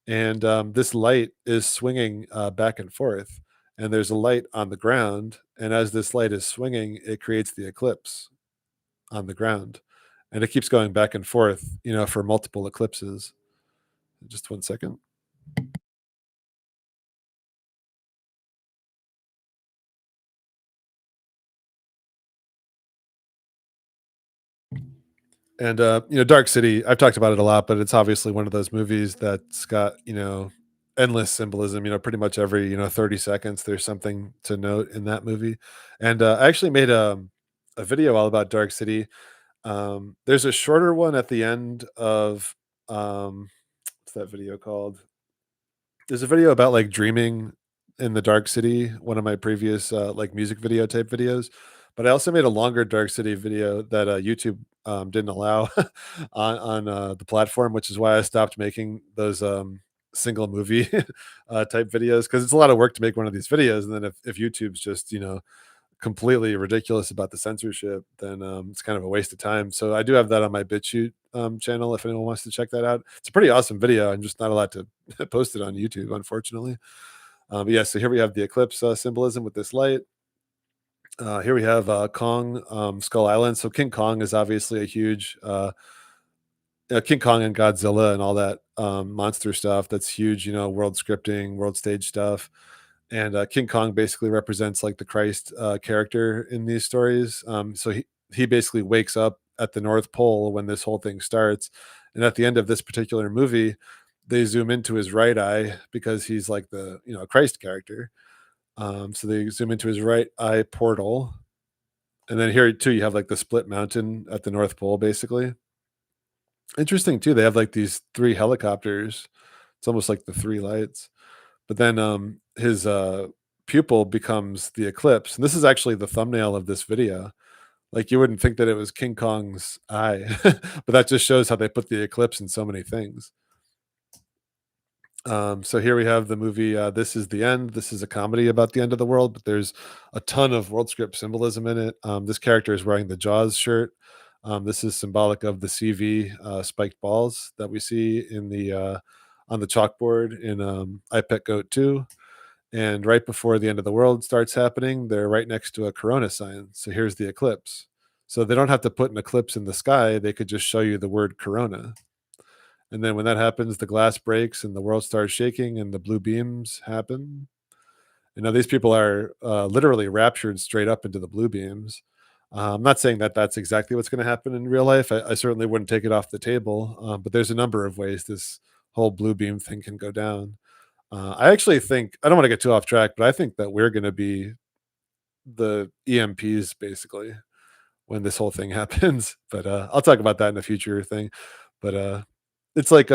and this light is swinging back and forth. And there's a light on the ground, and as this light is swinging, it creates the eclipse on the ground, and it keeps going back and forth, for multiple eclipses. Just 1 second. And, Dark City, I've talked about it a lot, but it's obviously one of those movies that's got, endless symbolism. Pretty much every, 30 seconds, there's something to note in that movie. And I actually made a video all about Dark City. There's a shorter one at the end of, what's that video called? There's a video about like dreaming in the Dark City, one of my previous like music video type videos. But I also made a longer Dark City video that YouTube didn't allow on the platform, which is why I stopped making those single movie type videos because it's a lot of work to make one of these videos. And then if YouTube's just completely ridiculous about the censorship, then it's kind of a waste of time. So I do have that on my BitChute channel if anyone wants to check that out. It's a pretty awesome video. I'm just not allowed to post it on YouTube, unfortunately. But yeah, so here we have the eclipse symbolism with this light. Here we have Kong, Skull Island. So King Kong is obviously a huge King Kong and Godzilla and all that monster stuff. That's huge, world scripting, world stage stuff. And King Kong basically represents like the Christ character in these stories. So he basically wakes up at the North Pole when this whole thing starts, and at the end of this particular movie, they zoom into his right eye because he's like the Christ character. So they zoom into his right eye portal, and then here too you have like the split mountain at the North Pole, basically. Interesting too. They have like these three helicopters. It's almost like the three lights. But then his pupil becomes the eclipse. And this is actually the thumbnail of this video. Like you wouldn't think that it was King Kong's eye, but that just shows how they put the eclipse in so many things. So here we have the movie This Is the End. This is a comedy about the end of the world, but there's a ton of world script symbolism in it. This character is wearing the Jaws shirt. This is symbolic of the CV spiked balls that we see in the on the chalkboard in I Pet Goat 2. And right before the end of the world starts happening, they're right next to a corona sign. So here's the eclipse. So they don't have to put an eclipse in the sky. They could just show you the word corona. And then when that happens, the glass breaks and the world starts shaking and the blue beams happen. And now these people are literally raptured straight up into the blue beams. I'm not saying that that's exactly what's going to happen in real life. I certainly wouldn't take it off the table, but there's a number of ways this whole blue beam thing can go down. I actually think I don't want to get too off track, but I think that we're going to be the EMPs basically when this whole thing happens. But I'll talk about that in a future thing. But it's like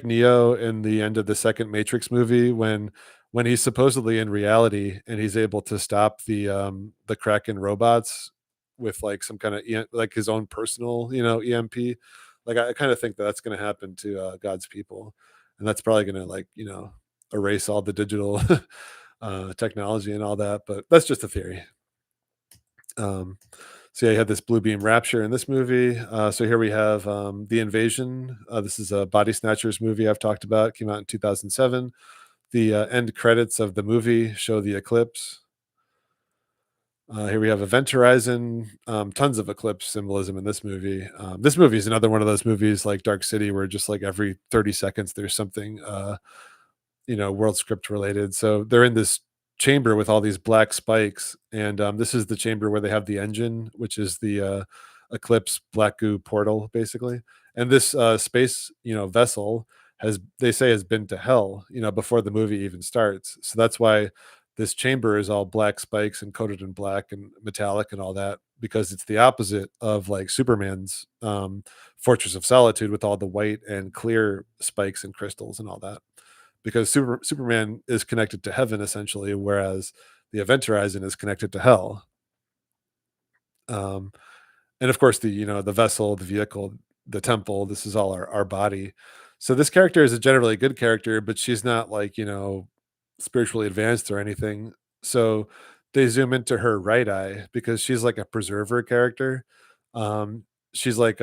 Neo in the end of the second Matrix movie when he's supposedly in reality and he's able to stop the Kraken robots with like some kind of like his own personal EMP. Like I kind of think that that's going to happen to God's people, and that's probably going to like erase all the digital technology and all that. But that's just a theory. Um, so yeah, you had this blue beam rapture in this movie. So here we have the invasion. This is a body snatchers movie I've talked about. Came out in 2007. The end credits of the movie show the eclipse. Here we have Event Horizon. Tons of eclipse symbolism in this movie. This movie is another one of those movies like Dark City, where just like every 30 seconds there's something world script related. So they're in this chamber with all these black spikes, and this is the chamber where they have the engine, which is the Eclipse black goo portal, basically. And this space, vessel they say has been to hell, before the movie even starts. So that's why this chamber is all black spikes and coated in black and metallic and all that, because it's the opposite of like Superman's Fortress of Solitude with all the white and clear spikes and crystals and all that, because Superman is connected to heaven essentially, whereas the Event Horizon is connected to hell. Um, and of course, the vessel, the vehicle, the temple. This is all our body. So this character is a generally good character, but she's not like spiritually advanced or anything. So they zoom into her right eye because she's like a preserver character. Um, she's like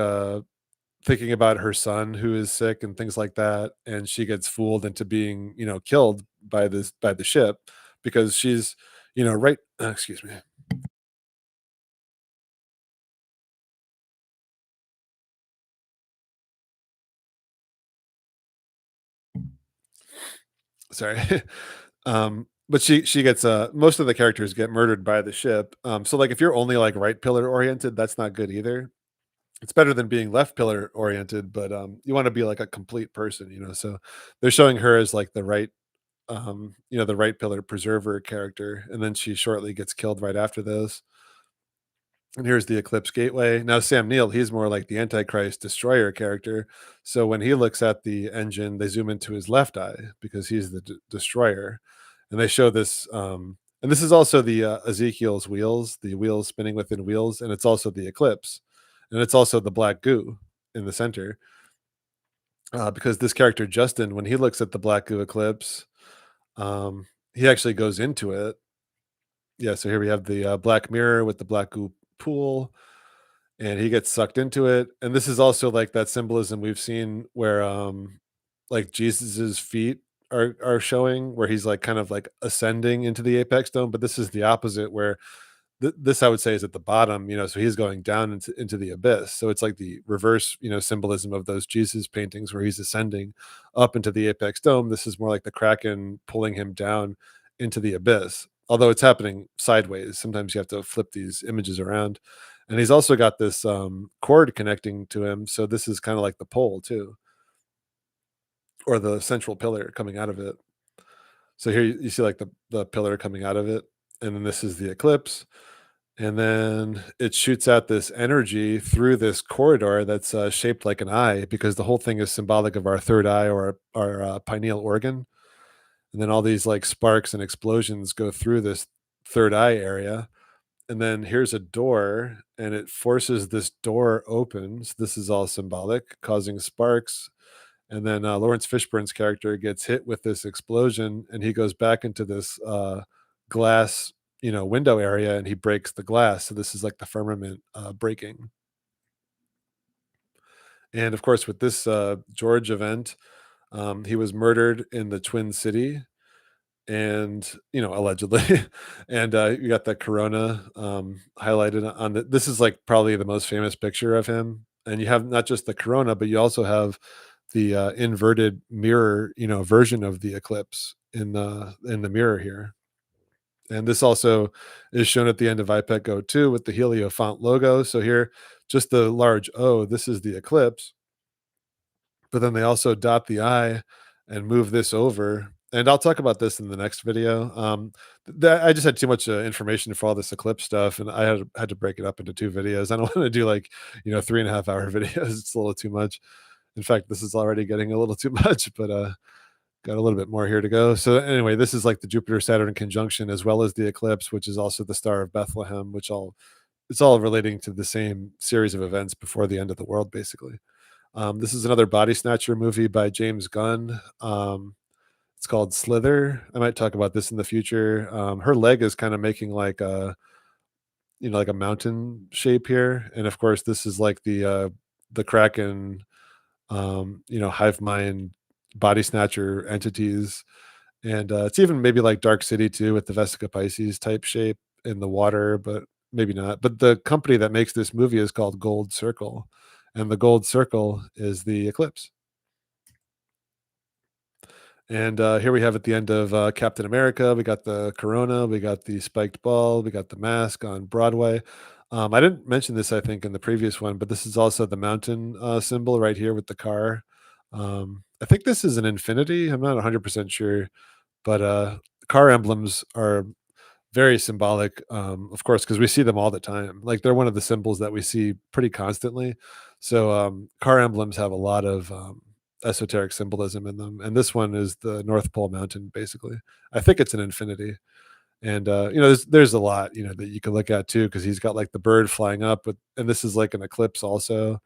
thinking about her son who is sick and things like that, and she gets fooled into being killed by the ship because she's right excuse me, sorry. But she gets most of the characters get murdered by the ship. So like if you're only like right pillar oriented, that's not good either. It's better than being left pillar oriented, but you want to be like a complete person, you know. So they're showing her as like the right the right pillar preserver character, and then she shortly gets killed right after this. And here's the Eclipse Gateway. Now, Sam Neill, he's more like the Antichrist destroyer character. So when he looks at the engine, they zoom into his left eye because he's the destroyer. And they show this. And this is also the Ezekiel's wheels, the wheels spinning within wheels. And it's also the Eclipse. And it's also the black goo in the center. Because this character, Justin, when he looks at the black goo Eclipse, he actually goes into it. Yeah, so here we have the black mirror with the black goo pool, and he gets sucked into it. And this is also like that symbolism we've seen where like Jesus's feet are showing, where he's like kind of like ascending into the apex dome, but this is the opposite, where this I would say is at the bottom, you know, so he's going down into the abyss. So it's like the reverse, you know, symbolism of those Jesus paintings where he's ascending up into the apex dome. This is more like the Kraken pulling him down into the abyss. Although it's happening sideways. Sometimes you have to flip these images around. And he's also got this cord connecting to him. So this is kind of like the pole too, or the central pillar coming out of it. So here you see like the pillar coming out of it. And then this is the eclipse. And then it shoots out this energy through this corridor that's shaped like an eye, because the whole thing is symbolic of our third eye, or our pineal organ. And then all these like sparks and explosions go through this third eye area. And then here's a door, and it forces this door opens. This is all symbolic, causing sparks. And then Lawrence Fishburne's character gets hit with this explosion, and he goes back into this glass, you know, window area, and he breaks the glass. So this is like the firmament breaking. And of course, with this George event, he was murdered in the Twin City, and you know, allegedly. And you got the corona highlighted on the, this is like probably the most famous picture of him. And you have not just the corona, but you also have the inverted mirror, you know, version of the eclipse in the mirror here. And this also is shown at the end of IPEC Go 2 with the Helio font logo. So here, just the large O, this is the eclipse, but then they also dot the I and move this over. And I'll talk about this in the next video. I just had too much information for all this Eclipse stuff, and I had to break it up into two videos. I don't want to do like, you know, 3.5 hour videos. It's a little too much. In fact, this is already getting a little too much, but got a little bit more here to go. So anyway, this is like the Jupiter Saturn conjunction, as well as the eclipse, which is also the Star of Bethlehem, which all it's all relating to the same series of events before the end of the world, basically. This is another body snatcher movie by James Gunn. It's called Slither. I might talk about this in the future. Her leg is kind of making like a, you know, like a mountain shape here, and of course, this is like the Kraken, you know, hive mind body snatcher entities. And it's even maybe like Dark City too, with the Vesica Pisces type shape in the water, but maybe not. But the company that makes this movie is called Gold Circle, and the Gold Circle is the eclipse. And here we have at the end of Captain America, we got the corona, we got the spiked ball, we got the mask on Broadway. I didn't mention this, I think, in the previous one, but this is also the mountain symbol right here with the car. I think this is an infinity. I'm not 100% sure, but car emblems are very symbolic, of course, because we see them all the time. Like they're one of the symbols that we see pretty constantly. So car emblems have a lot of esoteric symbolism in them, and this one is the North Pole Mountain. Basically, I think it's an infinity, and you know, there's a lot, you know, that you can look at too, because he's got like the bird flying up, but and this is like an eclipse also.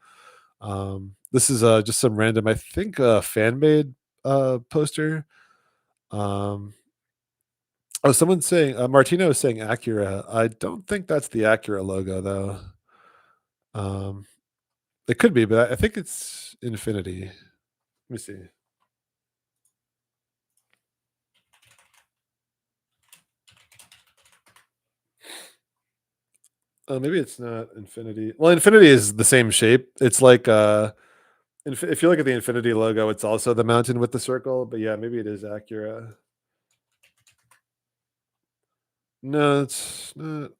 This is just some random, I think, fan made poster. Um, Oh, someone's saying Martino is saying Acura. I don't think that's the Acura logo though. Um, it could be, but I think it's Infinity. Let me see. Oh, maybe it's not Infinity. Well, Infinity is the same shape. It's like if you look at the Infinity logo, it's also the mountain with the circle. But yeah, maybe it is Acura. No, it's not.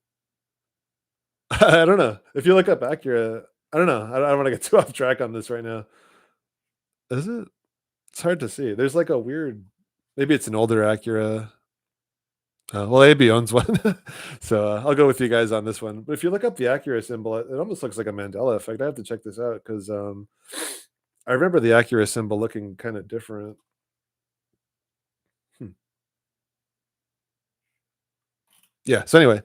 I don't know. If you look up Acura, I don't know. I don't wanna get too off track on this right now. Is it? It's hard to see. There's like a weird maybe it's an older Acura. Well, AB owns one. So, I'll go with you guys on this one. But if you look up the Acura symbol, it almost looks like a Mandela effect. I have to check this out 'cause, I remember the Acura symbol looking kinda different. Hmm. Yeah, so anyway,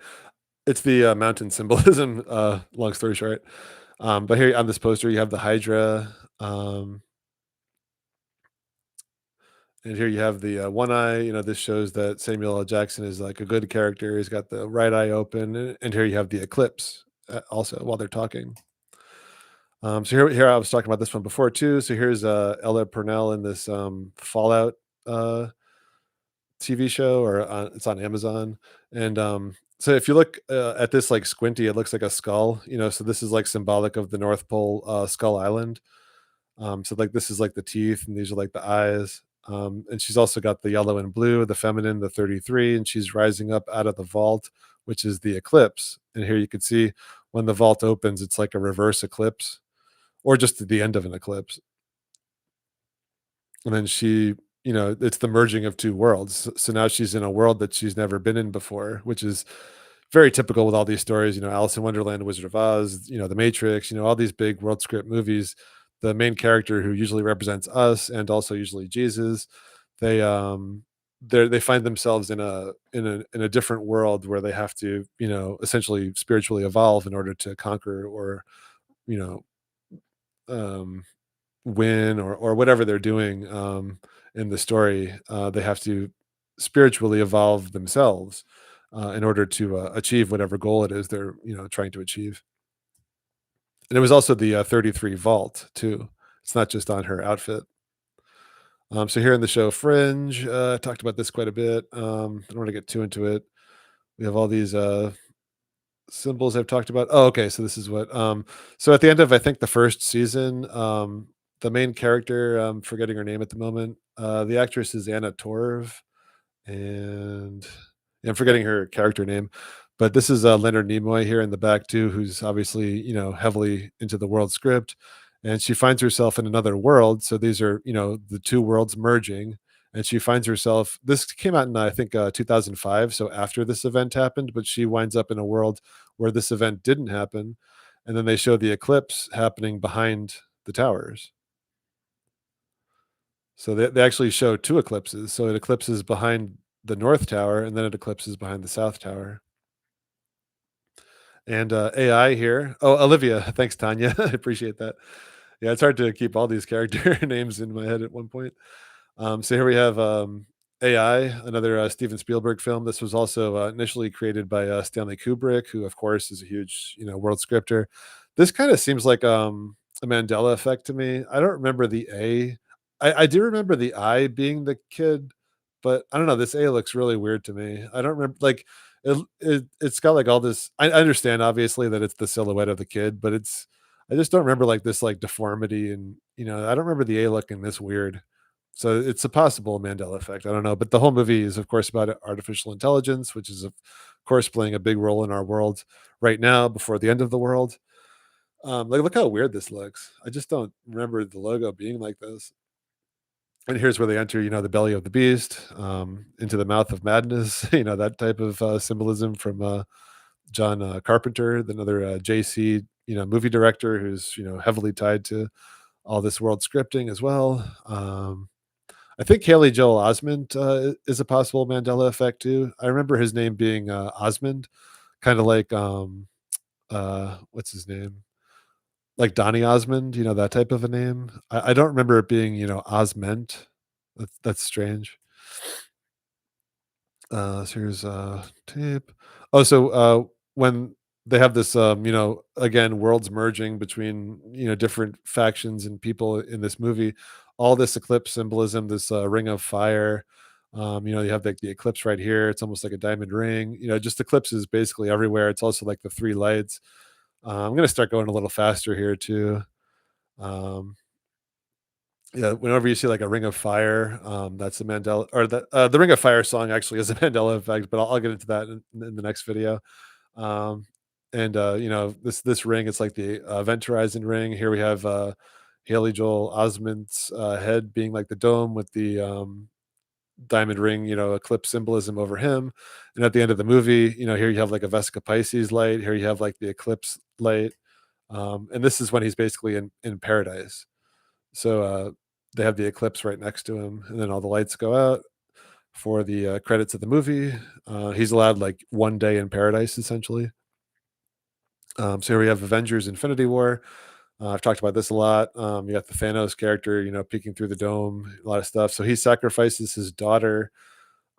it's the, mountain symbolism, long story short. But here on this poster, you have the Hydra, um, and here you have the, one eye, this shows that Samuel L. Jackson is, like, a good character, he's got the right eye open, and here you have the eclipse, also while they're talking. So here I was talking about this one before too, so here's, Ella Purnell in this, Fallout, uh, TV show or, it's on Amazon, and, so if you look, at this, like, squinty, it looks like a skull, so this is, like, symbolic of the North Pole, Skull Island. So like this is like the teeth, and these are like the eyes. And she's also got the yellow and blue, the feminine, the 33, and she's rising up out of the vault, which is the eclipse. And here you can see when the vault opens, it's like a reverse eclipse, or just the end of an eclipse. And then it's the merging of two worlds. So now she's in a world that she's never been in before, which is very typical with all these stories. Alice in Wonderland, Wizard of Oz, The Matrix, all these big world script movies. The main character, who usually represents us and also usually Jesus, they they find themselves in a different world where they have to, essentially spiritually evolve in order to conquer or, you know, um win or whatever they're doing, in the story. They have to spiritually evolve themselves, in order to, achieve whatever goal it is they're, trying to achieve. And it was also the, 33 vault too. It's not just on her outfit. So here in the show Fringe, talked about this quite a bit. I don't want to get too into it. We have all these, symbols I've talked about. Oh, okay. So this is what. So at the end of, I think, the first season, the main character, I'm forgetting her name at the moment. The actress is Anna Torv, and yeah, I'm forgetting her character name. But this is, Leonard Nimoy here in the back too, who's obviously, heavily into the world script, and she finds herself in another world. So these are, the two worlds merging, and she finds herself. This came out in, I think, 2005, so after this event happened, but she winds up in a world where this event didn't happen, and then they show the eclipse happening behind the towers. So they actually show two eclipses. So it eclipses behind the north tower, and then it eclipses behind the south tower. And, AI here. Oh, Olivia, thanks, Tanya. I appreciate that. Yeah, it's hard to keep all these character names in my head at one point. So here we have, AI, another, Steven Spielberg film. This was also, initially created by, Stanley Kubrick, who, of course, is a huge, world scripter. This kind of seems like, a Mandela effect to me. I don't remember the A. I do remember the I being the kid, but I don't know. This A looks really weird to me. I don't remember like it's got like all this. I understand obviously that it's the silhouette of the kid, but I just don't remember like this like deformity, and I don't remember the A looking this weird. So it's a possible Mandela effect. I don't know, but the whole movie is, of course, about artificial intelligence, which is, of course, playing a big role in our world right now before the end of the world. Like, look how weird this looks. I just don't remember the logo being like this. And here's where they enter, the belly of the beast, into the mouth of madness. That type of, symbolism from, John, Carpenter, another, JC, movie director who's, heavily tied to all this world scripting as well. I think Haley Joel Osment, is a possible Mandela effect too. I remember his name being, Osmond, kind of like, what's his name? Like Donny Osmond, that type of a name. I don't remember it being, Osment. That's strange. So here's, tape. Oh, so, when they have this, again, worlds merging between, different factions and people in this movie, all this eclipse symbolism, this, ring of fire, you have, like, the eclipse right here. It's almost like a diamond ring, just eclipses basically everywhere. It's also like the 3 lights. I'm gonna start going a little faster here too. Um Yeah, whenever you see like a Ring of Fire, that's the Mandela, or the Ring of Fire song actually is a Mandela effect, but I'll get into that in the next video. Um, And this ring, it's like the Event Horizon ring. Here we have Haley Joel Osment's head being like the dome with the diamond ring, eclipse symbolism over him. And at the end of the movie, here you have like a Vesica Pisces light. Here you have like the eclipse light. And this is when he's basically in paradise. So they have the eclipse right next to him, and then all the lights go out for the credits of the movie. He's allowed like 1 day in paradise, essentially. So here we have Avengers: Infinity War. I've talked about this a lot. You got the Thanos character, peeking through the dome, a lot of stuff. So he sacrifices his daughter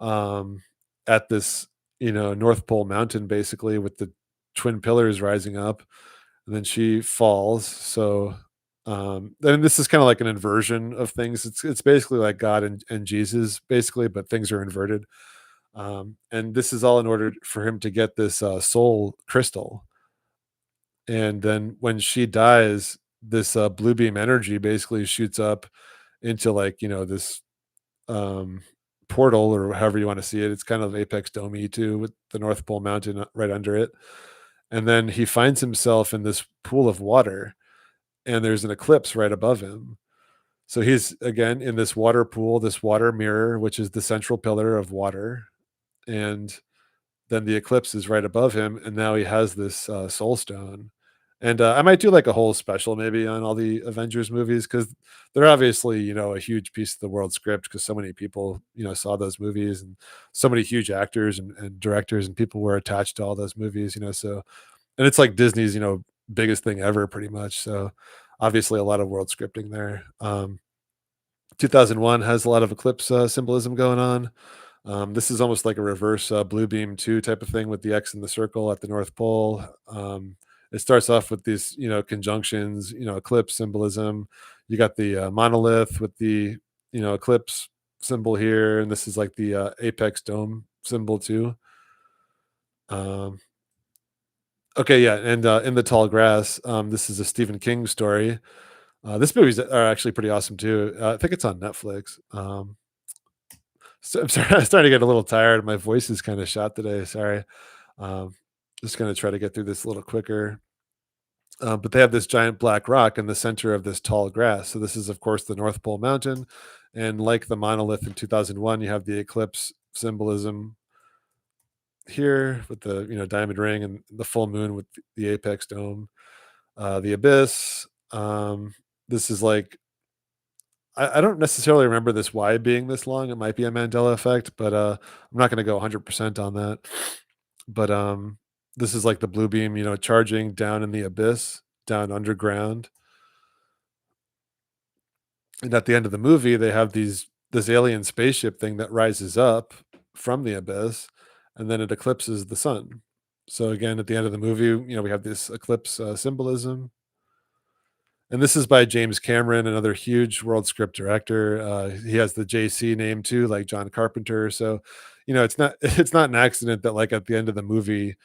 um, at this, North Pole mountain, basically, with the twin pillars rising up, and then she falls. So, and this is kind of like an inversion of things. It's basically like God and Jesus, basically, but things are inverted. And this is all in order for him to get this soul crystal. And then when she dies, this blue beam energy basically shoots up into like this um, portal, or however you want to see it. It's kind of Apex Dome too, with the North Pole Mountain right under it. And then he finds himself in this pool of water, and there's an eclipse right above him. So he's again in this water pool, this water mirror, which is the central pillar of water. And then the eclipse is right above him, and now he has this soul stone. And I might do like a whole special maybe on all the Avengers movies, because they're obviously a huge piece of the world script, because so many people saw those movies, and so many huge actors and directors and people were attached to all those movies. So, and it's like Disney's biggest thing ever, pretty much. So obviously a lot of world scripting there. 2001 has a lot of eclipse symbolism going on. This is almost like a reverse blue beam 2 type of thing, with the X in the circle at the North Pole. It starts off with these, conjunctions, eclipse symbolism. You got the monolith with the, eclipse symbol here. And this is like the apex dome symbol too. Um, okay, yeah. And in the tall grass, this is a Stephen King story. This movies are actually pretty awesome too. I think it's on Netflix. So I'm sorry, I'm starting to get a little tired. My voice is kind of shot today. Sorry. Um, just going to try to get through this a little quicker. But they have this giant black rock in the center of this tall grass. So this is, of course, the North Pole Mountain. And like the monolith in 2001, you have the eclipse symbolism here with the diamond ring, and the full moon with the apex dome. The abyss. This is like, I don't necessarily remember this why being this long. It might be a Mandela effect, but I'm not going to go 100% on that. But this is like the blue beam, charging down in the abyss, down underground. And at the end of the movie, they have this alien spaceship thing that rises up from the abyss, and then it eclipses the sun. So again, at the end of the movie, we have this eclipse symbolism. And this is by James Cameron, another huge world script director. He has the JC name too, like John Carpenter. So, it's not it's not an accident that like at the end of the movie,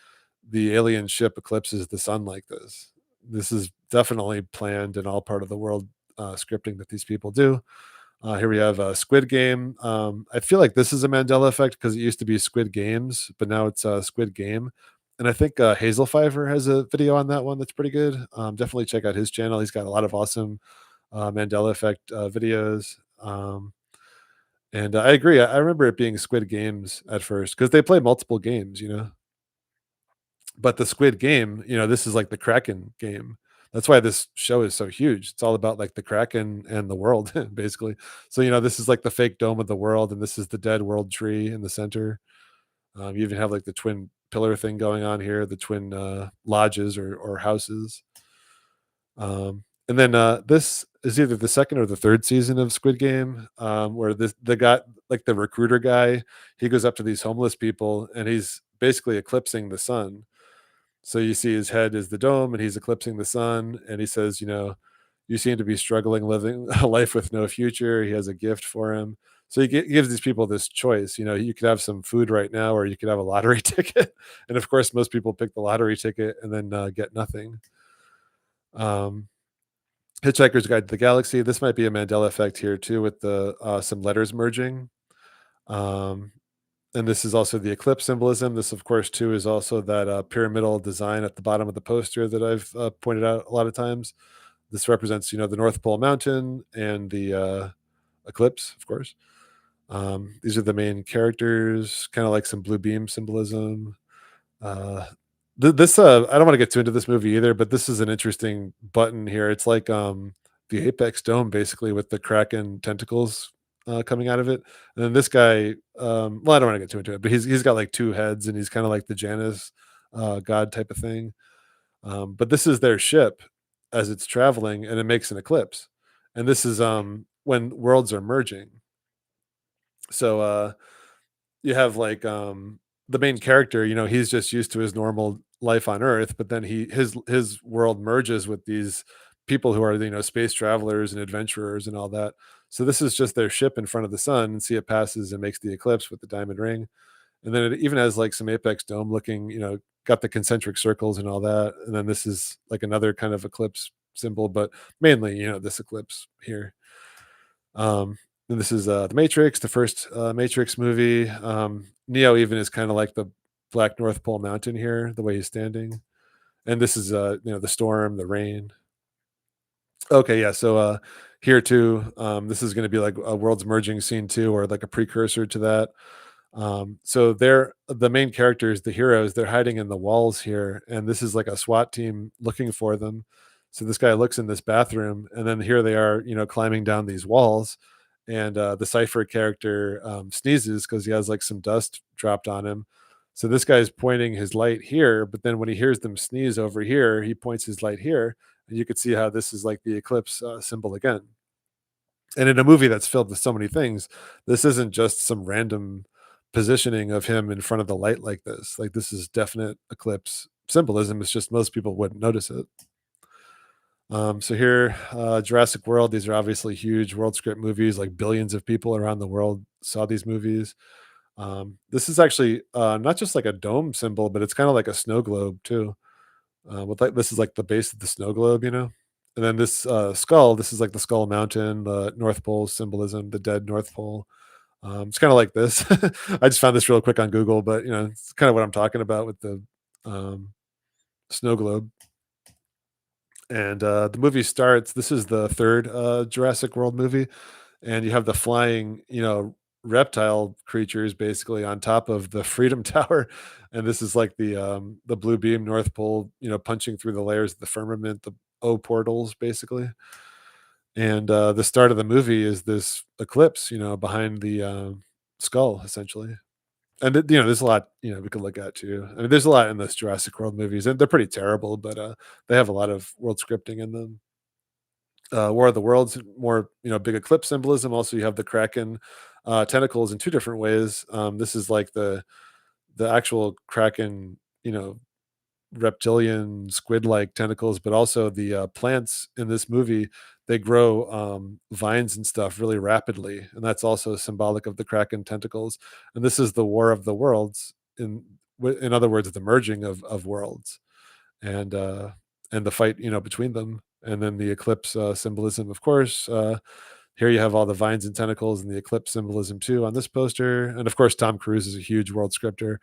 the alien ship eclipses the sun like this. This is definitely planned and all part of the world scripting that these people do. Here we have Squid Game. I feel like this is a Mandela effect, because it used to be Squid Games, but now it's Squid Game. And I think Hazel Pfeiffer has a video on that one that's pretty good. Definitely check out his channel. He's got a lot of awesome Mandela effect videos. And I agree. I remember it being Squid Games at first, because they play multiple games. But the Squid Game, this is like the Kraken game. That's why this show is so huge. It's all about like the Kraken and the world, basically. So, this is like the fake dome of the world, and this is the dead world tree in the center. You even have like the twin pillar thing going on here, the twin lodges or houses. And then this is either the second or the third season of Squid Game, where the guy, like the recruiter guy, he goes up to these homeless people, and he's basically eclipsing the sun. So you see his head is the dome, and he's eclipsing the sun, and he says, you seem to be struggling living a life with no future. He has a gift for him. So he gives these people this choice. You could have some food right now, or you could have a lottery ticket. And of course, most people pick the lottery ticket and then get nothing. Um, Hitchhiker's Guide to the Galaxy. This might be a Mandela effect here too, with the some letters merging. Um, and this is also the eclipse symbolism. This, of course, too, is also that pyramidal design at the bottom of the poster that I've pointed out a lot of times. This represents, the North Pole Mountain and the eclipse, of course. These are the main characters, kind of like some blue beam symbolism. Uh, this I don't want to get too into this movie either, but this is an interesting button here. It's like the apex dome, basically, with the kraken tentacles coming out of it. And then this guy, well, I don't want to get too into it, but he's got like two heads, and he's kind of like the Janus god type of thing. But this is their ship as it's traveling, and it makes an eclipse. And this is when worlds are merging. So you have like the main character, he's just used to his normal life on Earth, but then his world merges with these people who are, space travelers and adventurers and all that. So this is just their ship in front of the sun, and see it passes and makes the eclipse with the diamond ring. And then it even has like some apex dome looking, got the concentric circles and all that. And then this is like another kind of eclipse symbol, but mainly, this eclipse here. And this is the Matrix, the first Matrix movie. Neo even is kind of like the Black North Pole Mountain here, the way he's standing. And this is the storm, the rain. Okay, yeah. So here too, this is going to be like a world's merging scene too, or like a precursor to that. So they're the main characters, the heroes. They're hiding in the walls here, and this is like a SWAT team looking for them. So this guy looks in this bathroom, and then here they are, climbing down these walls. And the Cipher character sneezes because he has like some dust dropped on him. So this guy's pointing his light here, but then when he hears them sneeze over here, he points his light here, and you could see how this is like the eclipse symbol again. And in a movie that's filled with so many things, this isn't just some random positioning of him in front of the light like this. Like, this is definite eclipse symbolism. It's just most people wouldn't notice it. So here, Jurassic World, these are obviously huge world script movies, like billions of people around the world saw these movies. This is actually not just like a dome symbol, but it's kind of like a snow globe too. With like this is like the base of the snow globe. And then this skull, this is like the Skull Mountain, the North Pole symbolism, the dead North Pole. It's kind of like this. I just found this real quick on Google, but it's kind of what I'm talking about with the um, snow globe. And the movie starts. This is the third Jurassic World movie, and you have the flying, reptile creatures basically on top of the Freedom Tower, and this is like the blue beam North Pole, punching through the layers of the firmament, the O portals basically. And the start of the movie is this eclipse, behind the skull essentially. And there's a lot we could look at too. I mean, there's a lot in those Jurassic World movies, and they're pretty terrible, but they have a lot of world scripting in them. War of the Worlds, more big eclipse symbolism. Also, you have the Kraken tentacles in two different ways. This is like the actual Kraken, reptilian squid-like tentacles, but also the plants in this movie. They grow vines and stuff really rapidly, and that's also symbolic of the Kraken tentacles. And this is the War of the Worlds. In other words, the merging of worlds, and and the fight between them. And then the eclipse symbolism, of course. Here you have all the vines and tentacles and the eclipse symbolism too on this poster. And of course, Tom Cruise is a huge world scripter.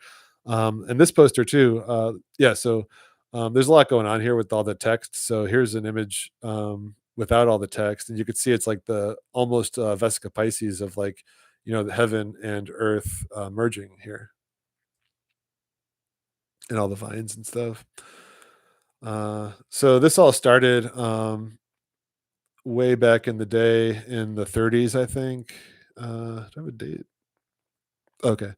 And this poster too. Yeah, so there's a lot going on here with all the text. So here's an image without all the text, and you could see it's like the almost Vesica Pisces of like the heaven and earth merging here, and all the vines and stuff. So this all started way back in the day in the 30s, I think. Do I have a date? Okay.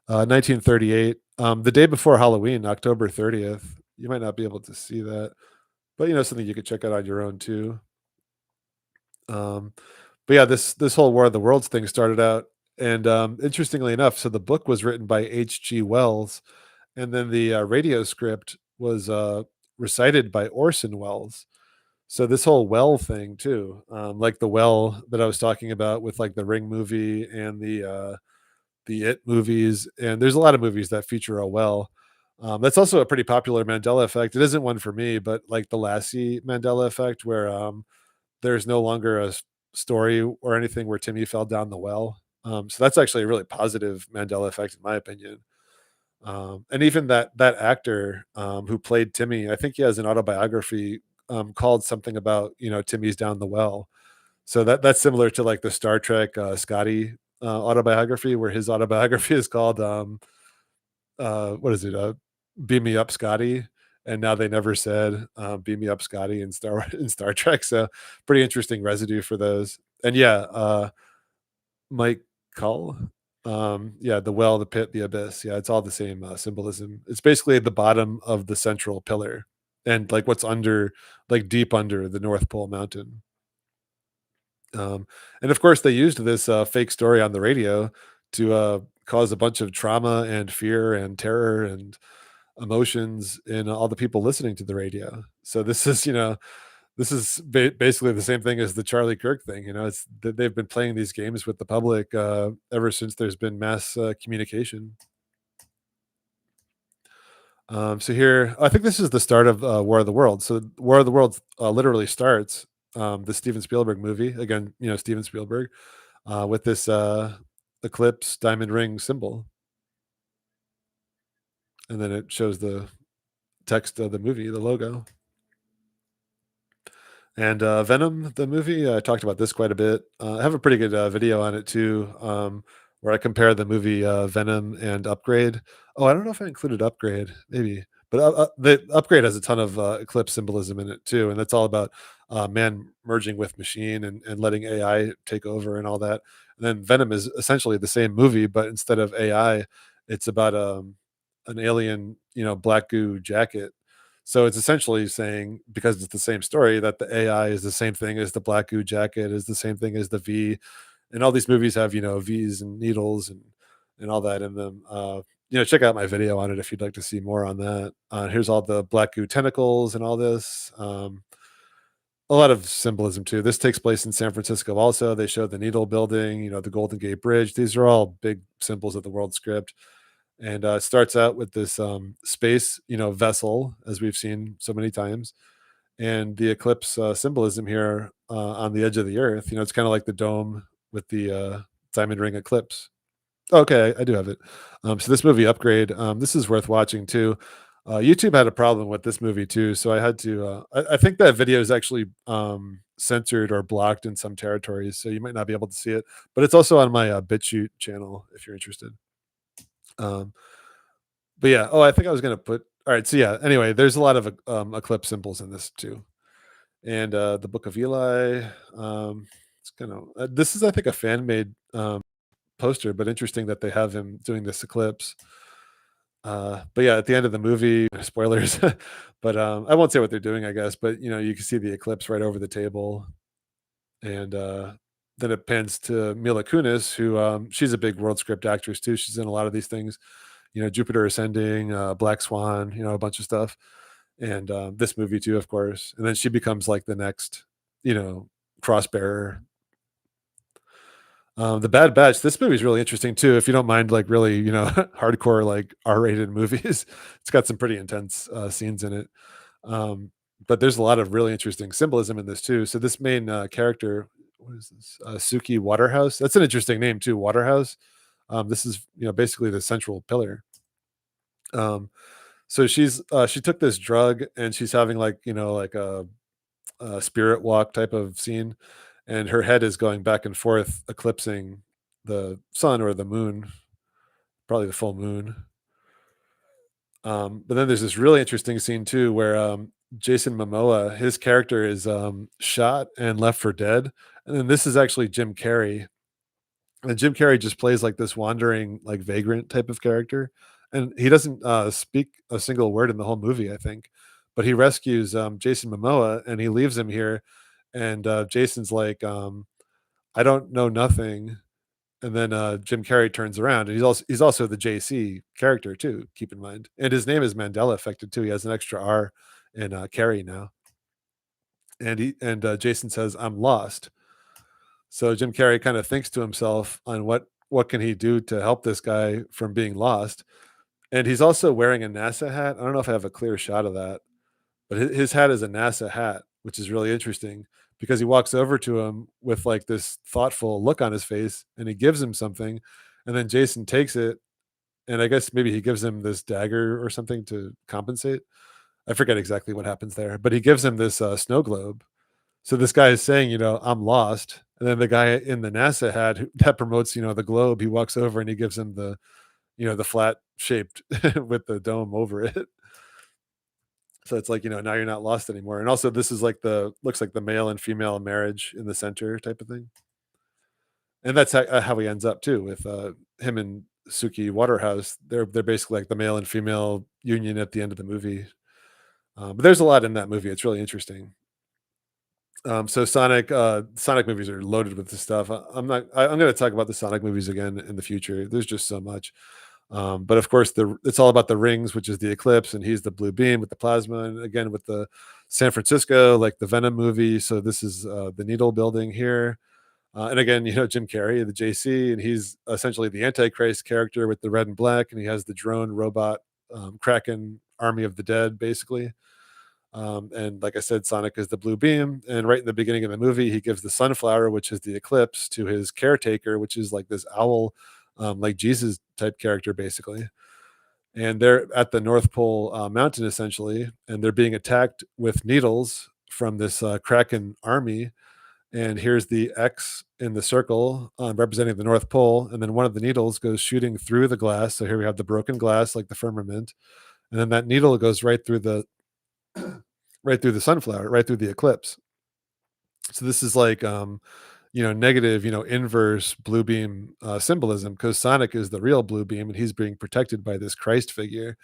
1938. The day before Halloween, October 30th. You might not be able to see that, but something you could check out on your own too. Um, but yeah, this whole War of the Worlds thing started out, and interestingly enough, so the book was written by H.G. Wells, and then the radio script was recited by Orson Welles. So this whole well thing too, like the well that I was talking about with like the Ring movie and the It movies, and there's a lot of movies that feature a well. That's also a pretty popular Mandela effect. It isn't one for me, but like the Lassie Mandela effect, where there's no longer a story or anything where Timmy fell down the well. So that's actually a really positive Mandela effect, in my opinion. And even that actor who played Timmy, I think he has an autobiography called something about Timmy's down the well. So that's similar to like the Star Trek Scotty autobiography, where his autobiography is called what is it? Beam Me Up, Scotty. And now they never said "Beam Me Up, Scotty" in Star in Star Trek. So pretty interesting residue for those. And yeah, Mike Cull. Yeah, the well, the pit, the abyss. Yeah, it's all the same symbolism. It's basically at the bottom of the central pillar, and like what's under, like deep under the North Pole Mountain. And of course, they used this fake story on the radio to cause a bunch of trauma and fear and terror and emotions in all the people listening to the radio. So this is, this is basically the same thing as the Charlie Kirk thing. It's that they've been playing these games with the public ever since there's been mass communication. So here, I think this is the start of War of the Worlds. So War of the Worlds literally starts the Steven Spielberg movie again. Steven Spielberg with this eclipse diamond ring symbol, and then it shows the text of the movie, the logo. And Venom, the movie, I talked about this quite a bit. I have a pretty good video on it too, where I compare the movie Venom and Upgrade. Oh, I don't know if I included Upgrade, maybe, but the Upgrade has a ton of Eclipse symbolism in it too, and that's all about man merging with machine and letting AI take over and all that. And then Venom is essentially the same movie, but instead of AI, it's about an alien, black goo jacket. So it's essentially saying, because it's the same story, that the AI is the same thing as the black goo jacket, is the same thing as the V, and all these movies have V's and needles and all that in them. Check out my video on it if you'd like to see more on that. Here's all the black goo tentacles and all this. A lot of symbolism too. This takes place in San Francisco. Also, they show the Needle Building, the Golden Gate Bridge. These are all big symbols of the world script. And it starts out with this space, vessel, as we've seen so many times, and the eclipse symbolism here on the edge of the Earth. It's kind of like the dome with the diamond ring eclipse. Okay, I do have it. So this movie Upgrade, this is worth watching too. YouTube had a problem with this movie too, so I had to. I think that video is actually censored or blocked in some territories, so you might not be able to see it. But it's also on my BitChute channel if you're interested. Um, but yeah, I think I was gonna put. All right, so yeah. Anyway, there's a lot of eclipse symbols in this too, and the Book of Eli. It's kind of this is I think a fan made poster, but interesting that they have him doing this eclipse. But yeah, at the end of the movie, spoilers, but I won't say what they're doing, I guess. But you can see the eclipse right over the table, and then it pans to Mila Kunis, who she's a big world script actress too. She's in a lot of these things, Jupiter Ascending, Black Swan, a bunch of stuff, and this movie too, of course. And then she becomes like the next, cross bearer. The Bad Batch. This movie is really interesting too. If you don't mind, like really, hardcore like R-rated movies, it's got some pretty intense scenes in it. But there's a lot of really interesting symbolism in this too. So this main character, what is this? Suki Waterhouse. That's an interesting name too. Waterhouse. This is basically the central pillar. Um, so she took this drug and she's having like like a spirit walk type of scene, and her head is going back and forth, eclipsing the sun or the moon, probably the full moon. But then there's this really interesting scene too, where Jason Momoa, his character is shot and left for dead, and then this is actually Jim Carrey, and Jim Carrey just plays like this wandering, like vagrant type of character, and he doesn't speak a single word in the whole movie, I think, but he rescues Jason Momoa and he leaves him here, and Jason's like, "I don't know nothing," and then Jim Carrey turns around, and he's also the JC character too. Keep in mind, and his name is Mandela affected too. He has an extra R in Carrey now, and Jason says, "I'm lost." So Jim Carrey kind of thinks to himself on what can he do to help this guy from being lost, and he's also wearing a NASA hat. I don't know if I have a clear shot of that, but his hat is a NASA hat, which is really interesting because he walks over to him with like this thoughtful look on his face and he gives him something. And then Jason takes it. And I guess maybe he gives him this dagger or something to compensate. I forget exactly what happens there, but he gives him this snow globe. So this guy is saying, I'm lost. And then the guy in the NASA hat that promotes, the globe, he walks over and he gives him the flat shaped with the dome over it. So it's like, now you're not lost anymore. And also this is like looks like the male and female marriage in the center type of thing. And that's how he ends up too with him and Suki Waterhouse. They're basically like the male and female union at the end of the movie. But there's a lot in that movie. It's really interesting. So Sonic movies are loaded with this stuff. I'm not. I'm going to talk about the Sonic movies again in the future. There's just so much. But of course, it's all about the rings, which is the Eclipse, and he's the blue beam with the plasma, and again with the San Francisco, like the Venom movie. So this is the Needle building here, and again, Jim Carrey, the JC, and he's essentially the Antichrist character with the red and black, and he has the drone robot Kraken army of the dead, basically. And like I said, Sonic is the blue beam. And right in the beginning of the movie, he gives the sunflower, which is the eclipse, to his caretaker, which is like this owl, like Jesus type character, basically. And they're at the North Pole mountain, essentially, and they're being attacked with needles from this Kraken army. And here's the X in the circle representing the North Pole. And then one of the needles goes shooting through the glass. So here we have the broken glass, like the firmament. And then that needle goes right through the sunflower, right through the eclipse. So this is like negative, inverse blue beam symbolism because Sonic is the real blue beam and he's being protected by this Christ figure.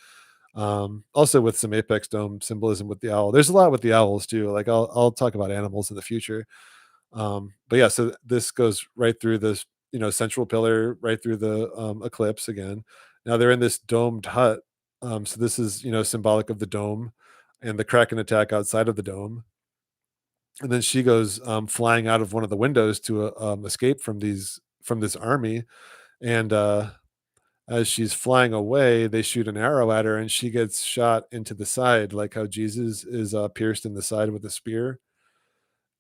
Also with some apex dome symbolism with the owl. There's a lot with the owls too. Like I'll talk about animals in the future. But yeah, so this goes right through this, central pillar, right through the eclipse again. Now they're in this domed hut. So this is, symbolic of the dome and the Kraken attack outside of the dome. And then she goes flying out of one of the windows to escape from this army. And as she's flying away, they shoot an arrow at her, and she gets shot into the side, like how Jesus is pierced in the side with a spear.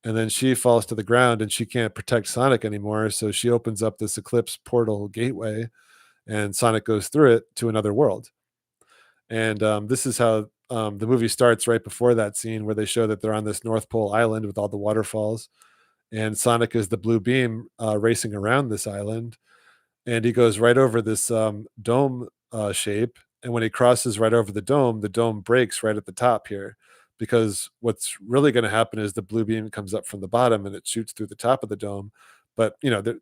And then she falls to the ground, and she can't protect Sonic anymore. So she opens up this Eclipse portal gateway, and Sonic goes through it to another world. And this is how the movie starts right before that scene where they show that they're on this North Pole island with all the waterfalls. And Sonic is the blue beam racing around this island. And he goes right over this dome shape. And when he crosses right over the dome breaks right at the top here. Because what's really going to happen is the blue beam comes up from the bottom and it shoots through the top of the dome. But,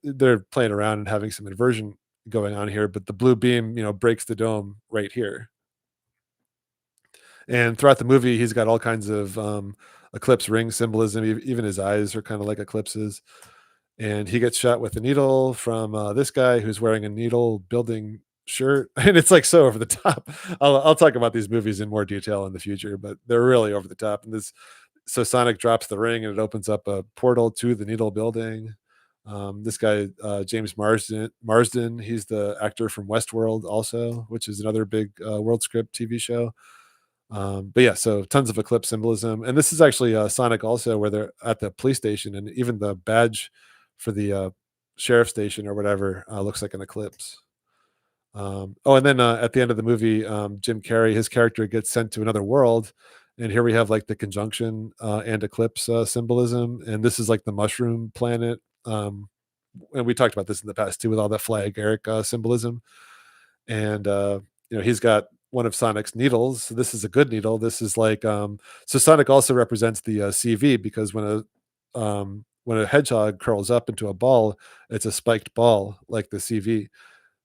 they're playing around and having some inversion going on here. But the blue beam, breaks the dome right here. And throughout the movie, he's got all kinds of eclipse ring symbolism. Even his eyes are kind of like eclipses. And he gets shot with a needle from this guy who's wearing a needle building shirt. And it's like so over the top. I'll talk about these movies in more detail in the future, but they're really over the top. And so Sonic drops the ring and it opens up a portal to the needle building. This guy, James Marsden, he's the actor from Westworld also, which is another big World Script TV show. But yeah, so tons of eclipse symbolism. And this is actually Sonic also, where they're at the police station, and even the badge for the sheriff station or whatever looks like an eclipse. And then at the end of the movie, Jim Carrey, his character gets sent to another world. And here we have like the conjunction and eclipse symbolism. And this is like the mushroom planet. And we talked about this in the past too, with all that fly agaric symbolism. And he's got one of Sonic's needles. So this is a good needle. This is like so Sonic also represents the CV, because when a hedgehog curls up into a ball, it's a spiked ball like the CV.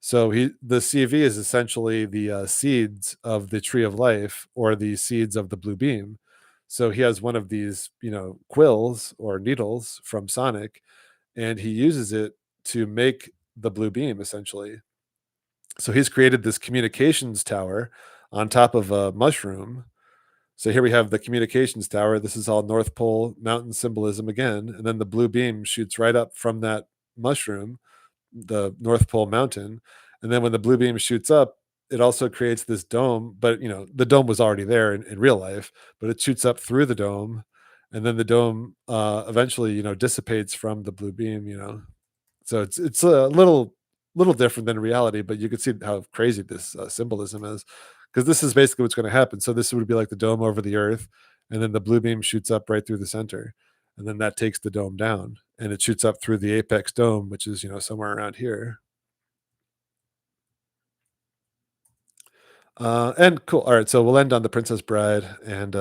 So the CV is essentially the seeds of the tree of life, or the seeds of the blue beam. So he has one of these, quills or needles from Sonic, and he uses it to make the blue beam essentially. So he's created this communications tower on top of a mushroom. So here we have the communications tower. This is all North Pole mountain symbolism again. And then the blue beam shoots right up from that mushroom, the North Pole mountain. And then when the blue beam shoots up, it also creates this dome. But, the dome was already there in real life, but it shoots up through the dome. and then the dome eventually, dissipates from the blue beam. So it's a little different than reality, but you can see how crazy this symbolism is, because this is basically what's going to happen. So this would be like the dome over the Earth, and then the blue beam shoots up right through the center, and then that takes the dome down, and it shoots up through the apex dome, which is somewhere around here. And cool. All right, so we'll end on the Princess Bride and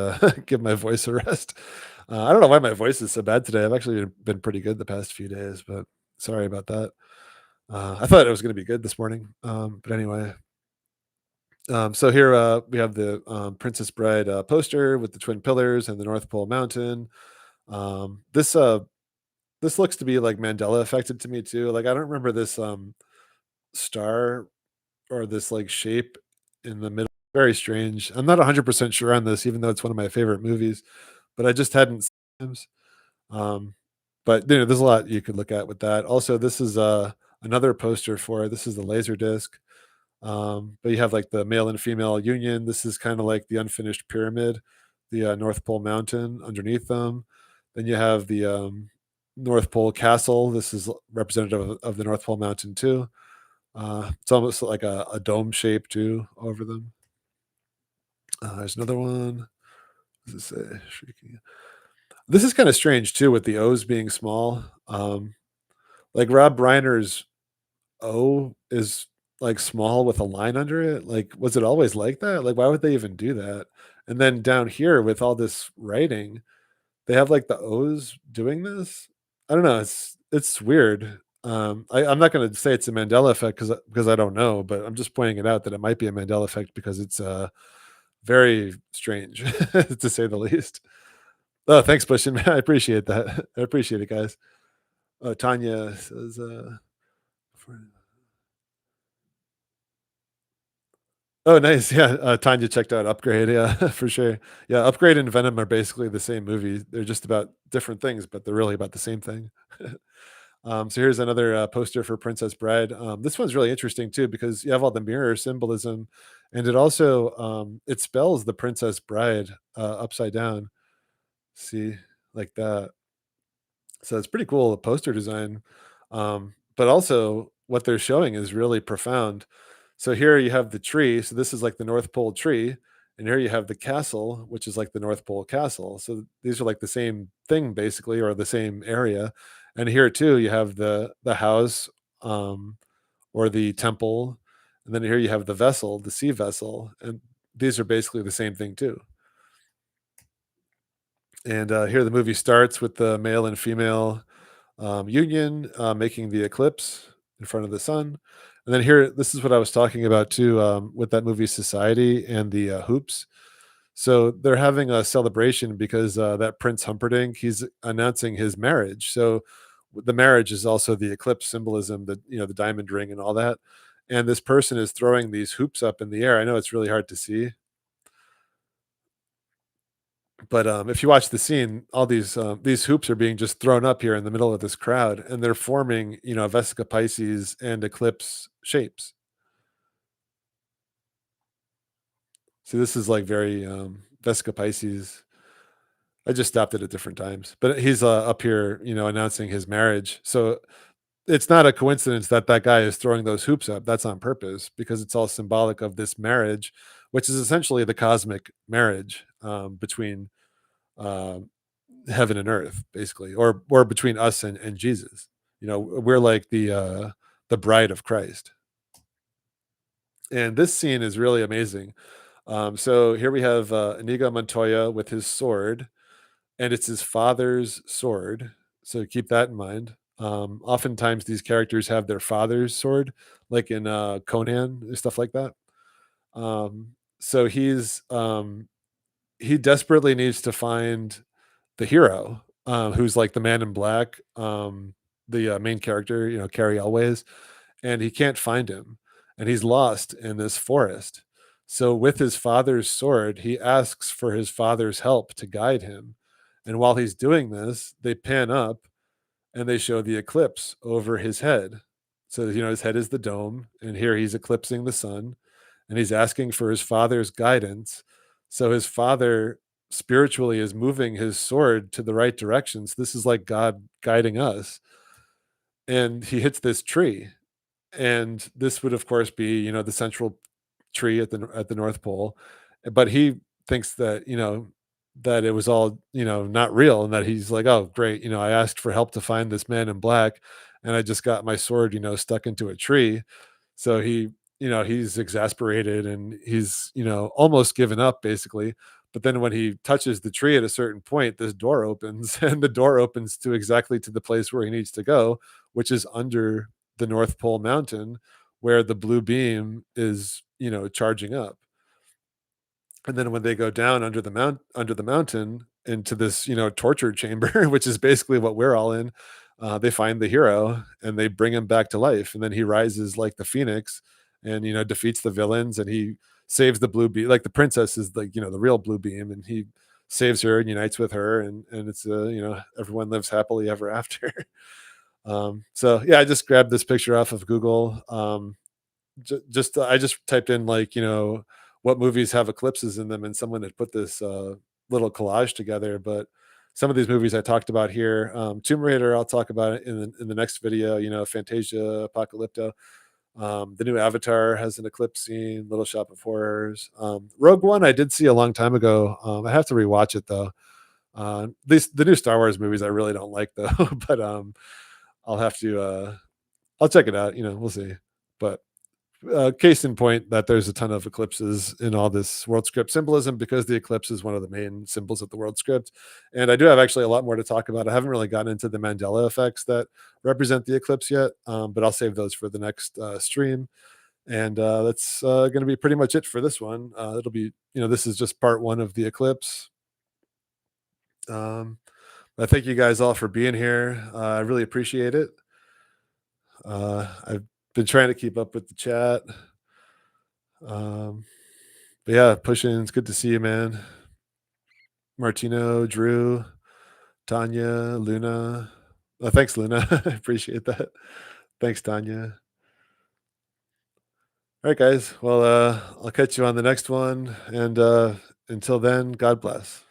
give my voice a rest. I don't know why my voice is so bad today. I've actually been pretty good the past few days, but sorry about that. I thought it was going to be good this morning, but anyway. So here we have the Princess Bride poster with the twin pillars and the North Pole Mountain. This looks to be like Mandela affected to me too. Like I don't remember this star or this like shape in the middle. Very strange. I'm not 100% sure on this, even though it's one of my favorite movies, but I just hadn't seen it. Um, but there's a lot you could look at with that. Also, this is another poster for it. This is the laser disc. But you have like the male and female union. This is kind of like the unfinished pyramid, the North Pole Mountain underneath them. Then you have the North Pole Castle. This is representative of the North Pole Mountain too. It's almost like a dome shape too over them. There's another one. What does it say? Shrieking. This is kind of strange too, with the O's being small. Like Rob Reiner's O is like small with a line under it. Like, was it always like that? Like, why would they even do that? And then down here with all this writing, they have like the O's doing this. I don't know. It's weird. I'm not going to say it's a Mandela effect because I don't know, but I'm just pointing it out that it might be a Mandela effect because it's very strange to say the least. Oh, thanks, Bushin. I appreciate that. I appreciate it, guys. Oh, Tanya says, oh, nice. Yeah, Tanya checked out Upgrade. Yeah, for sure. Yeah, Upgrade and Venom are basically the same movie. They're just about different things, but they're really about the same thing. So here's another poster for Princess Bride. This one's really interesting too because you have all the mirror symbolism, and it also it spells the Princess Bride upside down. See, like that. So it's pretty cool poster design. But also what they're showing is really profound. So here you have the tree. So this is like the North Pole tree. And here you have the castle, which is like the North Pole castle. So these are like the same thing basically, or the same area. And here too, you have the house um, or the temple. And then here you have the vessel, the sea vessel. And these are basically the same thing too. And here the movie starts with the male and female union making the eclipse in front of the sun. And then here, this is what I was talking about too with that movie Society and the hoops. So they're having a celebration because that Prince Humperdinck, he's announcing his marriage. So the marriage is also the eclipse symbolism, the diamond ring and all that. And this person is throwing these hoops up in the air. I know it's really hard to see, but if you watch the scene, all these hoops are being just thrown up here in the middle of this crowd, and they're forming, Vesica Pisces and eclipse shapes. So this is like very Vesica Pisces. I just stopped it at different times, but he's up here, announcing his marriage. So it's not a coincidence that that guy is throwing those hoops up. That's on purpose because it's all symbolic of this marriage, which is essentially the cosmic marriage between uh, heaven and earth, basically, or between us and Jesus. We're like the bride of Christ. And this scene is really amazing. So here we have Inigo Montoya with his sword, and it's his father's sword. So keep that in mind. Oftentimes these characters have their father's sword, like in Conan and stuff like that. So he desperately needs to find the hero, who's like the man in black, the main character, Carrie Elways, and he can't find him, and he's lost in this forest. So, with his father's sword, he asks for his father's help to guide him. And while he's doing this, they pan up and they show the eclipse over his head. So, his head is the dome, and here he's eclipsing the sun, and he's asking for his father's guidance. So, his father spiritually is moving his sword to the right directions. This is like God guiding us. And he hits this tree. And this would, of course, be, the central tree at the North Pole. But he thinks that, that it was all, not real, and that he's like, oh, great. I asked for help to find this man in black, and I just got my sword, stuck into a tree. So he's exasperated, and he's, almost given up basically. But then when he touches the tree at a certain point, this door opens and the door opens to exactly to the place where he needs to go, which is under the North Pole Mountain where the blue beam is, charging up. And then when they go down under the mountain into this, torture chamber, which is basically what we're all in, they find the hero and they bring him back to life. And then he rises like the phoenix and, defeats the villains, and he saves the blue beam. Like the princess is like, the real blue beam, and he saves her and unites with her. And it's, everyone lives happily ever after. So yeah, I just grabbed this picture off of Google. Just I just typed in, like, what movies have eclipses in them, and someone had put this little collage together. But some of these movies I talked about here, Tomb Raider, I'll talk about it in the next video. Fantasia, Apocalypto. The new Avatar has an eclipse scene. Little Shop of Horrors. Rogue One I did see a long time ago. I have to rewatch it though. The new Star Wars movies I really don't like though, but I'll have to. I'll check it out. We'll see. But case in point that there's a ton of eclipses in all this world script symbolism, because the eclipse is one of the main symbols of the world script. And I do have actually a lot more to talk about. I haven't really gotten into the Mandela effects that represent the eclipse yet, but I'll save those for the next stream. And that's going to be pretty much it for this one. It'll be, this is just part one of the eclipse. I thank you guys all for being here. I really appreciate it. I've been trying to keep up with the chat. But yeah, pushing. It's good to see you, man. Martino, Drew, Tanya, Luna. Thanks, Luna. I appreciate that. Thanks, Tanya. All right, guys. Well, I'll catch you on the next one. And until then, God bless.